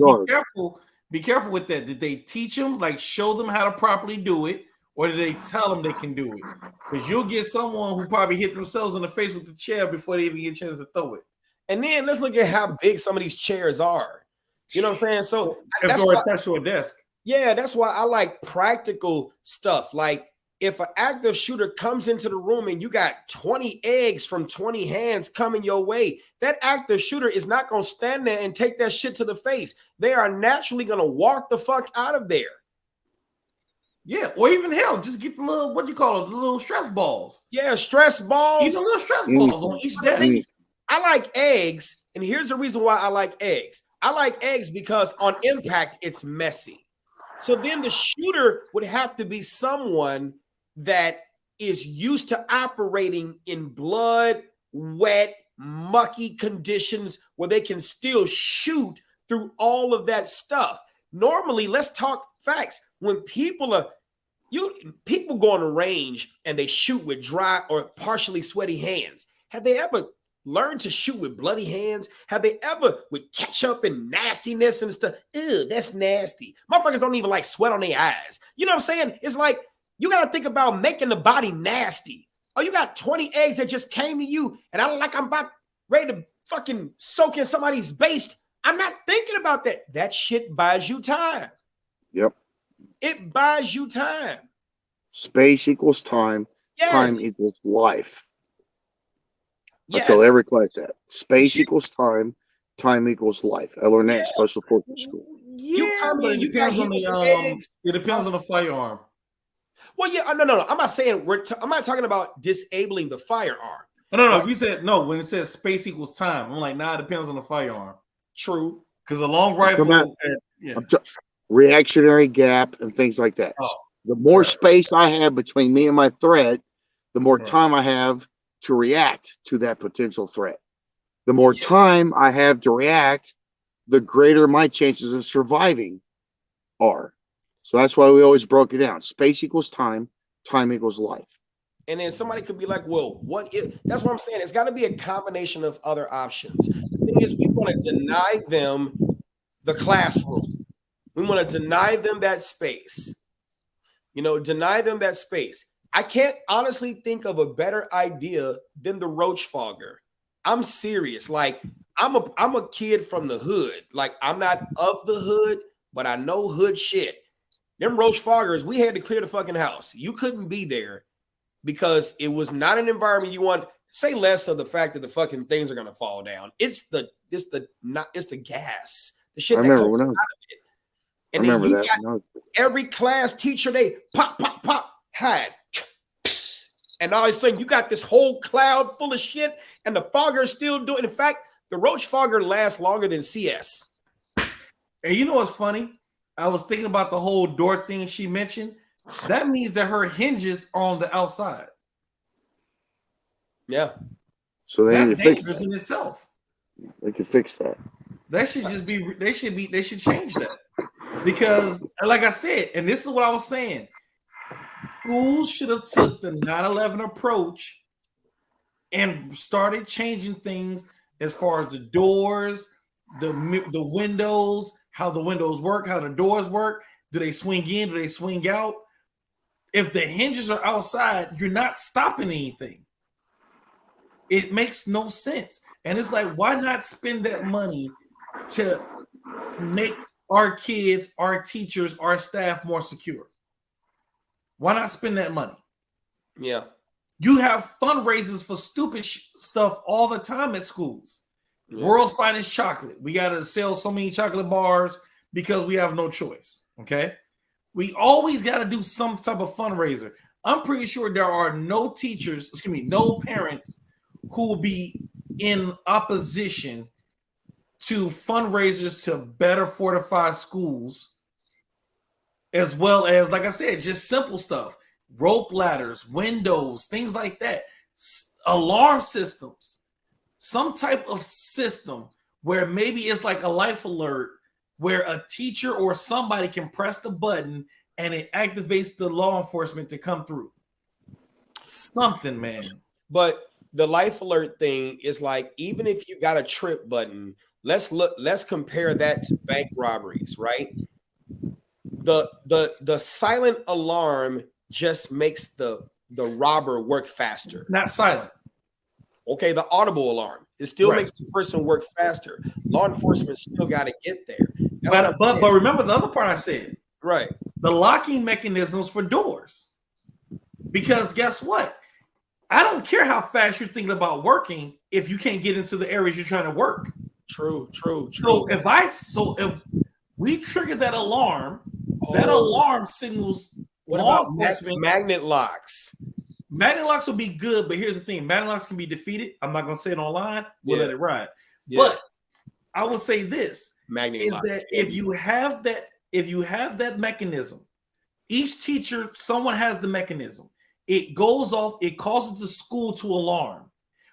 be careful with that. Did they teach them, like show them how to properly do it, or did they tell them they can do it? Because you'll get someone who probably hit themselves in the face with the chair before they even get a chance to throw it. And then let's look at how big some of these chairs are. You know what I'm saying? So if they're attached to a desk. Yeah, that's why I like practical stuff. Like if an active shooter comes into the room and you got 20 eggs from 20 hands coming your way, that active shooter is not going to stand there and take that shit to the face. They are naturally going to walk the fuck out of there. Yeah, or even hell, just get the little, what do you call it, the little stress balls. Yeah, stress balls. Even little stress balls on each desk. I like eggs, and here's the reason why I like eggs. I like eggs because on impact, it's messy. So then the shooter would have to be someone that is used to operating in blood, wet, mucky conditions where they can still shoot through all of that stuff. Normally, let's talk facts. When people go on the range and they shoot with dry or partially sweaty hands, have they ever learned to shoot with bloody hands? Have they ever with ketchup and nastiness and stuff? Ew, that's nasty. Motherfuckers don't even like sweat on their eyes. You know what I'm saying? It's like you got to think about making the body nasty. Oh, you got 20 eggs that just came to you, and I'm about ready to fucking soak in somebody's baste. I'm not thinking about that. That shit buys you time. Yep. It buys you time. Space equals time. Yes. Time equals life. Yes. I tell every class that. Space equals time. Time equals life. I learned that in special forces school. Yeah, but it depends on it depends on the firearm. Well, yeah, no. I'm not saying I'm not talking about disabling the firearm. No. If you said no, when it says space equals time, I'm like, nah, it depends on the firearm. True. Because a long rifle, reactionary gap and things like that. Oh, the more space I have between me and my threat, the more time I have to react to that potential threat. The more time I have to react, the greater my chances of surviving are. So that's why we always broke it down. Space equals time. Time equals life. And then somebody could be like, well, what if? That's what I'm saying. It's got to be a combination of other options. The thing is, we want to deny them the classroom. We want to deny them that space. Deny them that space. I can't honestly think of a better idea than the roach fogger. I'm serious. Like, I'm a kid from the hood. Like, I'm not of the hood, but I know hood shit. Them roach foggers, we had to clear the fucking house. You couldn't be there because it was not an environment you want. Say less of the fact that the fucking things are gonna fall down. It's the gas. The shit that comes out of it. And then you got every class teacher, they pop, hide. And all of a sudden you got this whole cloud full of shit, and the fogger is still doing. In fact, the roach fogger lasts longer than CS. And you know what's funny? I was thinking about the whole door thing she mentioned. That means that her hinges are on the outside. Yeah. So they need to fix that in itself. They can fix that. That should just be. They should change that, because, like I said, and this is what I was saying. Schools should have took the 9/11 approach and started changing things as far as the doors, the windows, how the windows work, how the doors work. Do they swing in? Do they swing out? If the hinges are outside, you're not stopping anything. It makes no sense. And it's like, why not spend that money to make our kids, our teachers, our staff more secure? Why not spend that money? Yeah. You have fundraisers for stupid stuff all the time at schools. Yeah. World's finest chocolate. We got to sell so many chocolate bars because we have no choice. Okay. We always got to do some type of fundraiser. I'm pretty sure there are no parents who will be in opposition to fundraisers to better fortify schools, as well as, like I said, just simple stuff, rope ladders, windows, things like that, alarm systems, some type of system where maybe it's like a life alert where a teacher or somebody can press the button and it activates the law enforcement to come through. Something, man. But the life alert thing is like, even if you got a trip button, let's compare that to bank robberies, right? The silent alarm just makes the robber work faster. Not silent. Okay, the audible alarm. It still makes the person work faster. Law enforcement still got to get there. But remember the other part I said. Right. The locking mechanisms for doors. Because guess what? I don't care how fast you're thinking about working if you can't get into the areas you're trying to work. True. So if we trigger that alarm signals What law about enforcement. magnet locks? Magnet locks will be good, but here's the thing: magnet locks can be defeated. I'm not going to say it online. We'll let it ride. Yeah. But I will say this: Magnet locks. that if you have that mechanism, each teacher, someone has the mechanism. It goes off. It causes the school to alarm,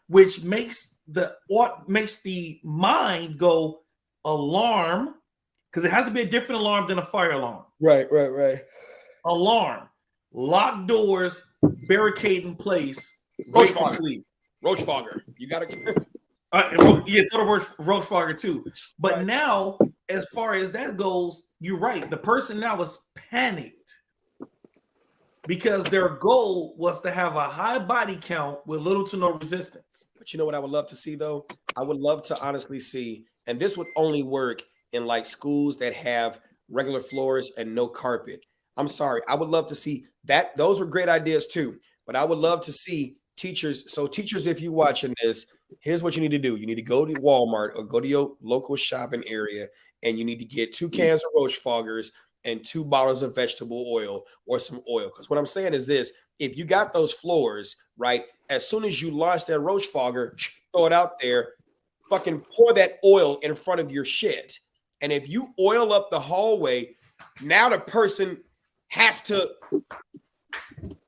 which makes the mind go alarm, because it has to be a different alarm than a fire alarm. Right. Alarm, lock doors, barricade in place. Roach fogger. You got to. Yeah, throw the word roach fogger too. But now, as far as that goes, you're right. The person now is panicked because their goal was to have a high body count with little to no resistance. But you know what I would love to see, though? I would love to honestly see, and this would only work in like schools that have regular floors and no carpet. I'm sorry. I would love to see that. Those were great ideas too. But I would love to see teachers. So teachers, if you're watching this, here's what you need to do. You need to go to Walmart or go to your local shopping area, and you need to get 2 cans of roach foggers and 2 bottles of vegetable oil or some oil. Because what I'm saying is this: if you got those floors, right, as soon as you launch that roach fogger, throw it out there, fucking pour that oil in front of your shit. And if you oil up the hallway, now the person has to,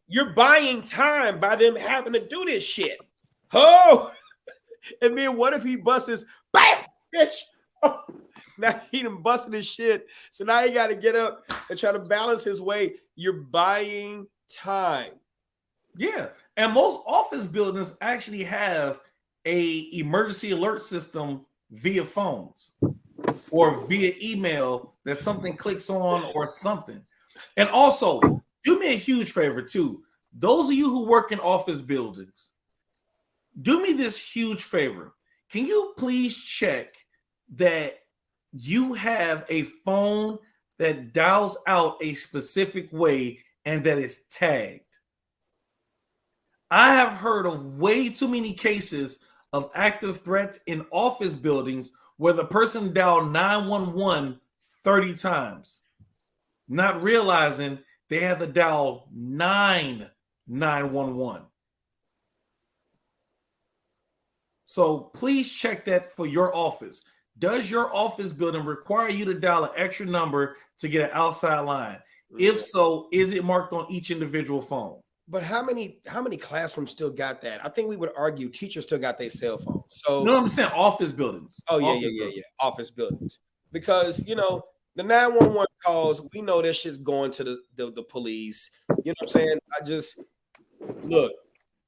you're buying time by them having to do this shit. Oh, and then what if he busts his, bam, bitch? Oh, now he done busted his shit. So now he got to get up and try to balance his way. You're buying time. Yeah. And most office buildings actually have a emergency alert system via phones or via email that something clicks on or something. And also, do me a huge favor too. Those of you who work in office buildings, do me this huge favor. Can you please check that you have a phone that dials out a specific way and that is tagged? I have heard of way too many cases of active threats in office buildings where the person dialed 911 30 times, not realizing they had to dial 911. So please check that for your office. Does your office building require you to dial an extra number to get an outside line? If so, is it marked on each individual phone? But how many classrooms still got that? I think we would argue teachers still got their cell phones. So no, I'm saying office buildings. Oh, yeah. Office buildings. Because, you know, the 911 calls, we know that shit's going to the police. You know what I'm saying? I just, look,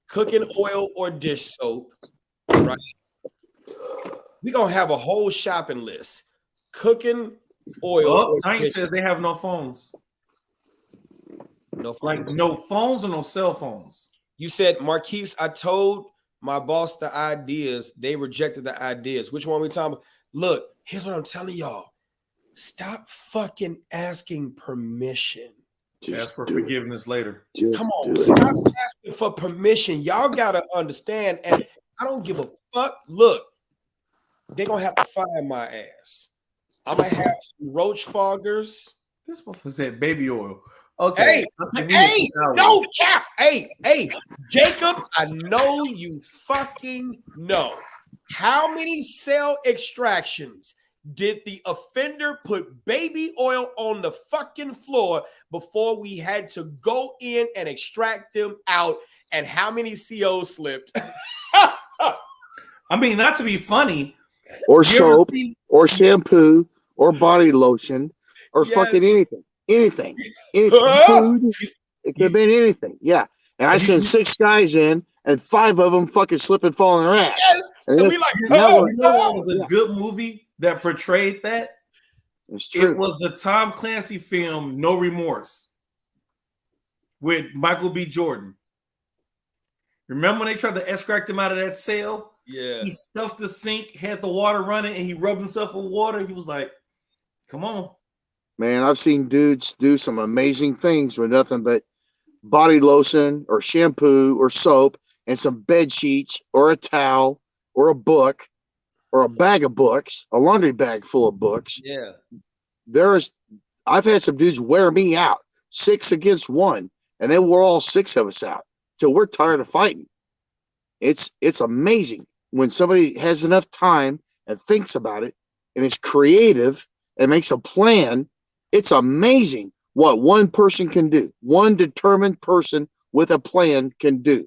cooking oil or dish soap, right? We're going to have a whole shopping list. Cooking oil. Oh, Tiny says they have no phones. No phones. Like no phones or no cell phones. You said, Marquise, I told my boss the ideas. They rejected the ideas. Which one we talking about? Look, here's what I'm telling y'all. Stop fucking asking permission. Ask for forgiveness later. Come on, stop asking for permission. Y'all gotta understand. And I don't give a fuck. Look, they're gonna have to fire my ass. I'm gonna have some roach foggers. This one said baby oil. Okay. Hey, Jacob, I know you fucking know. How many cell extractions did the offender put baby oil on the fucking floor before we had to go in and extract them out? And how many COs slipped? I mean, not to be funny. Or soap, or shampoo, or body lotion, or fucking anything. Anything. Food. It could have been anything. Yeah. And I sent 6 guys in, and 5 of them fucking slip and fall on their ass. Yes. And we like, you know what was a good movie that portrayed that? It's true. It was the Tom Clancy film No Remorse with Michael B. Jordan. Remember when they tried to extract him out of that cell? Yeah. He stuffed the sink, had the water running, and he rubbed himself with water. He was like, come on. Man, I've seen dudes do some amazing things with nothing but body lotion or shampoo or soap and some bed sheets or a towel or a book or a bag of books, a laundry bag full of books. Yeah. I've had some dudes wear me out 6 against 1, and they wore all 6 of us out till we're tired of fighting. It's amazing when somebody has enough time and thinks about it and is creative and makes a plan. It's amazing what one person can do. One determined person with a plan can do.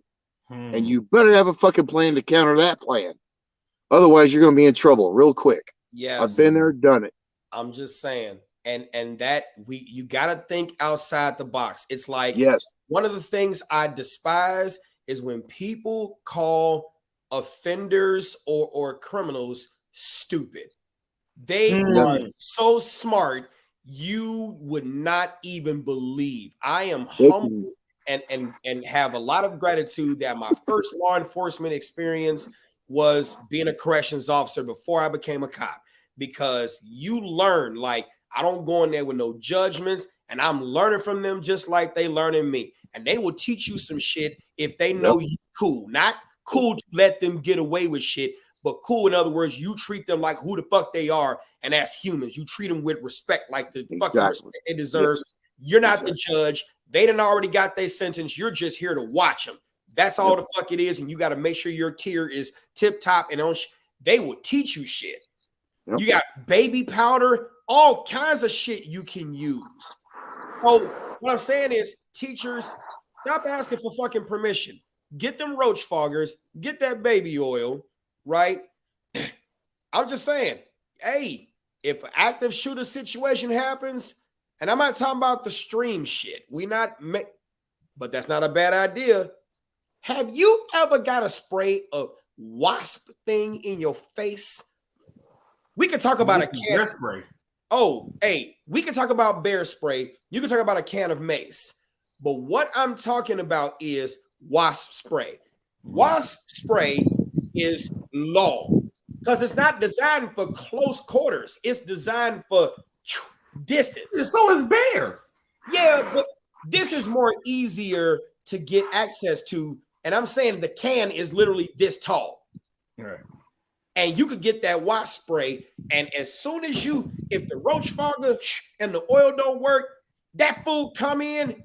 And you better have a fucking plan to counter that plan. Otherwise, you're going to be in trouble real quick. Yes. I've been there, done it. I'm just saying. And that you got to think outside the box. It's like, yes, one of the things I despise is when people call offenders or criminals stupid. They are so smart, you would not even believe. I am humble and have a lot of gratitude that my first law enforcement experience was being a corrections officer before I became a cop, because you learn, like, I don't go in there with no judgments, and I'm learning from them just like they learning me. And they will teach you some shit if they know you cool. Not cool to let them get away with shit, but cool, in other words, you treat them like who the fuck they are, and as humans, you treat them with respect, like the fucking respect they deserve. You're not the judge. They done already got their sentence. You're just here to watch them. That's all the fuck it is, and you got to make sure your tier is tip top and on. They will teach you shit. You got baby powder, all kinds of shit you can use. So what I'm saying is, teachers, stop asking for fucking permission. Get them roach foggers, get that baby oil, right? I'm just saying, hey, if an active shooter situation happens, and I'm not talking about the stream shit, but that's not a bad idea. Have you ever got a spray of wasp thing in your face? We could talk about a can bear spray. Oh, hey, we can talk about bear spray. You can talk about a can of mace. But what I'm talking about is wasp spray. Wasp spray is law because it's not designed for close quarters. It's designed for distance. So is bear. Yeah, but this is more easier to get access to. And I'm saying the can is literally this tall. Right. And you could get that wasp spray, and as soon as if the roach fogger and the oil don't work, that food come in.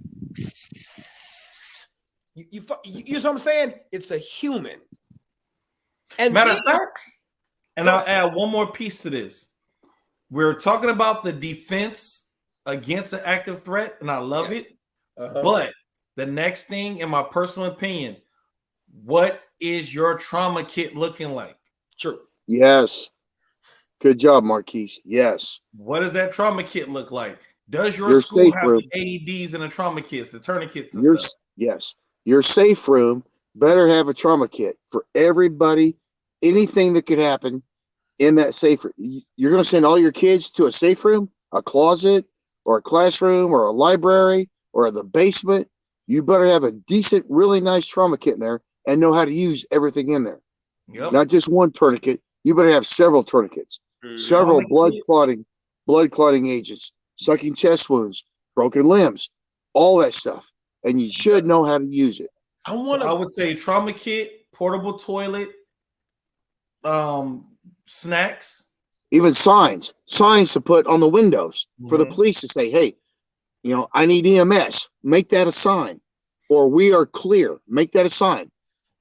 You know what I'm saying? It's a human. And matter of fact, and I'll add one more piece to this. We're talking about the defense against an active threat, and I love it. But the next thing, in my personal opinion, what is your trauma kit looking like? True. Yes. Good job, Marquise. Yes. What does that trauma kit look like? Does your school have the AEDs and the trauma kits, the tourniquets and stuff? Yes. Your safe room better have a trauma kit for everybody. Anything that could happen in that safe room. You're going to send all your kids to a safe room, a closet, or a classroom, or a library, or the basement. You better have a decent, really nice trauma kit in there and know how to use everything in there. Yep. Not just one tourniquet. You better have several tourniquets, several blood clotting agents, sucking chest wounds, broken limbs, all that stuff. And you should know how to use it. I would say trauma kit, portable toilet, snacks, even signs to put on the windows for the police to say, hey, I need EMS. Make that a sign. Or we are clear. Make that a sign.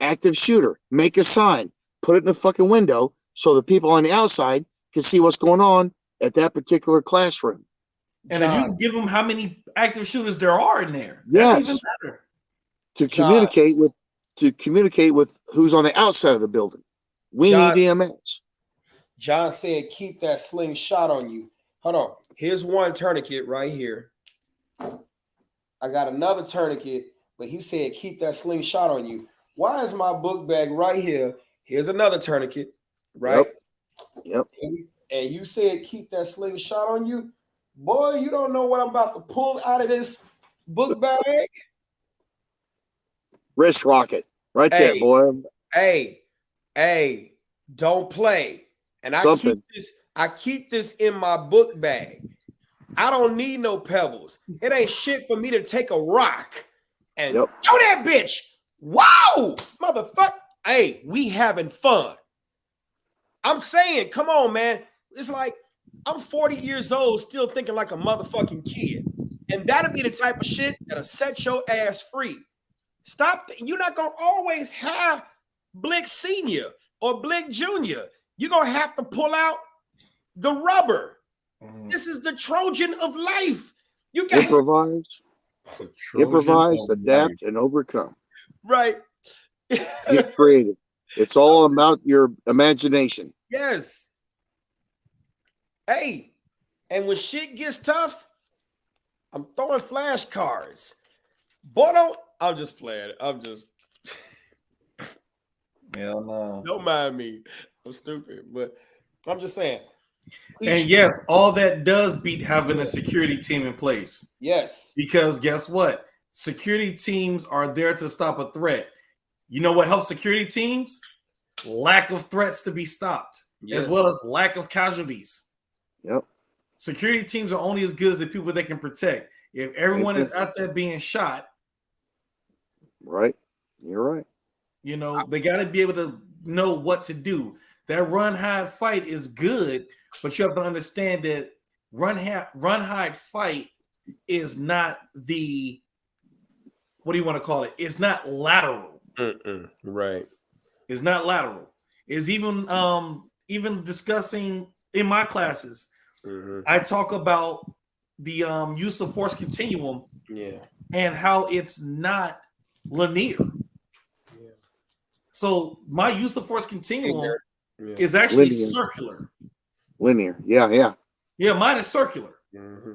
Active shooter. Make a sign. Put it in the fucking window so the people on the outside can see what's going on at that particular classroom. And if you can give them how many active shooters there are in there, that's even better. To communicate with who's on the outside of the building. We need EMS. John said, keep that slingshot on you. Hold on. Here's one tourniquet right here. I got another tourniquet, but he said, keep that slingshot on you. Why is my book bag right here? Here's another tourniquet, right? Yep. And you said, keep that slingshot on you. Boy, you don't know what I'm about to pull out of this book bag. Wrist rocket right there, boy. Hey, don't play. And I keep this in my book bag. I don't need no pebbles. It ain't shit for me to take a rock and Yep. throw that bitch. Wow, motherfucker. Hey, we having fun. I'm saying, come on, man. It's like I'm 40 years old, still thinking like a motherfucking kid. And that'll be the type of shit that'll set your ass free. Stop. You're not going to always have Blick Senior or Blick Junior. You're going to have to pull out the rubber. This is the Trojan of life. You got improvise, adapt, and overcome. Right. Get creative. It's all about your imagination. Yes. Hey, and when shit gets tough, I'm throwing flashcards. Boy, I'm just playing. I'm just. Hell no. Don't mind me. I'm stupid, but I'm just saying. And yes, all that does beat having a security team in place. Yes. Because guess what? Security teams are there to stop a threat. You know what helps security teams? Lack of threats to be stopped, as well as lack of casualties. Yep. Security teams are only as good as the people they can protect. If everyone is out there being shot, right, you're right. You know, they got to be able to know what to do. That run, hide, fight is good, but you have to understand that run, hide, fight is not the, what do you want to call it? It's not lateral. Right. It's not lateral. It's even discussing in my classes. I talk about the use of force continuum, and how it's not linear. So my use of force continuum is actually circular. Linear, yeah. Mine is circular.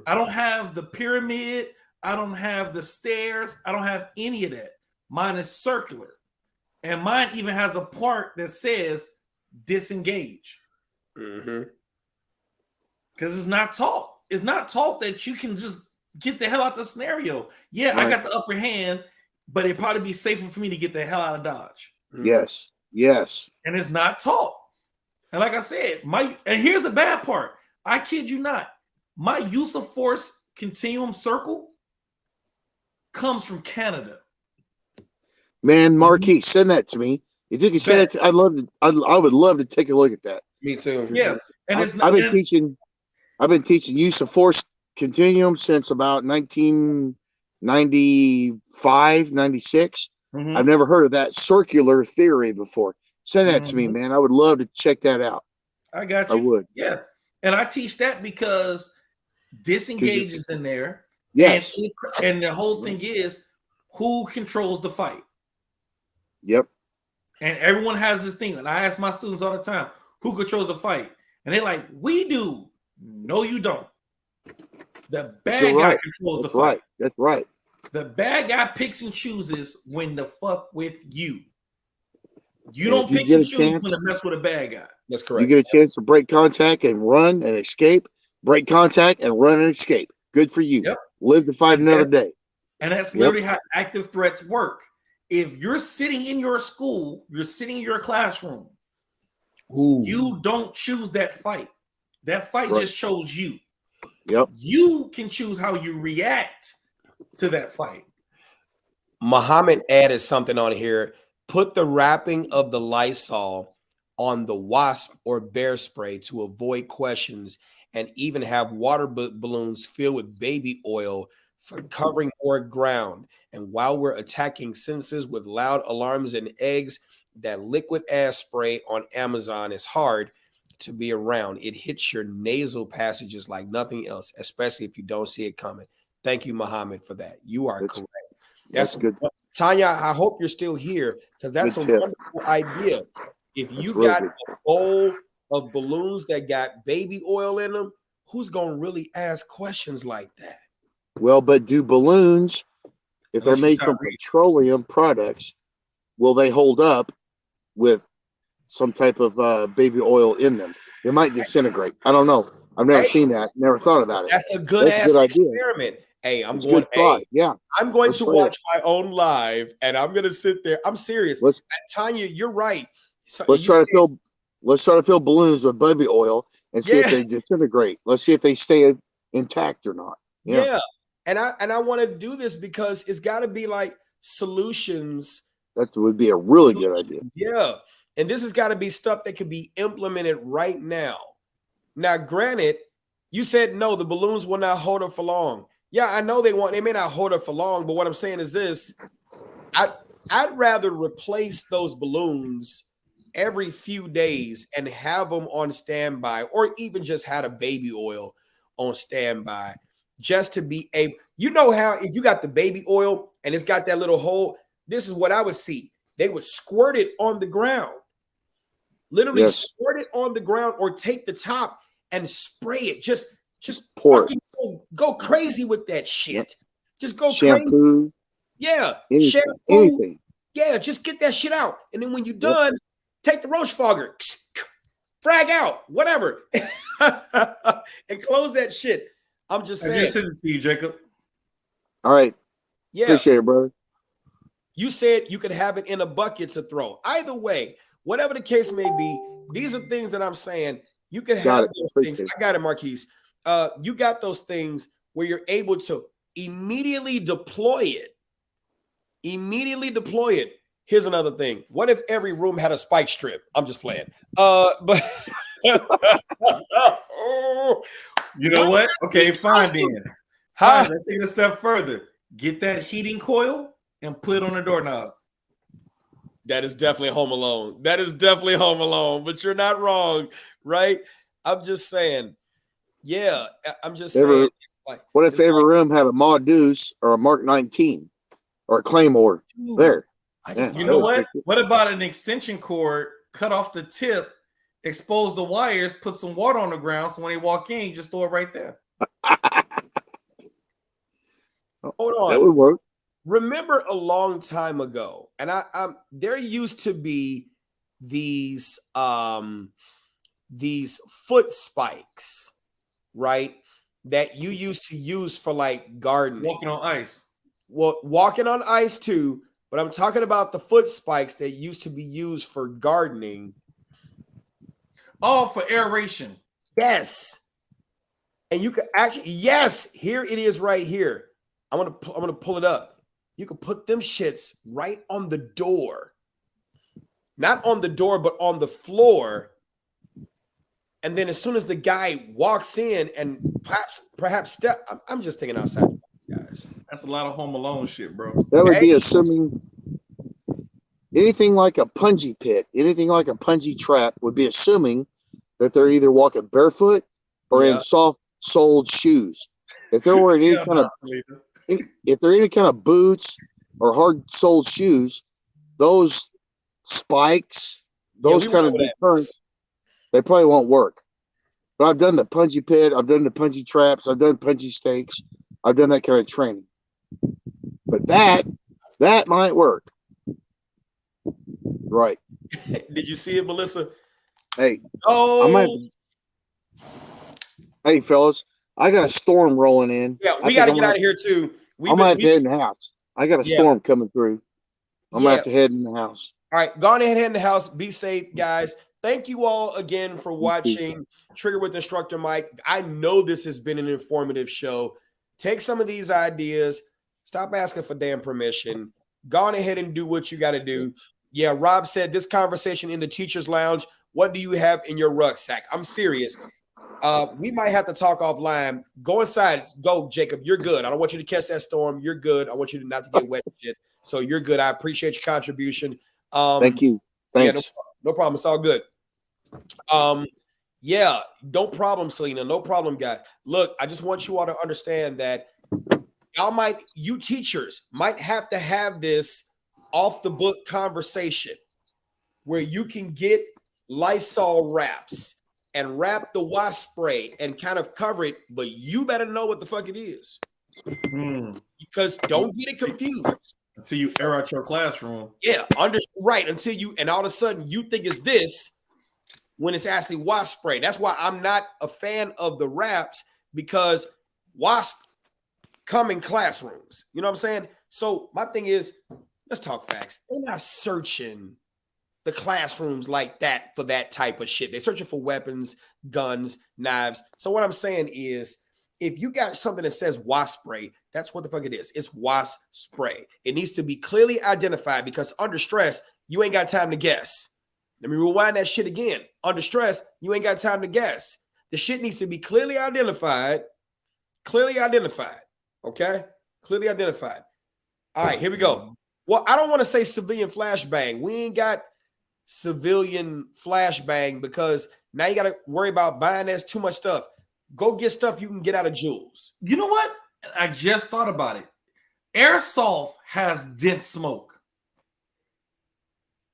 I don't have the pyramid. I don't have the stairs. I don't have any of that. Mine is circular. And mine even has a part that says disengage. Because it's not taught. It's not taught that you can just get the hell out of the scenario. Yeah, right. I got the upper hand, but it'd probably be safer for me to get the hell out of Dodge. Yes. And it's not taught. And like I said, and here's the bad part. I kid you not. My use of force continuum circle comes from Canada. Man, Marquis, send that to me. If you can send it to, I would love to take a look at that. Me too. Yeah. And I've been teaching use of force continuum since about 1995, 96. I've never heard of that circular theory before. Send that to me, man. I would love to check that out. I got you. I would. Yeah. And I teach that because disengage is in there. Yes. And the whole thing is who controls the fight. Yep. And everyone has this thing. And I ask my students all the time, who controls the fight? And they're like, we do. No, you don't. The bad guy controls the fight. That's right. The bad guy picks and chooses when to fuck with you. You don't pick and choose when to mess with a bad guy. That's correct. You get a chance to break contact and run and escape. Break contact and run and escape. Good for you. Yep. Live to fight another day. And that's literally how active threats work. If you're sitting in your school, you're sitting in your classroom, you don't choose that fight. That fight just chose you. Yep. You can choose how you react to that fight. Muhammad added something on here. Put the wrapping of the Lysol on the wasp or bear spray to avoid questions, and even have water balloons filled with baby oil for covering more ground. And while we're attacking senses with loud alarms and eggs, that liquid ass spray on Amazon is hard to be around. It hits your nasal passages like nothing else, especially if you don't see it coming. Thank you, Muhammad, for that. You are correct. That's good. Tanya, I hope you're still here, because that's a wonderful idea. If you got a bowl of balloons that got baby oil in them, who's going to really ask questions like that? Well, but do balloons, if they're made from petroleum products, will they hold up with some type of baby oil in them? They might disintegrate. I don't know. I've never seen that. Never thought about it. That's a good experiment. Hey, I'm going to watch my own live, and I'm going to sit there. I'm serious. Tanya, you're right. So let's try to fill balloons with baby oil and see if they disintegrate. Let's see if they stay intact or not. Yeah. And I want to do this because it's got to be like solutions. That would be a really good idea. Yeah. And this has got to be stuff that can be implemented right now. Now, granted, you said no, the balloons will not hold up for long. Yeah, I know they may not hold up for long, but what I'm saying is this. I'd rather replace those balloons every few days and have them on standby, or even just had a baby oil on standby just to be able, how if you got the baby oil and it's got that little hole, this is what I would see. They would squirt it on the ground, literally squirt it on the ground, or take the top and spray it. Just pour fucking go crazy with that shit. Yep. Just go shampoo. crazy. Yeah. Anything, Shampoo. anything. Yeah, just get that shit out. And then when you're done, take the roach fogger, frag out, whatever, and close that shit. I'm just saying. I just sent it to you, Jacob. All right. Yeah. Appreciate it, brother. You said you could have it in a bucket to throw. Either way, whatever the case may be, these are things that I'm saying. You can have those things. I got it, Marquise. You got those things where you're able to immediately deploy it. Here's another thing. What if every room had a spike strip? I'm just playing. But you know what? Okay, fine then. Fine, let's take it a step further. Get that heating coil and put it on the doorknob. That is definitely Home Alone. But you're not wrong, right? I'm just saying. Yeah, I'm just saying. What if every room had a Ma Deuce or a Mark 19 or a Claymore? Dude, there. You know what? What about an extension cord? Cut off the tip, expose the wires, put some water on the ground, so when they walk in, you just throw it right there. Hold on. That would work. Remember a long time ago, and there used to be these foot spikes, right? That you used to use for like gardening. Walking on ice. Well, walking on ice too, but I'm talking about the foot spikes that used to be used for gardening. Oh, for aeration. Yes. And you could actually, yes, here it is right here. I'm gonna pull it up. You can put them shits right on the door. Not on the door, but on the floor. And then as soon as the guy walks in and perhaps step, I'm just thinking outside, guys. That's a lot of Home Alone shit, bro. That would be assuming anything like a punji pit, anything like a punji trap would be assuming that they're either walking barefoot or in soft-soled shoes. If they're wearing any if they're any kind of boots or hard-soled shoes, those spikes, those kind of deterrents, they probably won't work. But I've done the punji pit, I've done the punji traps, I've done punji stakes, I've done that kind of training. But that might work. Right. Did you see it, Melissa? Hey. Hey, fellas, I got a storm rolling in. Yeah, we got to get out of here too. I'm going to head in the house. I got a storm coming through. I'm going to have to head in the house. All right, go on ahead and head in the house. Be safe, guys. Thank you all again for watching Trigger with Instructor Mike. I know this has been an informative show. Take some of these ideas. Stop asking for damn permission. Go on ahead and do what you got to do. Yeah, Rob said this conversation in the teacher's lounge. What do you have in your rucksack? I'm serious. We might have to talk offline. Go inside. Go, Jacob. You're good. I don't want you to catch that storm. You're good. I want you to not to get wet and shit. So you're good. I appreciate your contribution. Thank you. Thanks. Yeah, no problem. It's all good. Yeah, no problem, Selena. No problem, guys. Look, I just want you all to understand that you teachers might have to have this off the book conversation where you can get Lysol wraps and wrap the wasp spray and kind of cover it, but you better know what the fuck it is. Because don't get it confused. Until you air out your classroom. Yeah, right. Until you, and all of a sudden you think it's this when it's actually wasp spray. That's why I'm not a fan of the wraps, because wasp come in classrooms. You know what I'm saying? So my thing is, let's talk facts. They're not searching the classrooms like that for that type of shit. They're searching for weapons, guns, knives. So what I'm saying is, if you got something that says wasp spray, that's what the fuck it is. It's wasp spray. It needs to be clearly identified because under stress, you ain't got time to guess. Let me rewind that shit again. Under stress, you ain't got time to guess. The shit needs to be clearly identified. Clearly identified. Okay? Clearly identified. All right, here we go. Well, I don't want to say civilian flashbang. We ain't got civilian flashbang because now you got to worry about buying that's too much stuff. Go get stuff you can get out of Jules. You know what? I just thought about it. Airsoft has dense smoke.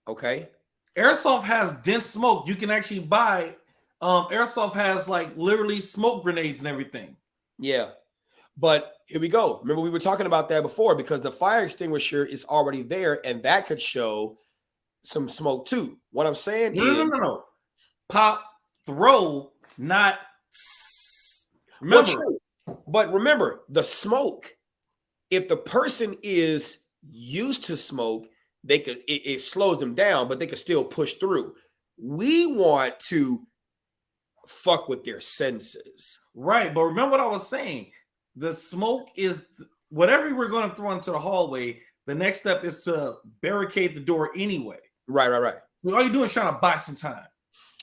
Okay. Airsoft has dense smoke. You can actually buy. Airsoft has like literally smoke grenades and everything. Yeah. But here we go. Remember, we were talking about that before because the fire extinguisher is already there and that could show some smoke too. What I'm saying is No. Pop, throw, not. Remember. But remember, the smoke, if the person is used to smoke, they could it slows them down, but they could still push through. We want to fuck with their senses. Right. But remember what I was saying. The smoke is whatever we're going to throw into the hallway. The next step is to barricade the door anyway. Right. So all you're doing is trying to buy some time.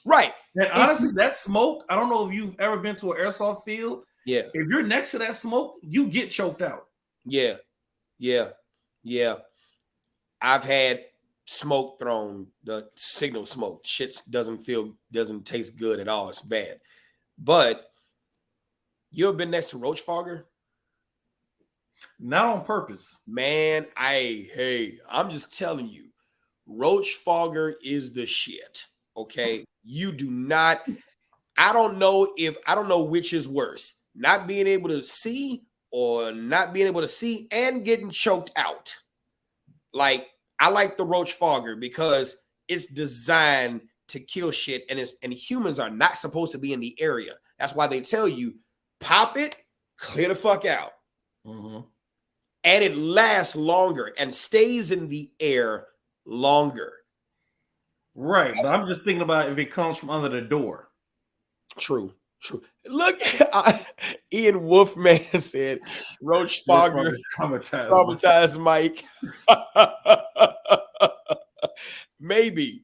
Right. And honestly, that smoke, I don't know if you've ever been to an airsoft field. Yeah. If you're next to that smoke, you get choked out. Yeah. I've had smoke thrown, the signal smoke. Shit doesn't taste good at all. It's bad. But you ever been next to roach fogger? Not on purpose. Man, I'm just telling you, roach fogger is the shit. Okay. You do not, I don't know which is worse, not being able to see or not being able to see and getting choked out. Like, I like the roach fogger because it's designed to kill shit and humans are not supposed to be in the area. That's why they tell you, pop it, clear the fuck out. Mm-hmm. And it lasts longer and stays in the air longer. Right. But I'm just thinking about if it comes from under the door. True. Look, Ian Wolfman said, roach fogger traumatized Mike. Maybe.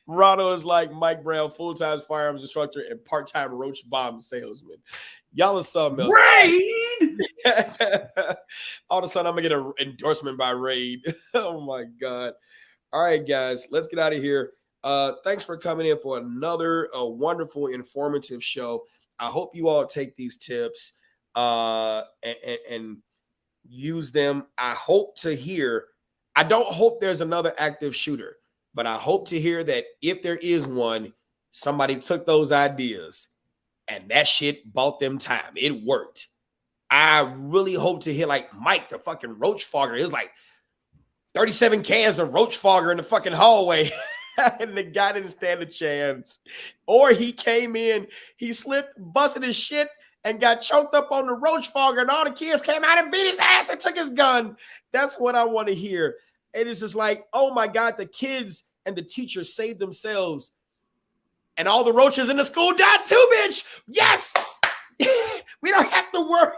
Ronald is like Mike Brown, full-time firearms instructor and part-time roach bomb salesman. Y'all are something else. Raid! All of a sudden, I'm going to get an endorsement by Raid. Oh, my God. All right, guys, let's get out of here. Thanks for coming in for another wonderful, informative show. I hope you all take these tips and use them. I don't hope there's another active shooter, but I hope to hear that if there is one, somebody took those ideas and that shit bought them time. It worked. I really hope to hear like Mike, the fucking roach fogger. It was like 37 cans of roach fogger in the fucking hallway. And the guy didn't stand a chance. Or he came in, he slipped, busted his shit, and got choked up on the roach fogger, and all the kids came out and beat his ass and took his gun. That's what I want to hear. And it's just like, oh my God, the kids and the teachers saved themselves. And all the roaches in the school died too, bitch. Yes! We don't have to worry.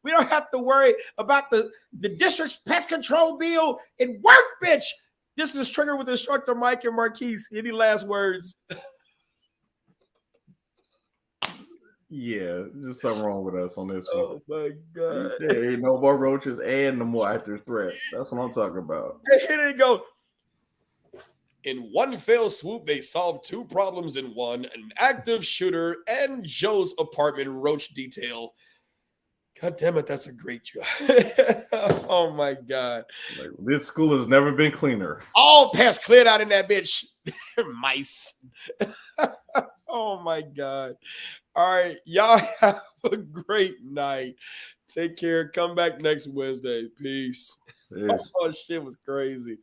We don't have to worry about the district's pest control bill. It worked, bitch. This is Trigger with instructor Mike and Marquise. Any last words? Yeah, just something wrong with us on this one. Oh my God. He said ain't no more roaches and no more active threats. That's what I'm talking about. Here they go. In one fell swoop, they solved two problems in one: an active shooter and Joe's apartment roach detail. God damn it, that's a great job. Oh my God. Like, this school has never been cleaner. All pests cleared out in that bitch. Mice. Oh my God. All right. Y'all have a great night. Take care. Come back next Wednesday. Peace. Peace. Oh, shit was crazy.